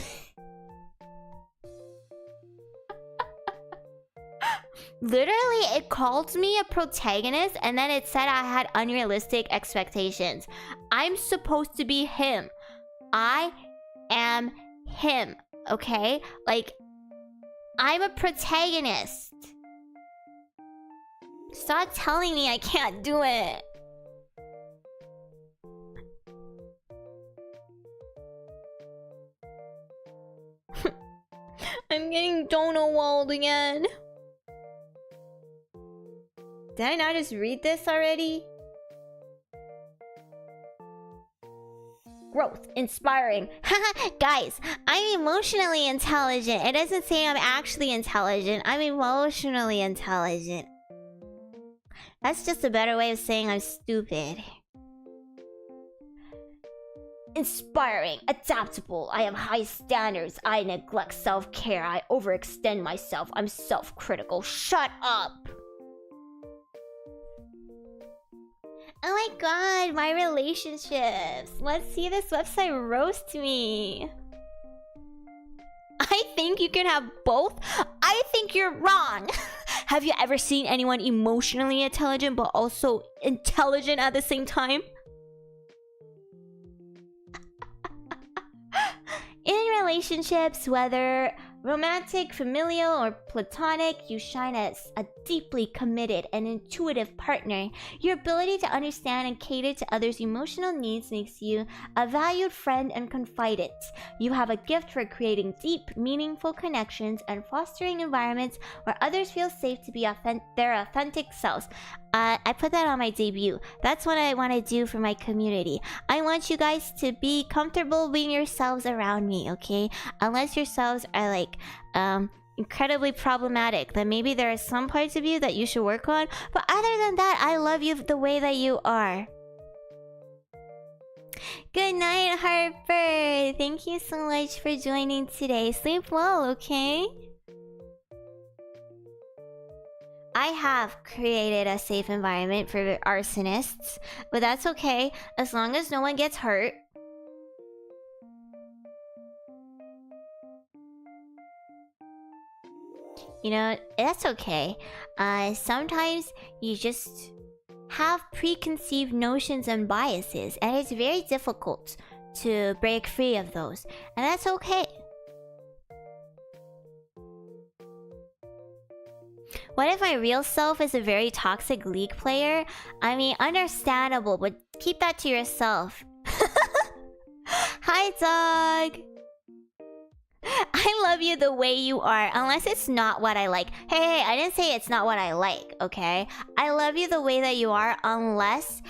Literally, it called me a protagonist and then it said I had unrealistic expectations. I'm supposed to be him. I am him, okay? Like, I'm a protagonist. Stop telling me I can't do it. I'm getting donut walled again. Did I not just read this already? Growth, inspiring. Guys, I'm emotionally intelligent. It doesn't say I'm actually intelligent. I'm emotionally intelligent. That's just a better way of saying I'm stupid. Inspiring, adaptable. I have high standards. I neglect self-care. I overextend myself. I'm self-critical. Shut up! Oh my god, my relationships. Let's see this website roast me. I think you can have both. I think you're wrong. Have you ever seen anyone emotionally intelligent but also intelligent at the same time? In relationships, whether romantic, familial, or platonic, you shine as a deeply committed and intuitive partner. Your ability to understand and cater to others' emotional needs makes you a valued friend and confidant. You have a gift for creating deep, meaningful connections and fostering environments where others feel safe to be their authentic selves. I put that on my debut. That's what I want to do for my community. I want you guys to be comfortable being yourselves around me, okay? Unless yourselves are like incredibly problematic, then maybe there are some parts of you that you should work on. But other than that, I love you the way that you are. Good night, Harper. Thank you so much for joining today. Sleep well, okay? I have created a safe environment for arsonists, but that's okay as long as no one gets hurt. You know, that's okay. Sometimes you just have preconceived notions and biases, and it's very difficult to break free of those, and that's okay. What if my real self is a very toxic League player? I mean, understandable, but keep that to yourself. Hi, dog. I love you the way you are, unless it's not what I like. Hey, I didn't say it's not what I like, okay? I love you the way that you are, unless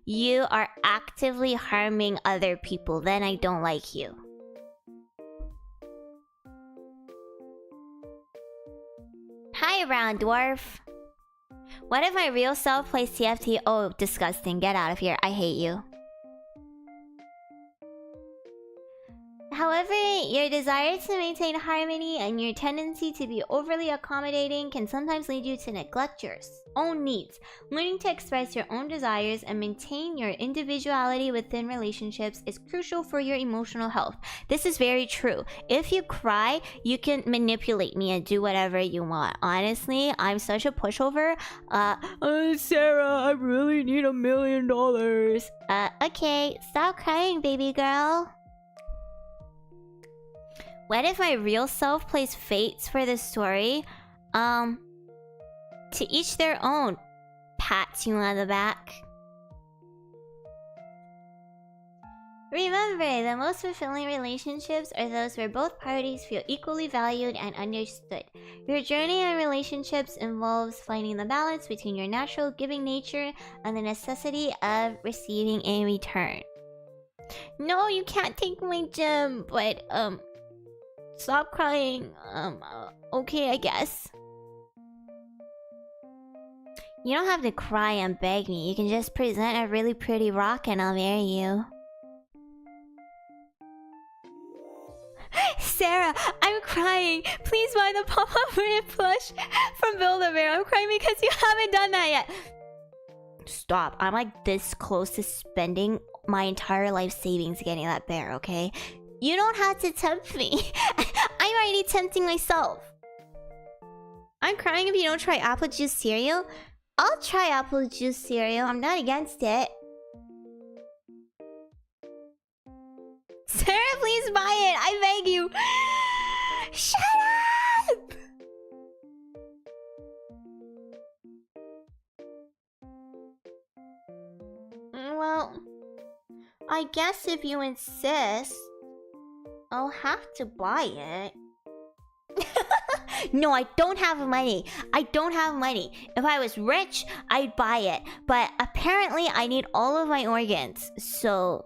you are actively harming other people. Then I don't like you. Hi, brown dwarf. What if my real self plays TFT? Oh, disgusting. Get out of here. I hate you. However, your desire to maintain harmony and your tendency to be overly accommodating can sometimes lead you to neglect your own needs. Learning to express your own desires and maintain your individuality within relationships is crucial for your emotional health. This is very true. If you cry, you can manipulate me and do whatever you want. Honestly, I'm such a pushover. Sarah, I really need $1 million. Okay, stop crying, baby girl. What if my real self plays fates for this story? To each their own. Pats you on the back. Remember, the most fulfilling relationships are those where both parties feel equally valued and understood. Your journey in relationships involves finding the balance between your natural giving nature and the necessity of receiving in return. No, you can't take my gem, but stop crying. Okay, I guess. You don't have to cry and beg me. You can just present a really pretty rock and I'll marry you. Sarah, I'm crying. Please buy the pop-up red plush from Build-A-Bear. I'm crying because you haven't done that yet. Stop. I'm like this close to spending my entire life savings getting that bear, okay? You don't have to tempt me. I'm already tempting myself. I'm crying if you don't try apple juice cereal. I'll try apple juice cereal. I'm not against it. Sarah, please buy it. I beg you. Shut up! Well, I guess if you insist, I'll have to buy it. No, I don't have money. I don't have money. If I was rich, I'd buy it. But apparently, I need all of my organs. So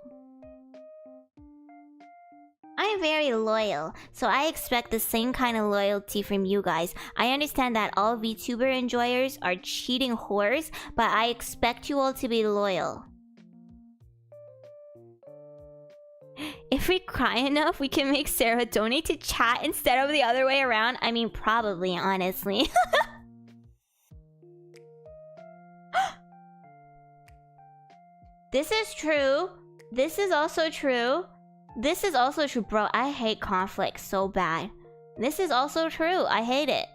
I'm very loyal, so I expect the same kind of loyalty from you guys. I understand that all VTuber enjoyers are cheating whores, but I expect you all to be loyal. If we cry enough, we can make Sarah donate to chat instead of the other way around. I mean, probably, honestly. This is true. This is also true. This is also true, bro. I hate conflict so bad. This is also true. I hate it.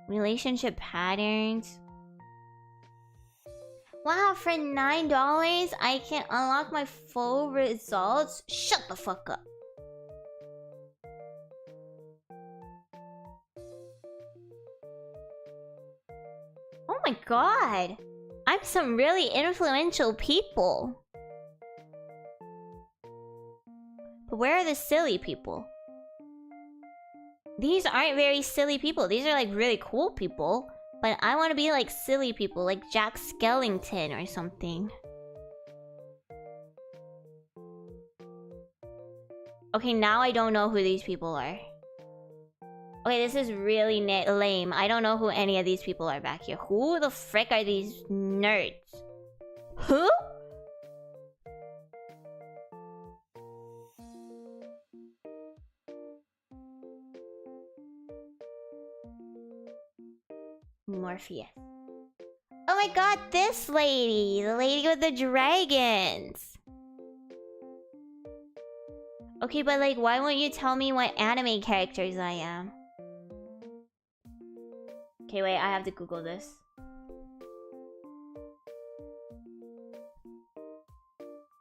Relationship patterns. Wow, for $9, I can unlock my full results? Shut the fuck up. Oh my god. I'm some really influential people. But where are the silly people? These aren't very silly people. These are like really cool people. But I want to be like silly people, like Jack Skellington or something. Okay, now I don't know who these people are. Okay, this is really lame. I don't know who any of these people are back here. Who the frick are these nerds? Who? Morpheus. Oh my god, this lady! The lady with the dragons! Okay, but like, why won't you tell me what anime characters I am? Okay, wait, I have to Google this.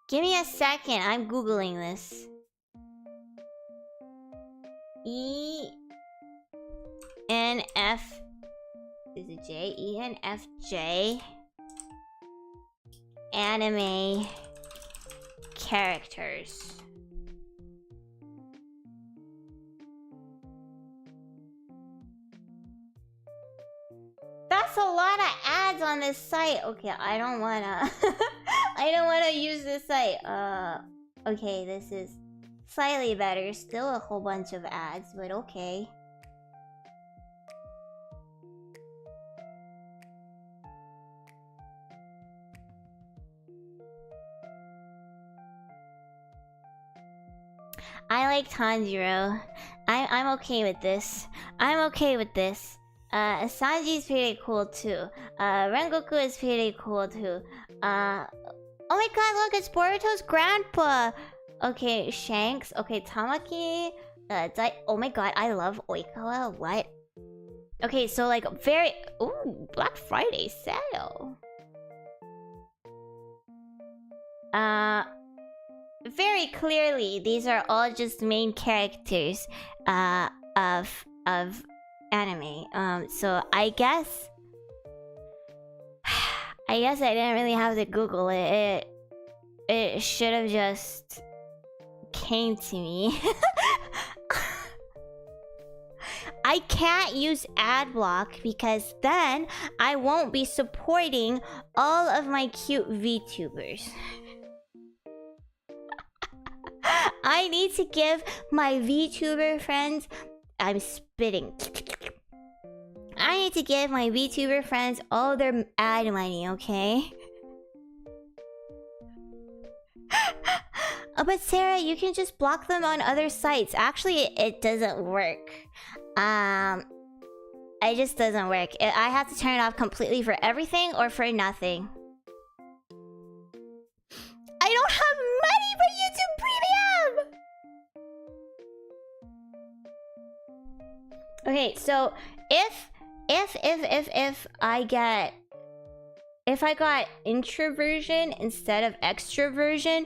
Give me a second, I'm Googling this. ENF... Is it J? ENFJ anime characters. That's a lot of ads on this site. Okay, I don't wanna I don't wanna use this site. Okay, this is Slightly better. Still a whole bunch of ads, but okay. I like Tanjiro. I'm okay with this. I'm okay with this. Sanji's pretty cool too. Rengoku is pretty cool too. Oh my god, look, it's Boruto's grandpa! Okay, Shanks. Okay, Tamaki. Oh my god, I love Oikawa. What? Okay, so like very... Ooh, Black Friday sale. Very clearly, these are all just main characters of anime. So I guess I didn't really have to Google it. It should have just came to me. I can't use ad block because then I won't be supporting all of my cute VTubers. I need to give my VTuber friends... I'm spitting. I need to give my VTuber friends all their ad money, okay? Oh, but Sarah, you can just block them on other sites. Actually, it doesn't work. It just doesn't work. I have to turn it off completely for everything or for nothing. I don't have money for YouTube Premium! Okay, so if I get... If I got introversion instead of extroversion,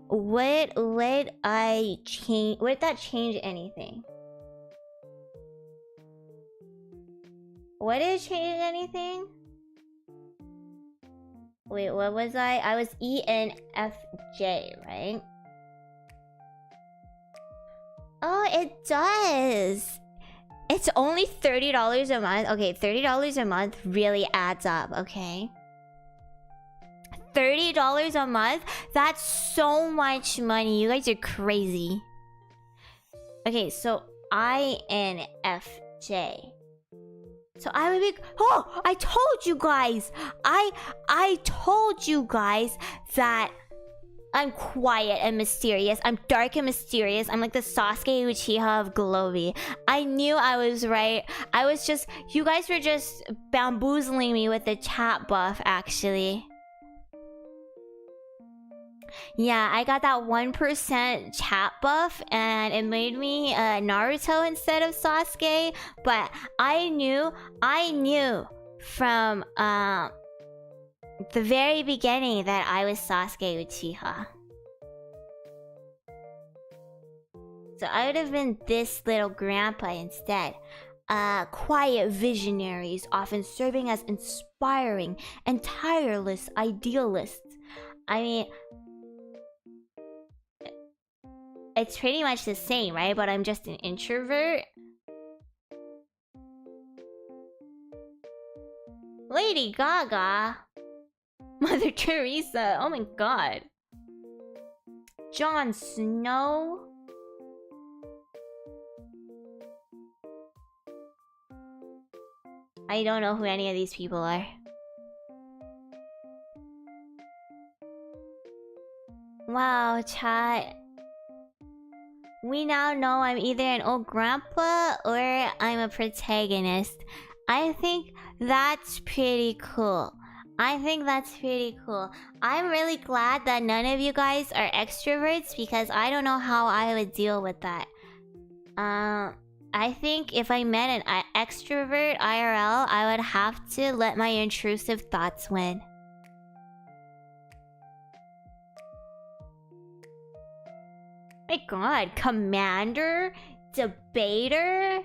would I change... Would that change anything? Would it change anything? Wait, what was I? I was ENFJ, right? Oh, it does. It's only $30 a month. Okay, $30 a month really adds up, okay? $30 a month? That's so much money. You guys are crazy. Okay, so INFJ. So I would be... Oh, I told you guys. I told you guys that I'm quiet and mysterious. I'm dark and mysterious. I'm like the Sasuke Uchiha of GLOBIE. I knew I was right. I was just... You guys were just bamboozling me with the chat buff, actually. Yeah, I got that 1% chat buff and it made me Naruto instead of Sasuke. But I knew from the very beginning that I was Sasuke Uchiha. So I would have been this little grandpa instead. Quiet visionaries, often serving as inspiring and tireless idealists. I mean... It's pretty much the same, right? But I'm just an introvert. Lady Gaga. Mother Teresa. Oh my god. Jon Snow. I don't know who any of these people are. Wow, chat. We now know I'm either an old grandpa or I'm a protagonist. I think that's pretty cool. I'm really glad that none of you guys are extroverts because I don't know how I would deal with that. I think if I met an extrovert IRL, I would have to let my intrusive thoughts win. My god, commander? Debater?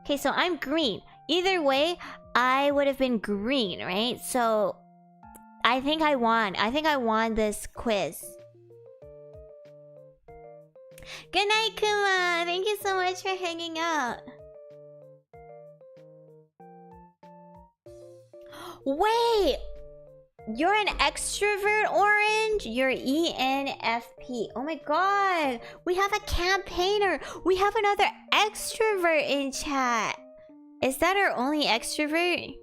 Okay, so I'm green. Either way, I would have been green, right? So, I think I won. I think I won this quiz. Good night, Kuma! Thank you so much for hanging out. Wait! You're an extrovert, Orange? You're ENFP. Oh my god. We have a campaigner. We have another extrovert in chat. Is that our only extrovert?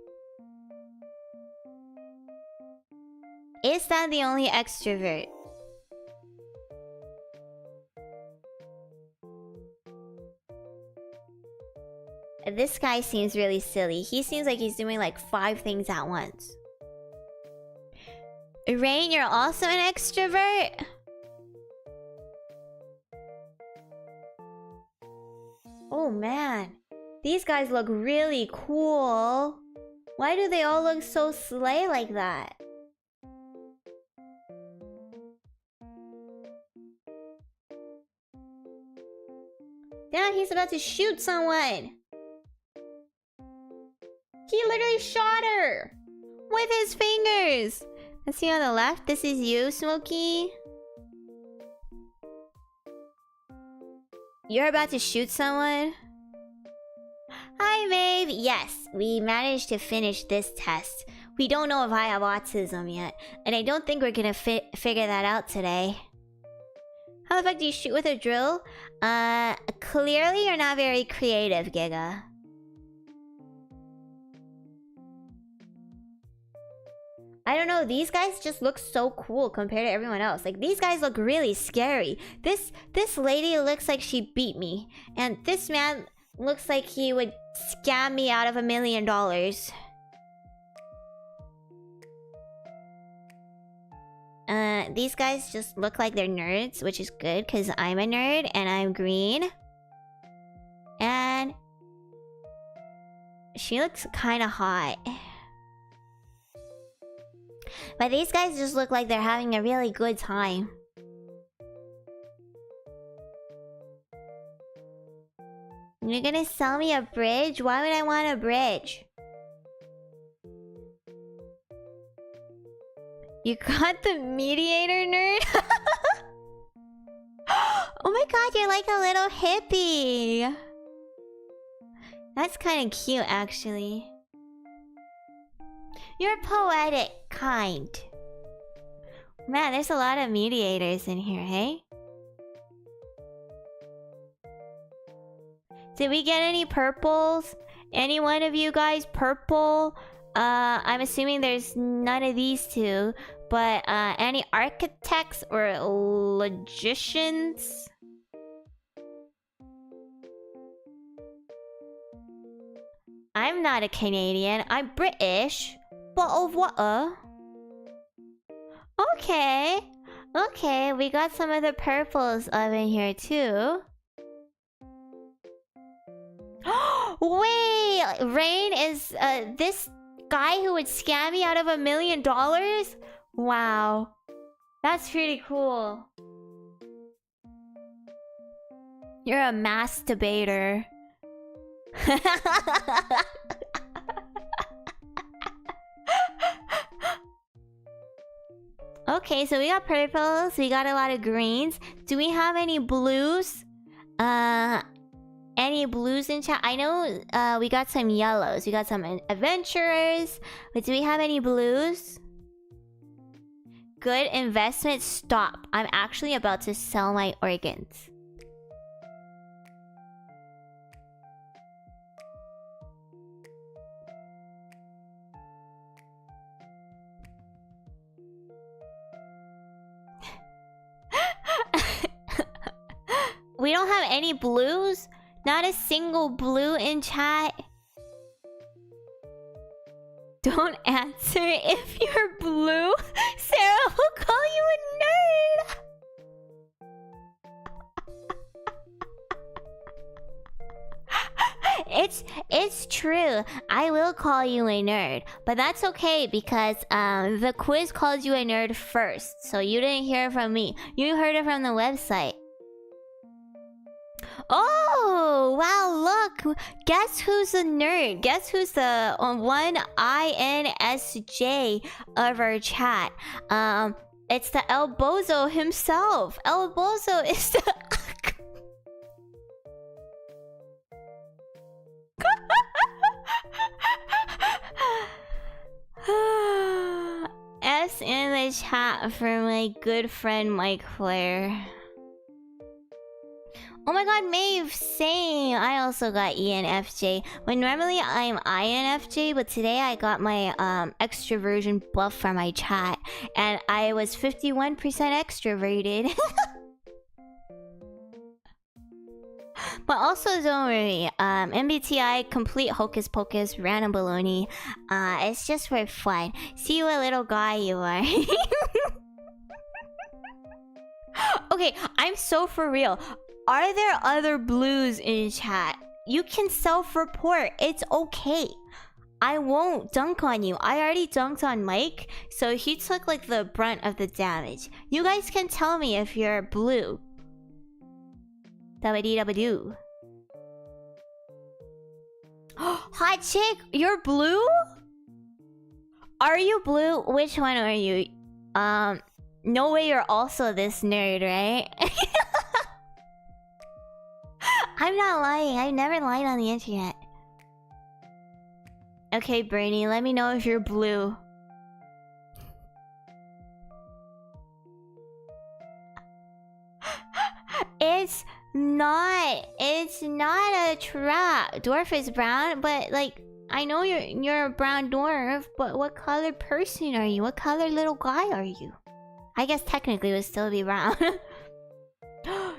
Is that the only extrovert? This guy seems really silly. He seems like he's doing like 5 things at once. Rain, you're also an extrovert? Oh man. These guys look really cool. Why do they all look so slay like that? Damn, he's about to shoot someone. He literally shot her with his fingers. Let's see on the left. This is you, Smokey. You're about to shoot someone? Hi, Maeve. Yes, we managed to finish this test. We don't know if I have autism yet, and I don't think we're gonna figure that out today. How the fuck do you shoot with a drill? Clearly you're not very creative, Giga. I don't know, these guys just look so cool compared to everyone else. Like, these guys look really scary. This lady looks like she beat me. And this man looks like he would scam me out of $1 million. These guys just look like they're nerds, which is good, because I'm a nerd, and I'm green. And... she looks kind of hot. But these guys just look like they're having a really good time. You're gonna sell me a bridge? Why would I want a bridge? You got the mediator, nerd? Oh my god, you're like a little hippie. That's kind of cute, actually. You're poetic kind. Man, there's a lot of mediators in here, hey? Did we get any purples? Any one of you guys purple? I'm assuming there's none of these two. But any architects or logicians? I'm not a Canadian. I'm British. But of what? Okay. Okay, we got some of the purples over here too. Wait! Rain is this guy who would scam me out of $1 million? Wow. That's pretty cool. You're a masturbator. Okay, so we got purples, we got a lot of greens. Do we have any blues? Any blues in chat? I know we got some yellows. We got some adventurers. But do we have any blues? Good investment. Stop. I'm actually about to sell my organs. We don't have any blues? Not a single blue in chat? Don't answer if you're blue. Sarah will call you a nerd. It's true. I will call you a nerd, but that's okay because the quiz called you a nerd first, so you didn't hear it from me. You heard it from the website. Oh, wow, look. Guess who's a nerd? Guess who's the one INSJ of our chat? It's the El Bozo himself. El Bozo is the... the chat for my good friend Mike Flair. Oh my god, Maeve, same. I also got ENFJ. But normally I'm INFJ, but today I got my extroversion buff from my chat, and I was 51% extroverted. But also don't worry, MBTI, complete hocus pocus, random baloney. It's just for fun. See what little guy you are. Okay, I'm so for real. Are there other blues in chat? You can self-report. It's okay. I won't dunk on you. I already dunked on Mike, so he took like the brunt of the damage. You guys can tell me if you're blue. Dabba-dee-dabba-doo. Hot chick, you're blue? Are you blue? Which one are you? No way you're also this nerd, right? I'm not lying. I've never lied on the internet. Okay, Brainy, let me know if you're blue. It's not a trap. Dwarf is brown, but like I know you're a brown dwarf, but what color person are you? What color little guy are you? I guess technically it would still be brown.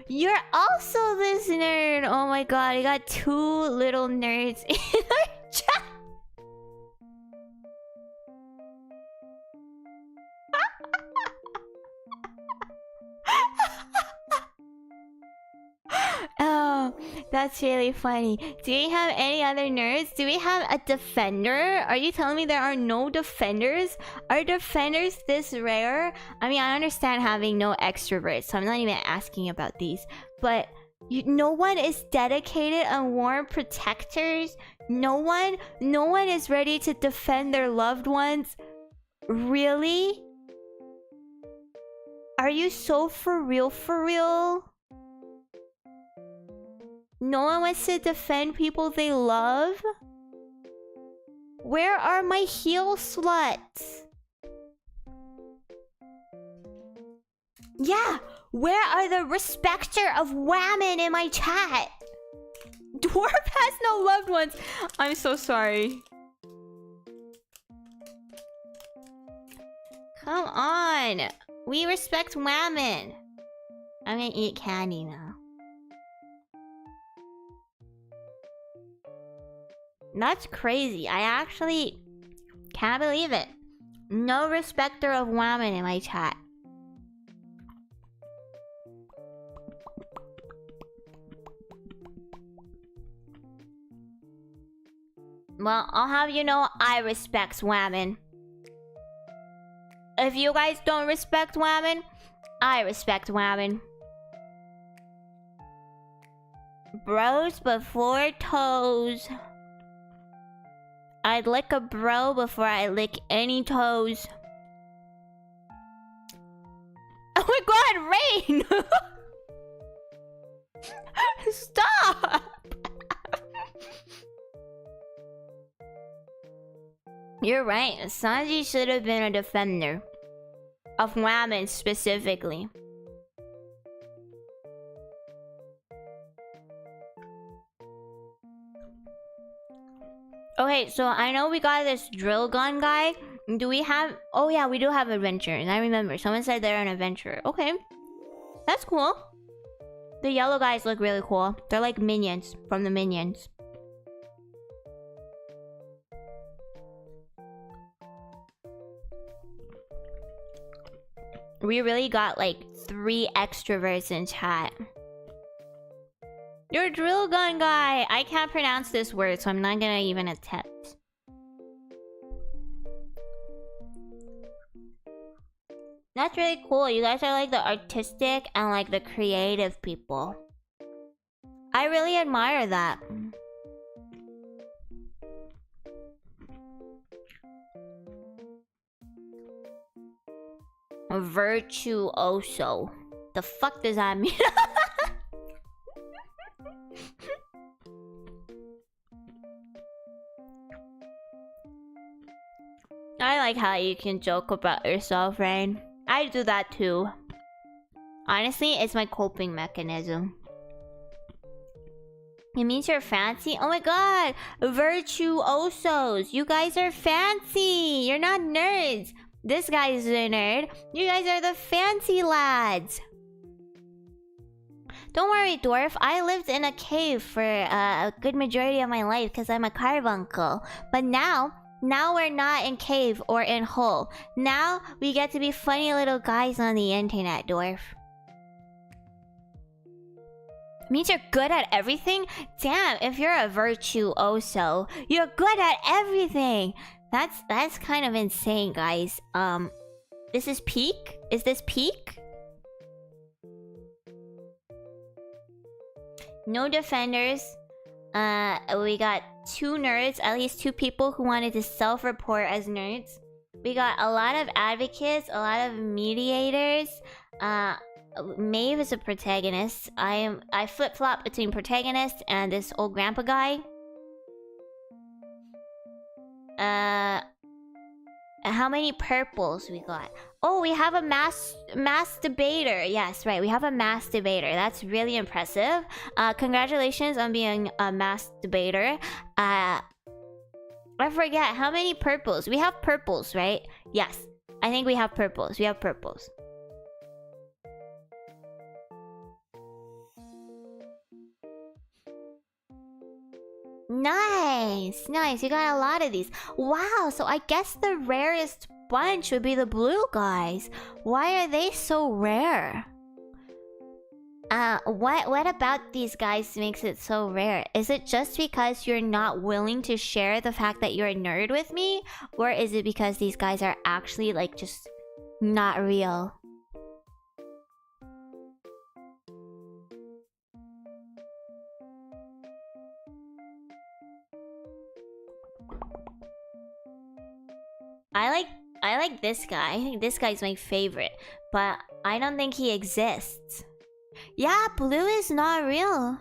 You're also this nerd. Oh my god, I got two little nerds in our chat. Oh, that's really funny. Do we have any other nerds? Do we have a defender? Are you telling me there are no defenders? Are defenders this rare? I mean, I understand having no extroverts, so I'm not even asking about these. But no one is dedicated and warm protectors. No one is ready to defend their loved ones. Really? Are you so for real, for real? No one wants to defend people they love? Where are my heel sluts? Yeah, where are the respecter of women in my chat? Dwarf has no loved ones. I'm so sorry. Come on. We respect women. I'm gonna eat candy now. That's crazy. I actually can't believe it. No respecter of women in my chat. Well, I'll have you know I respect women. If you guys don't respect women, I respect women. Bros before toes. I'd lick a bro before I lick any toes. Oh my god, Rain! Stop! You're right, Sanji should have been a defender. Of women specifically. Okay, so I know we got this drill gun guy. Do we have... Oh yeah, we do have adventurers. I remember. Someone said they're an adventurer. Okay. That's cool. The yellow guys look really cool. They're like minions from the Minions. We really got like 3 extroverts in chat. You're a drill gun guy! I can't pronounce this word, so I'm not gonna even attempt. That's really cool. You guys are like the artistic and like the creative people. I really admire that. Virtuoso. The fuck does that mean? I like how you can joke about yourself, Rain. I do that too. Honestly, it's my coping mechanism. It means you're fancy? Oh my god! Virtuosos! You guys are fancy! You're not nerds! This guy's a nerd. You guys are the fancy lads! Don't worry, dwarf. I lived in a cave for a good majority of my life because I'm a carbuncle. But now we're not in cave or in hole. Now we get to be funny little guys on the internet, dwarf. Means you're good at everything? Damn, if you're a virtuoso, you're good at everything. That's kind of insane, guys. This is peak? Is this peak? No defenders. We got 2 nerds, at least 2 people who wanted to self-report as nerds. We got a lot of advocates, a lot of mediators. Maeve is a protagonist. I flip-flop between protagonist and this old grandpa guy. How many purples we got? Oh, we have a mass debater. Yes, right. We have a mass debater. That's really impressive. Congratulations on being a mass debater. I forget how many purples. We have purples, right? Yes. I think we have purples. We have purples. Nice, nice. You got a lot of these. Wow, so I guess the rarest bunch would be the blue guys. Why are they so rare? What about these guys makes it so rare? Is it just because you're not willing to share the fact that you're a nerd with me? Or is it because these guys are actually like just not real? I like this guy. I think this guy's my favorite, but I don't think he exists. Yeah, blue is not real.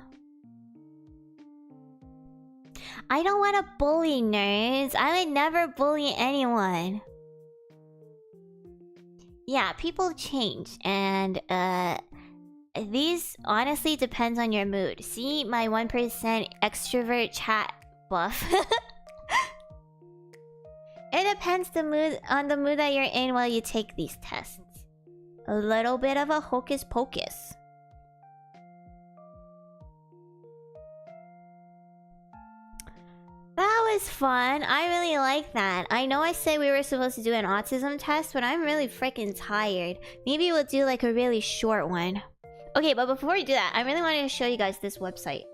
I don't want to bully nerds. I would never bully anyone. Yeah, people change, and these honestly depends on your mood. See my 1% extrovert chat buff. It depends on the mood that you're in while you take these tests. A little bit of a hocus pocus. That was fun. I really like that. I know I said we were supposed to do an autism test, but I'm really freaking tired. Maybe we'll do like a really short one. Okay, but before we do that, I really wanted to show you guys this website.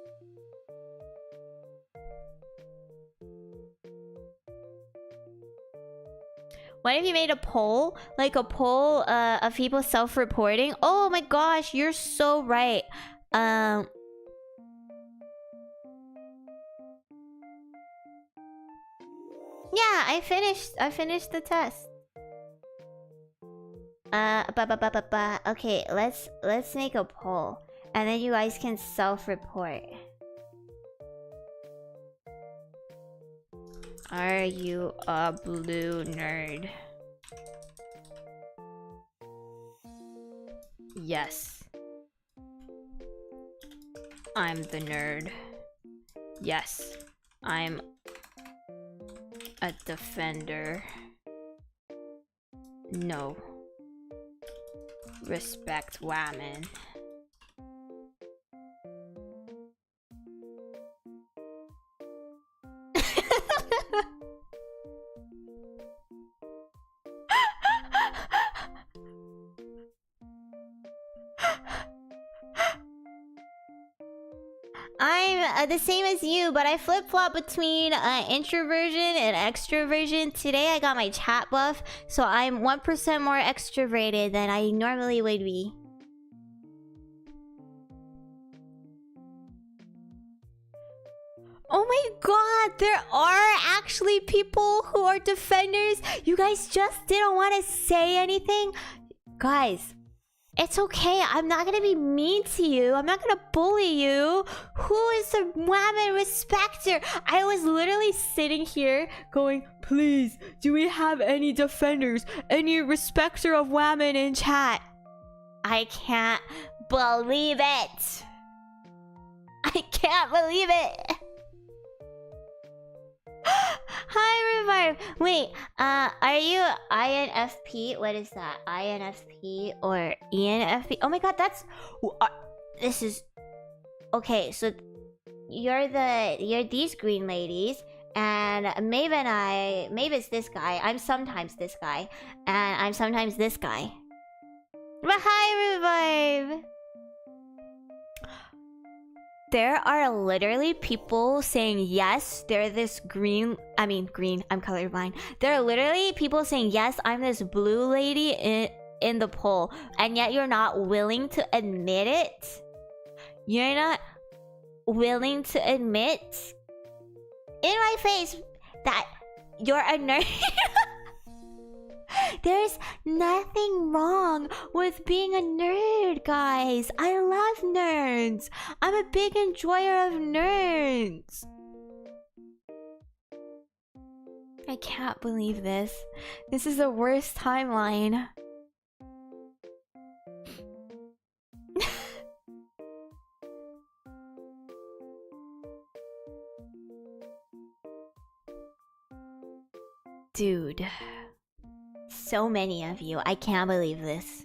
What if you made a poll? Like a poll of people self-reporting? Oh my gosh, you're so right. Yeah, I finished the test. Okay, let's make a poll. And then you guys can self-report. Are you a blue nerd? Yes. I'm the nerd. Yes. I'm a defender. No. Respect women. I'm the same as you, but I flip-flop between introversion and extroversion. Today I got my chat buff, so I'm 1% more extroverted than I normally would be. Oh my god, there are actually people who are defenders. You guys just didn't want to say anything? Guys, It's okay. I'm not gonna be mean to you. I'm not gonna bully you. Who is the woman respecter? I was literally sitting here going, please, do we have any defenders? Any respecter of women in chat? I can't believe it. I can't believe it. Hi, Revive. Wait, are you INFP? What is that? INFP or ENFP? Oh my god, that's... this is... Okay, so you're these green ladies, and Maven's this guy. I'm sometimes this guy, and I'm sometimes this guy. But hi, Revive. There are literally people saying yes, they're this green, I'm colorblind. There are literally people saying yes, I'm this blue lady in the poll, and yet you're not willing to admit it. You're not willing to admit in my face that you're a nerd. There's nothing wrong with being a nerd, guys. I love nerds. I'm a big enjoyer of nerds. I can't believe this. This is the worst timeline. Dude. So many of you. I can't believe this.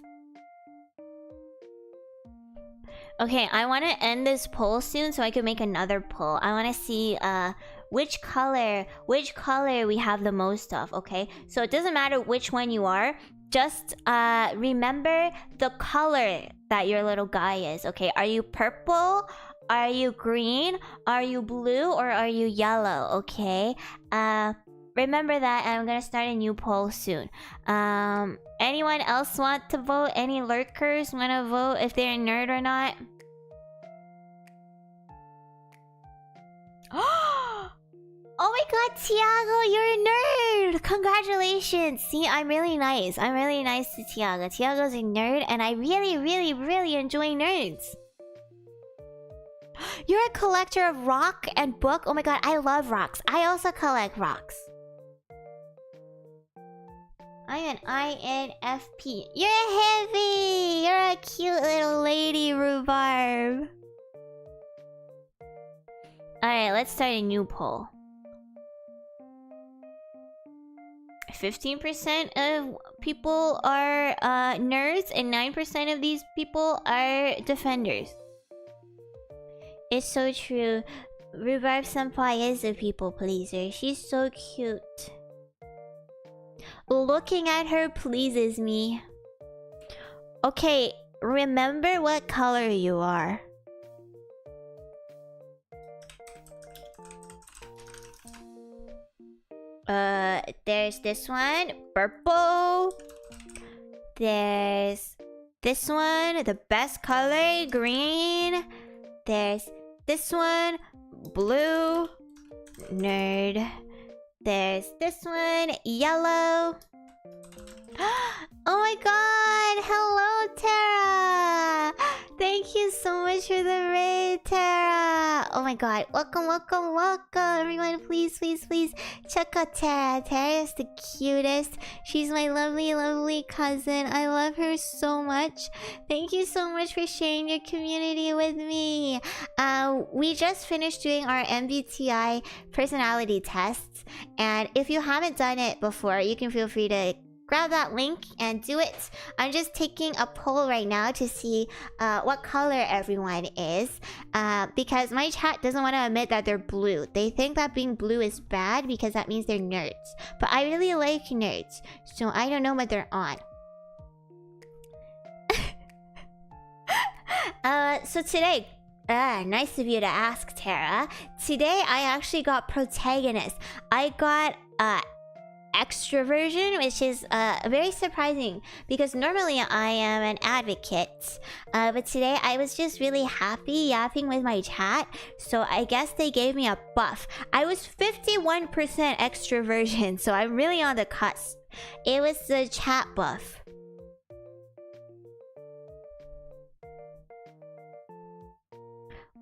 Okay, I want to end this poll soon so I can make another poll. I want to see which color we have the most of, okay? So it doesn't matter which one you are. Just remember the color that your little guy is, okay? Are you purple? Are you green? Are you blue? Or are you yellow, okay? Remember that, and I'm gonna start a new poll soon. Anyone else want to vote? Any lurkers wanna vote if they're a nerd or not? Oh my god, Tiago, you're a nerd! Congratulations! See, I'm really nice. I'm really nice to Tiago. Tiago's a nerd, and I really, really, really enjoy nerds. You're a collector of rock and book? Oh my god, I love rocks. I also collect rocks. I'm an INFP. You're heavy! You're a cute little lady, Rhubarb. Alright, let's start a new poll. 15% of people are nerds, and 9% of these people are defenders. It's so true. Rhubarb Senpai is a people pleaser. She's so cute. Looking at her pleases me. Okay, remember what color you are. There's this one, purple. There's this one, the best color, green. There's this one, blue. Nerd. There's this one, yellow. Oh my god! Hello, Tara! Thank you so much for the raid, Tara! Oh my god. Welcome, welcome, welcome! Everyone, please, please, please check out Tara. Tara is the cutest. She's my lovely, lovely cousin. I love her so much. Thank you so much for sharing your community with me. We just finished doing our MBTI personality tests. And if you haven't done it before, you can feel free to grab that link and do it. I'm just taking a poll right now to see what color everyone is, because my chat doesn't want to admit that they're blue. They think that being blue is bad because that means they're nerds. But I really like nerds, so I don't know what they're on. So today, nice of you to ask, Tara. Today I actually got protagonist. I got extroversion, which is very surprising because normally I am an advocate, but today I was just really happy yapping with my chat, so I guess they gave me a buff. I was 51% extroversion, so I'm really on the cusp. It was the chat buff.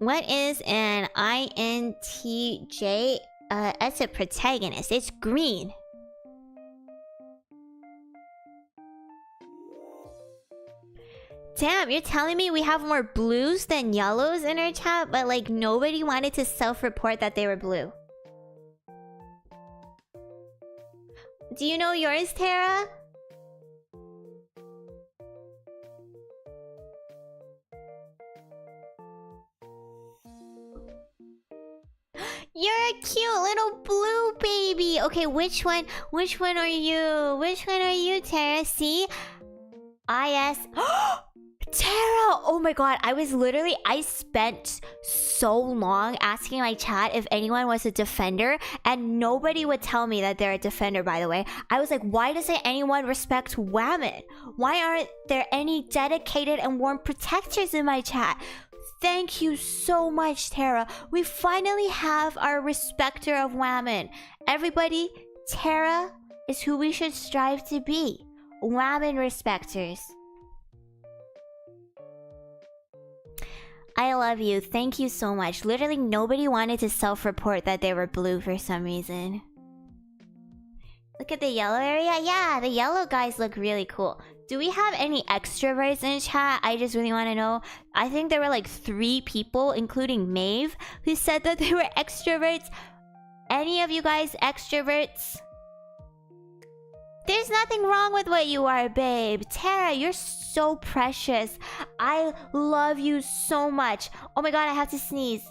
What is an INTJ? It's a protagonist. It's green. Damn, you're telling me we have more blues than yellows in our chat, but like nobody wanted to self-report that they were blue. Do you know yours, Tara? You're a cute little blue baby. Okay, which one are you? Which one are you, Tara? See? IS. Tara! Oh my god, I spent so long asking my chat if anyone was a defender, and nobody would tell me that they're a defender, by the way. I was like, why doesn't anyone respect women? Why aren't there any dedicated and warm protectors in my chat? Thank you so much, Tara. We finally have our respecter of women. Everybody, Tara is who we should strive to be. Women respecters. I love you. Thank you so much. Literally nobody wanted to self-report that they were blue for some reason. Look at the yellow area. Yeah, the yellow guys look really cool. Do we have any extroverts in chat? I just really want to know. I think there were like 3 people, including Maeve, who said that they were extroverts. Any of you guys extroverts? There's nothing wrong with what you are, babe. Tara, you're so precious. I love you so much. Oh my god, I have to sneeze.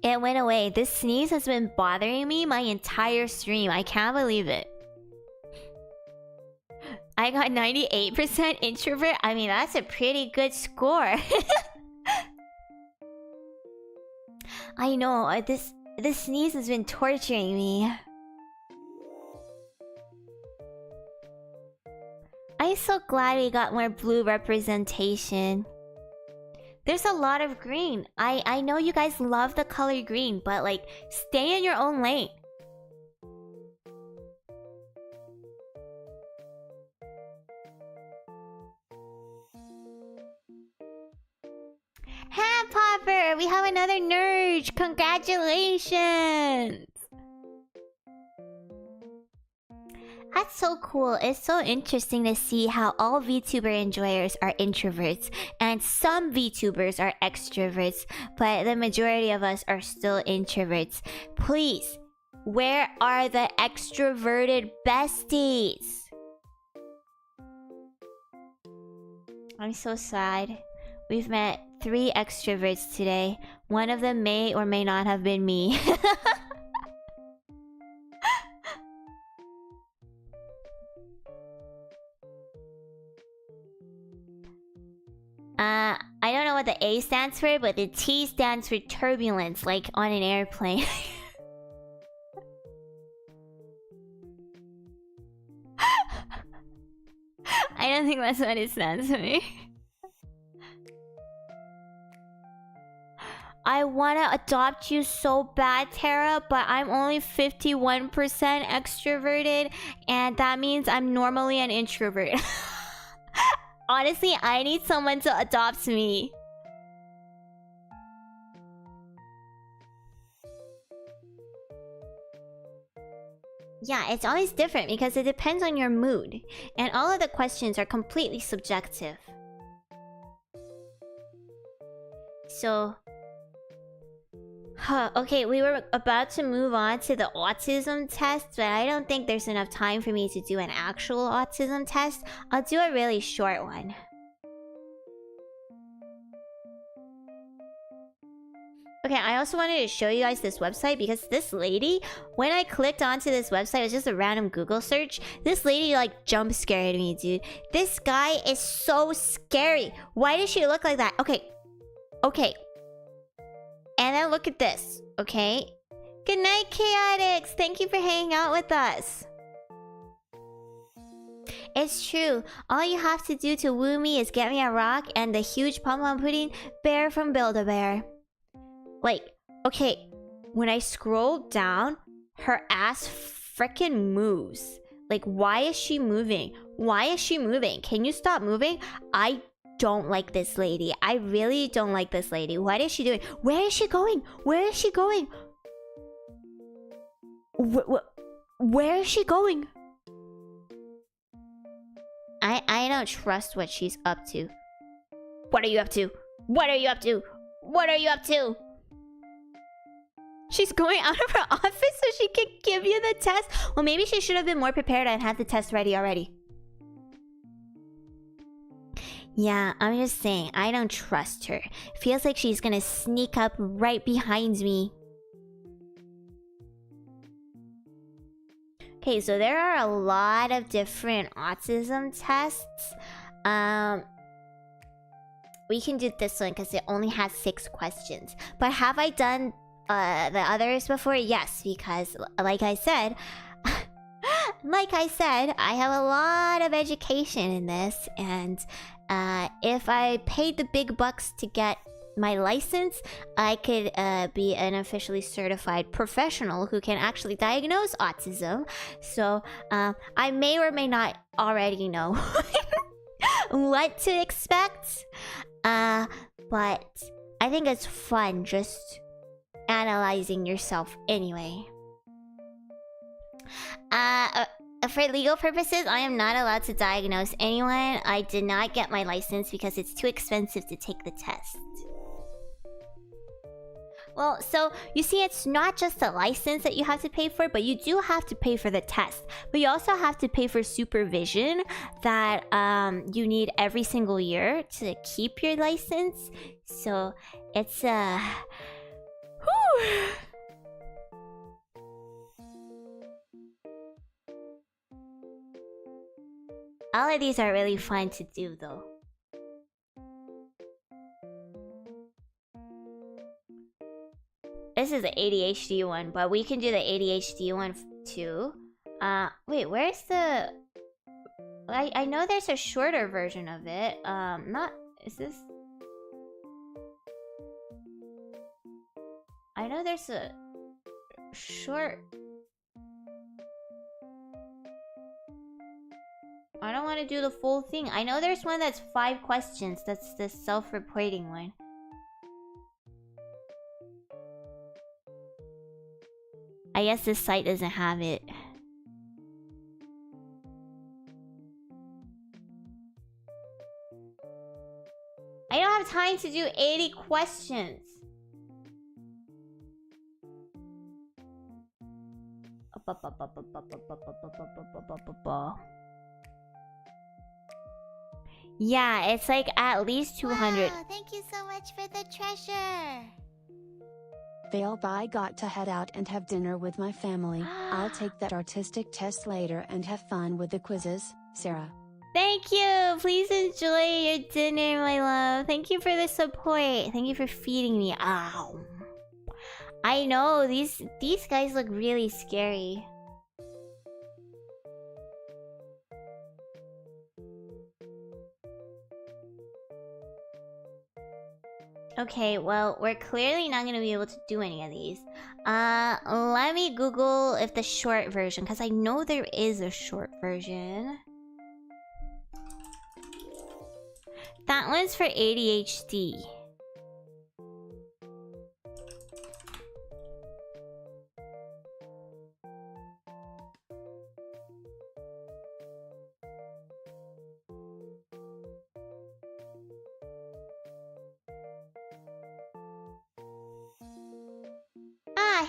It went away. This sneeze has been bothering me my entire stream. I can't believe it. I got 98% introvert. I mean, that's a pretty good score. I know. This sneeze has been torturing me. I'm so glad we got more blue representation. There's a lot of green. I know you guys love the color green, but like, stay in your own lane. Hand Popper! We have another nerd! Congratulations! That's so cool. It's so interesting to see how all VTuber enjoyers are introverts and some VTubers are extroverts, but the majority of us are still introverts. Please, where are the extroverted besties? I'm so sad. We've met 3 extroverts today. One of them may or may not have been me. I don't know what the A stands for, but the T stands for turbulence, like on an airplane. I don't think that's what it stands for. I wanna adopt you so bad, Tara, but I'm only 51% extroverted, and that means I'm normally an introvert. Honestly, I need someone to adopt me. Yeah, it's always different because it depends on your mood. And all of the questions are completely subjective. So... okay, we were about to move on to the autism test, but I don't think there's enough time for me to do an actual autism test. I'll do a really short one. Okay, I also wanted to show you guys this website because this lady, when I clicked onto this website, it was just a random Google search. This lady like jump scared me, dude. This guy is so scary. Why does she look like that? Okay. Okay. And then look at this, okay? Good night, Chaotix! Thank you for hanging out with us. It's true. All you have to do to woo me is get me a rock and the huge pom-pom pudding bear from Build-A-Bear. Like, okay, when I scroll down, her ass frickin' moves. Like, why is she moving? Why is she moving? Can you stop moving? I don't like this lady. I really don't like this lady. What is she doing? Where is she going? Where is she going? Where is she going? I don't trust what she's up to. What are you up to? What are you up to? What are you up to? She's going out of her office so she can give you the test? Well, maybe she should have been more prepared and had the test ready already. Yeah, I'm just saying, I don't trust her. Feels like she's gonna sneak up right behind me. Okay, so there are a lot of different autism tests. We can do this one because it only has 6 questions. But have I done the others before? Yes, because like I said, I have a lot of education in this, and if I paid the big bucks to get my license, I could be an officially certified professional who can actually diagnose autism. So I may or may not already know what to expect, but I think it's fun just analyzing yourself anyway. For legal purposes, I am not allowed to diagnose anyone. I did not get my license because it's too expensive to take the test. Well, so you see, it's not just the license that you have to pay for, but you do have to pay for the test. But you also have to pay for supervision that you need every single year to keep your license. So it's whew. All of these are really fun to do, though. This is the ADHD one, but we can do the ADHD one too. Wait, where's the... I know there's a shorter version of it. Not... Is this... I know there's a short... I don't want to do the full thing. I know there's one that's 5 questions. That's the self-reporting one. I guess this site doesn't have it. I don't have time to do 80 questions. Yeah, it's like at least 200. Wow, thank you so much for the treasure. Fail by got to head out and have dinner with my family. I'll take that artistic test later and have fun with the quizzes, Sarah. Thank you. Please enjoy your dinner, my love. Thank you for the support. Thank you for feeding me. Ow. I know these guys look really scary. Okay, well, we're clearly not gonna be able to do any of these. Let me Google if the short version, because I know there is a short version. That one's for ADHD.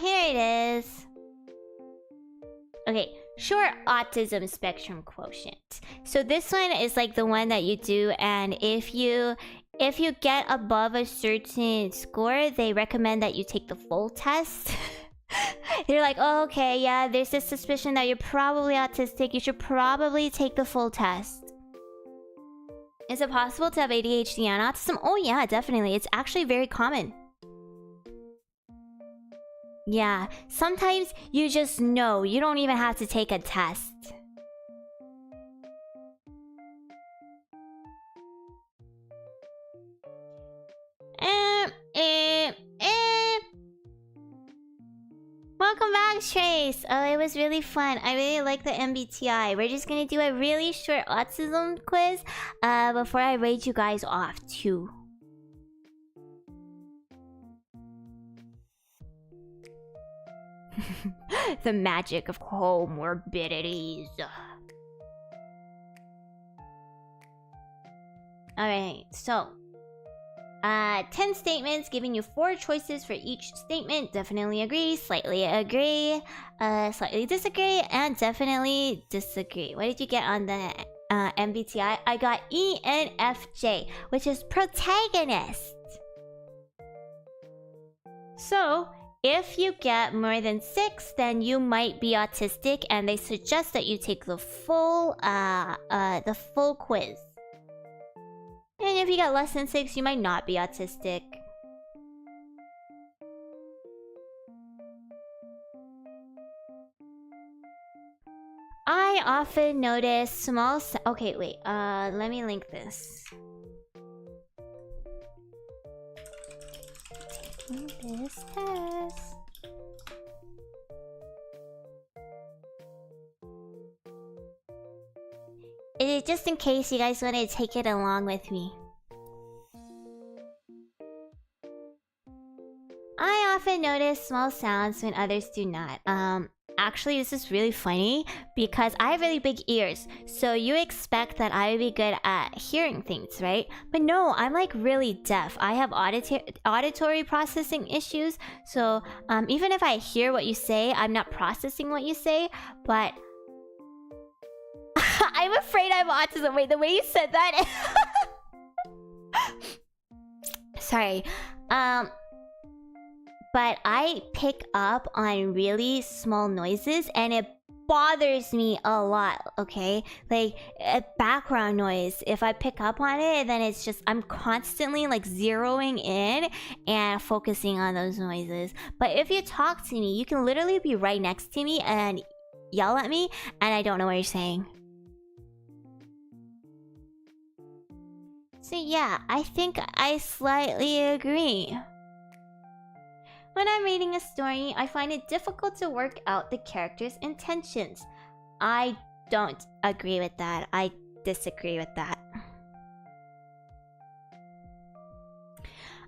Here it is. Okay, short autism spectrum quotient. So this one is like the one that you do, and if you get above a certain score, they recommend that you take the full test. They're like, oh, okay, yeah, there's this suspicion that you're probably autistic. You should probably take the full test. Is it possible to have ADHD and autism? Oh yeah, definitely. It's actually very common. Yeah, sometimes you just know. You don't even have to take a test. Thanks, Trace. Oh, it was really fun. I really like the MBTI. We're just gonna do a really short autism quiz before I rate you guys off too. The magic of comorbidities. Alright, so 10 statements, giving you 4 choices for each statement. Definitely agree, slightly agree, slightly disagree, and definitely disagree. What did you get on the MBTI? I got ENFJ, which is protagonist. So if you get more than 6, then you might be autistic, and they suggest that you take the full quiz. And if you got less than 6, you might not be autistic. I often notice small okay, wait. Let me link this. Taking this test. It is just in case you guys want to take it along with me. I often notice small sounds when others do not. Actually, this is really funny because I have really big ears. So you expect that I would be good at hearing things, right? But no, I'm like really deaf. I have auditory processing issues. So even if I hear what you say, I'm not processing what you say. But I'm afraid I have autism. Wait, the way you said that. Sorry. But I pick up on really small noises and it bothers me a lot, okay? Like a background noise, if I pick up on it, then it's just, I'm constantly like zeroing in and focusing on those noises. But if you talk to me, you can literally be right next to me and yell at me and I don't know what you're saying. So yeah, I think I slightly agree. When I'm reading a story, I find it difficult to work out the character's intentions. I don't agree with that. I disagree with that.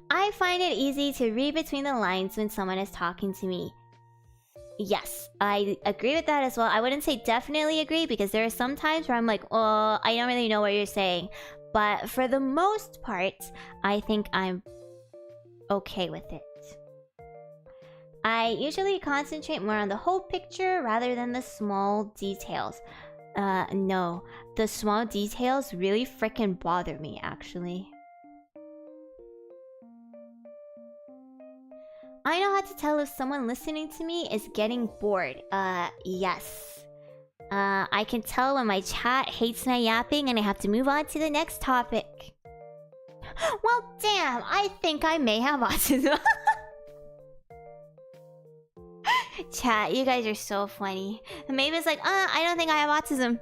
I find it easy to read between the lines when someone is talking to me. Yes, I agree with that as well. I wouldn't say definitely agree because there are some times where I'm like, oh, I don't really know what you're saying. But for the most part, I think I'm okay with it. I usually concentrate more on the whole picture rather than the small details. No. The small details really freaking bother me, actually. I know how to tell if someone listening to me is getting bored. Yes. I can tell when my chat hates my yapping and I have to move on to the next topic. Well, damn, I think I may have autism. Chat, you guys are so funny. Maybe it's like, I don't think I have autism.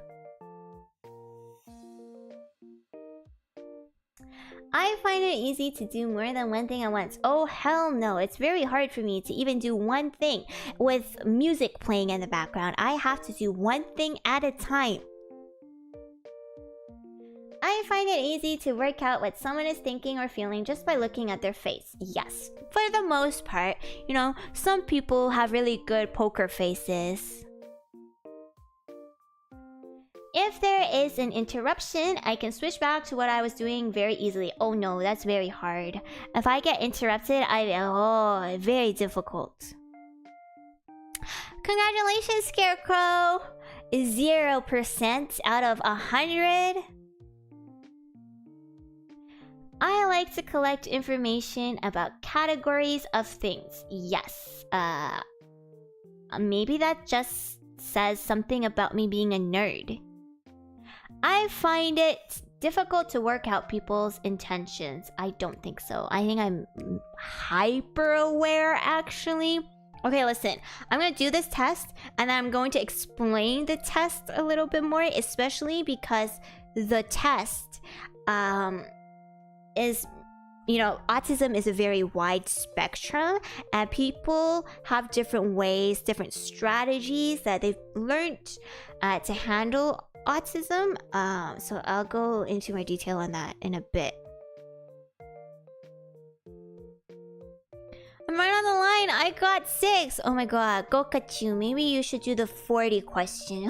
I find it easy to do more than one thing at once. Oh, hell no. It's very hard for me to even do one thing. With music playing in the background, I have to do one thing at a time. I find it easy to work out what someone is thinking or feeling just by looking at their face. Yes, for the most part. You know, some people have really good poker faces. If there is an interruption, I can switch back to what I was doing very easily. Oh no, that's very hard. If I get interrupted, very difficult. Congratulations, Scarecrow! 0% out of 100. I like to collect information about categories of things. Yes. Maybe that just says something about me being a nerd. I find it difficult to work out people's intentions. I don't think so. I think I'm hyper aware, actually. Okay, listen. I'm going to do this test, and then I'm going to explain the test a little bit more, especially because the test is, you know, autism is a very wide spectrum, and people have different ways, different strategies that they've learned to handle autism. So I'll go into more detail on that in a bit. I'm right on the line. I got 6. Oh my god, Gokachu, maybe you should do the 40 question.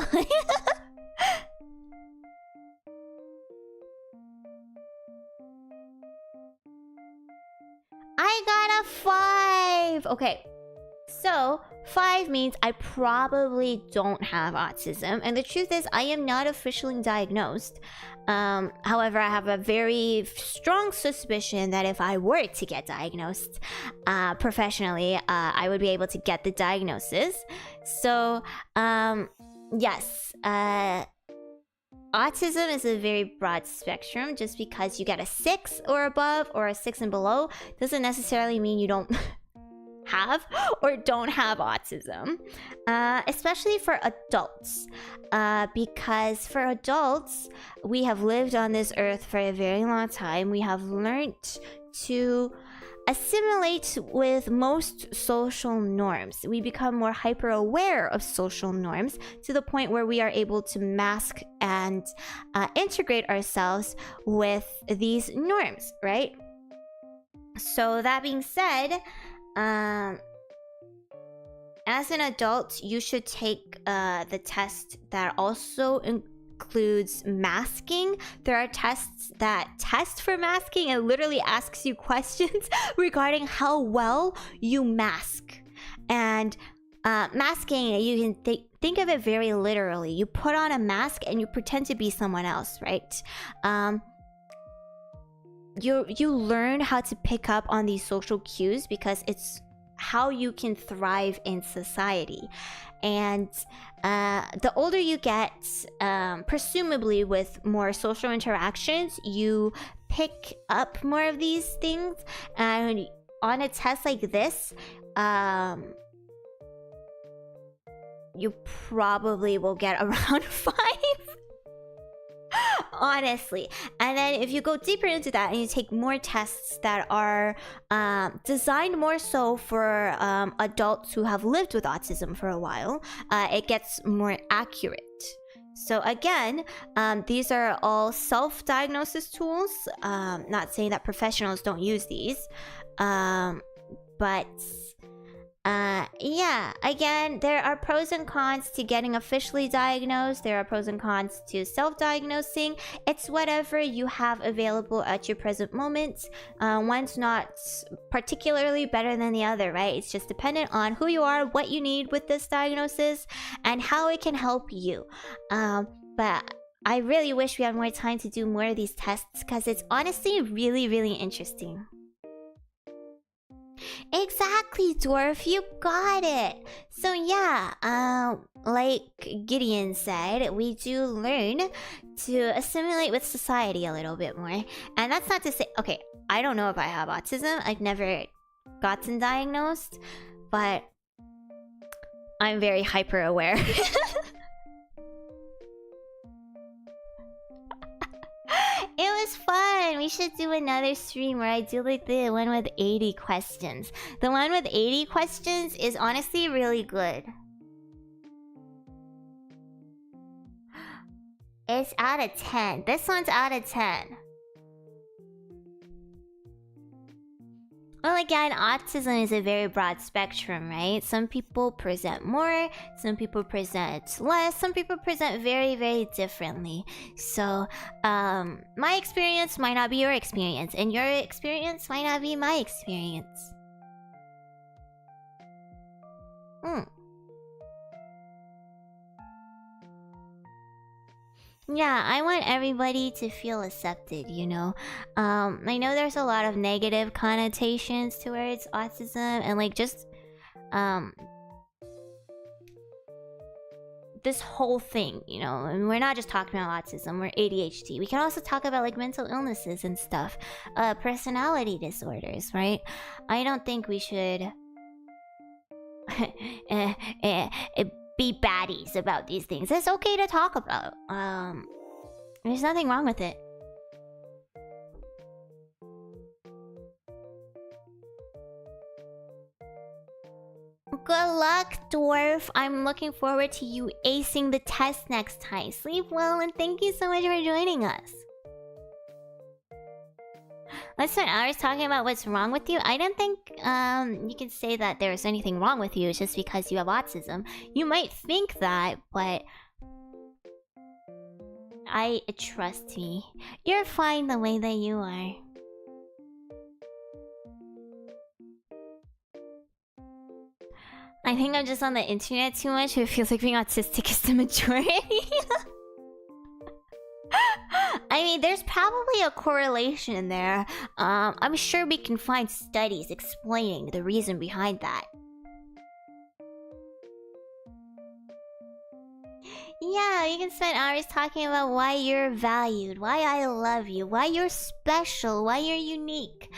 I got a 5. Okay, so 5 means I probably don't have autism, and the truth is I am not officially diagnosed. However, I have a very strong suspicion that if I were to get diagnosed professionally, I would be able to get the diagnosis. So yes, autism is a very broad spectrum. Just because you get a 6 or above or a 6 and below doesn't necessarily mean you don't have or don't have autism, especially for adults, because for adults, we have lived on this earth for a very long time. We have learned to assimilate with most social norms. We become more hyper aware of social norms to the point where we are able to mask and integrate ourselves with these norms, right? So that being said, as an adult, you should take the test that also includes masking. There are tests that test for masking and literally asks you questions regarding how well you mask. And masking, you can think of it very literally. You put on a mask and you pretend to be someone else, right? You learn how to pick up on these social cues because it's how you can thrive in society. And the older you get, presumably with more social interactions, you pick up more of these things. And on a test like this, you probably will get around 5. Honestly. And then if you go deeper into that and you take more tests that are designed more so for adults who have lived with autism for a while, it gets more accurate. So again, these are all self-diagnosis tools. Not saying that professionals don't use these, but yeah, again, there are pros and cons to getting officially diagnosed. There are pros and cons to self-diagnosing. It's whatever you have available at your present moment. One's not particularly better than the other, right? It's just dependent on who you are, what you need with this diagnosis, and how it can help you. But I really wish we had more time to do more of these tests because it's honestly really, really interesting. Exactly, Dwarf, you got it. So yeah, like Gideon said, we do learn to assimilate with society a little bit more. And that's not to say, okay, I don't know if I have autism. I've never gotten diagnosed, but I'm very hyper aware. It was fun. We should do another stream where I do like the one with 80 questions. The one with 80 questions is honestly really good. It's out of 10. This one's out of 10. Well, again, autism is a very broad spectrum, right? Some people present more, some people present less, some people present very, very differently. So, my experience might not be your experience, and your experience might not be my experience. Yeah, I want everybody to feel accepted, you know? I know there's a lot of negative connotations towards autism and like just this whole thing, you know? And we're not just talking about autism, we're ADHD. We can also talk about like mental illnesses and stuff, personality disorders, right? I don't think we should be baddies about these things. It's okay to talk about. There's nothing wrong with it. good luck, Dwarf. I'm looking forward to you acing the test next time. Sleep well, and thank you so much for joining us. Let's spend hours talking about what's wrong with you. I don't think you can say that there's anything wrong with you just because you have autism. You might think that, but trust me. You're fine the way that you are. I think I'm just on the internet too much, so it feels like being autistic is the majority. I mean, there's probably a correlation there. I'm sure we can find studies explaining the reason behind that. Yeah, you can spend hours talking about why you're valued, why I love you, why you're special, why you're unique,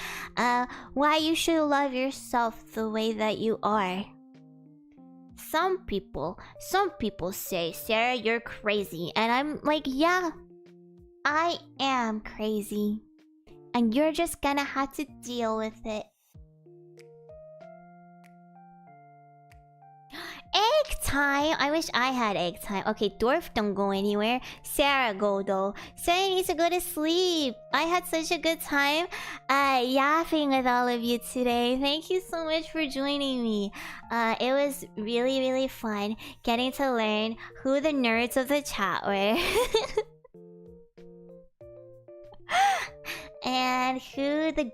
why you should love yourself the way that you are. Some people say, Sarah, you're crazy. And I'm like, yeah, I am crazy. And you're just gonna have to deal with it. Egg time! I wish I had egg time. Okay, Dwarf, don't go anywhere. Sarah, go though. Sarah needs to go to sleep. I had such a good time yapping with all of you today. Thank you so much for joining me. It was really, really fun getting to learn who the nerds of the chat were. And who the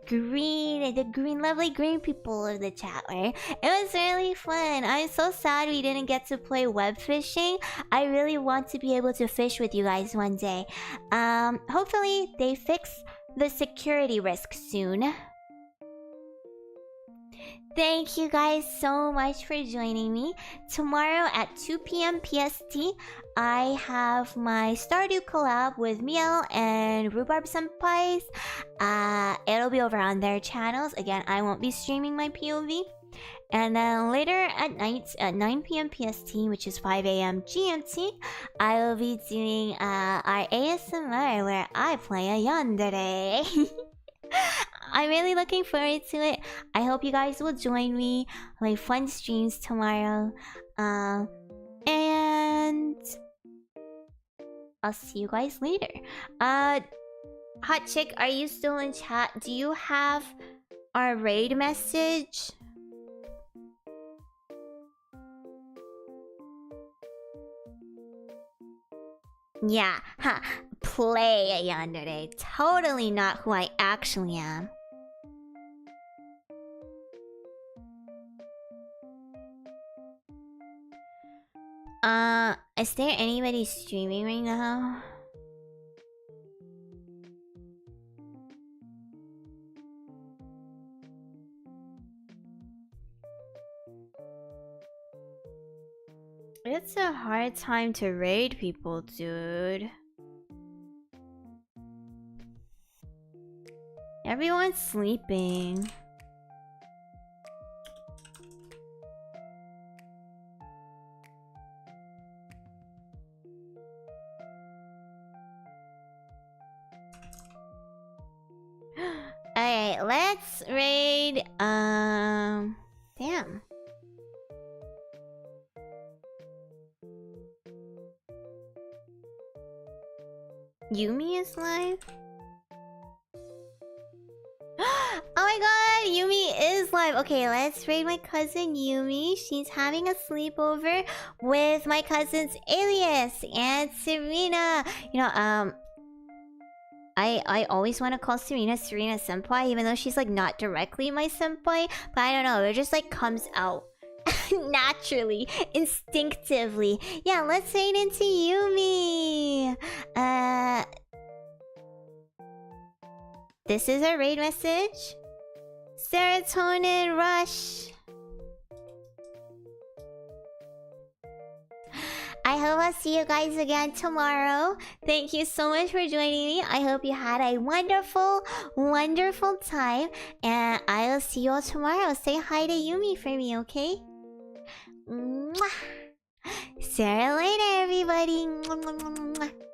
lovely green people of the chat were. It was really fun. I'm so sad we didn't get to play web fishing. I really want to be able to fish with you guys one day. Hopefully they fix the security risk soon. Thank you guys so much for joining me. Tomorrow at 2 PM PST, I have my Stardew collab with Miel and Rhubarb Senpais. It'll be over on their channels. Again, I won't be streaming my POV. And then later at night, at 9 PM PST, which is 5 AM GMT, I will be doing our ASMR where I play a yandere. I'm really looking forward to it. I hope you guys will join me. Like fun streams tomorrow. And I'll see you guys later. Hot Chick, are you still in chat? Do you have our raid message? Yeah, ha, play a yandere. Totally not who I actually am. Is there anybody streaming right now? It's a hard time to raid people, dude. Everyone's sleeping. Alright, let's raid, damn. Yumi is live? Oh my god, Yumi is live. Okay, let's raid my cousin Yumi. She's having a sleepover with my cousins Alias and Serena. You know, I always want to call Serena senpai, even though she's like not directly my senpai. But I don't know, it just like comes out naturally, instinctively. Yeah, let's raid into Yumi. This is our raid message. Ceratonin rush. I hope I'll see you guys again tomorrow. Thank you so much for joining me. I hope you had a wonderful, wonderful time. And I will see you all tomorrow. Say hi to Yumi for me, okay? Mwah. See you later, everybody. Mwah, mwah, mwah, mwah.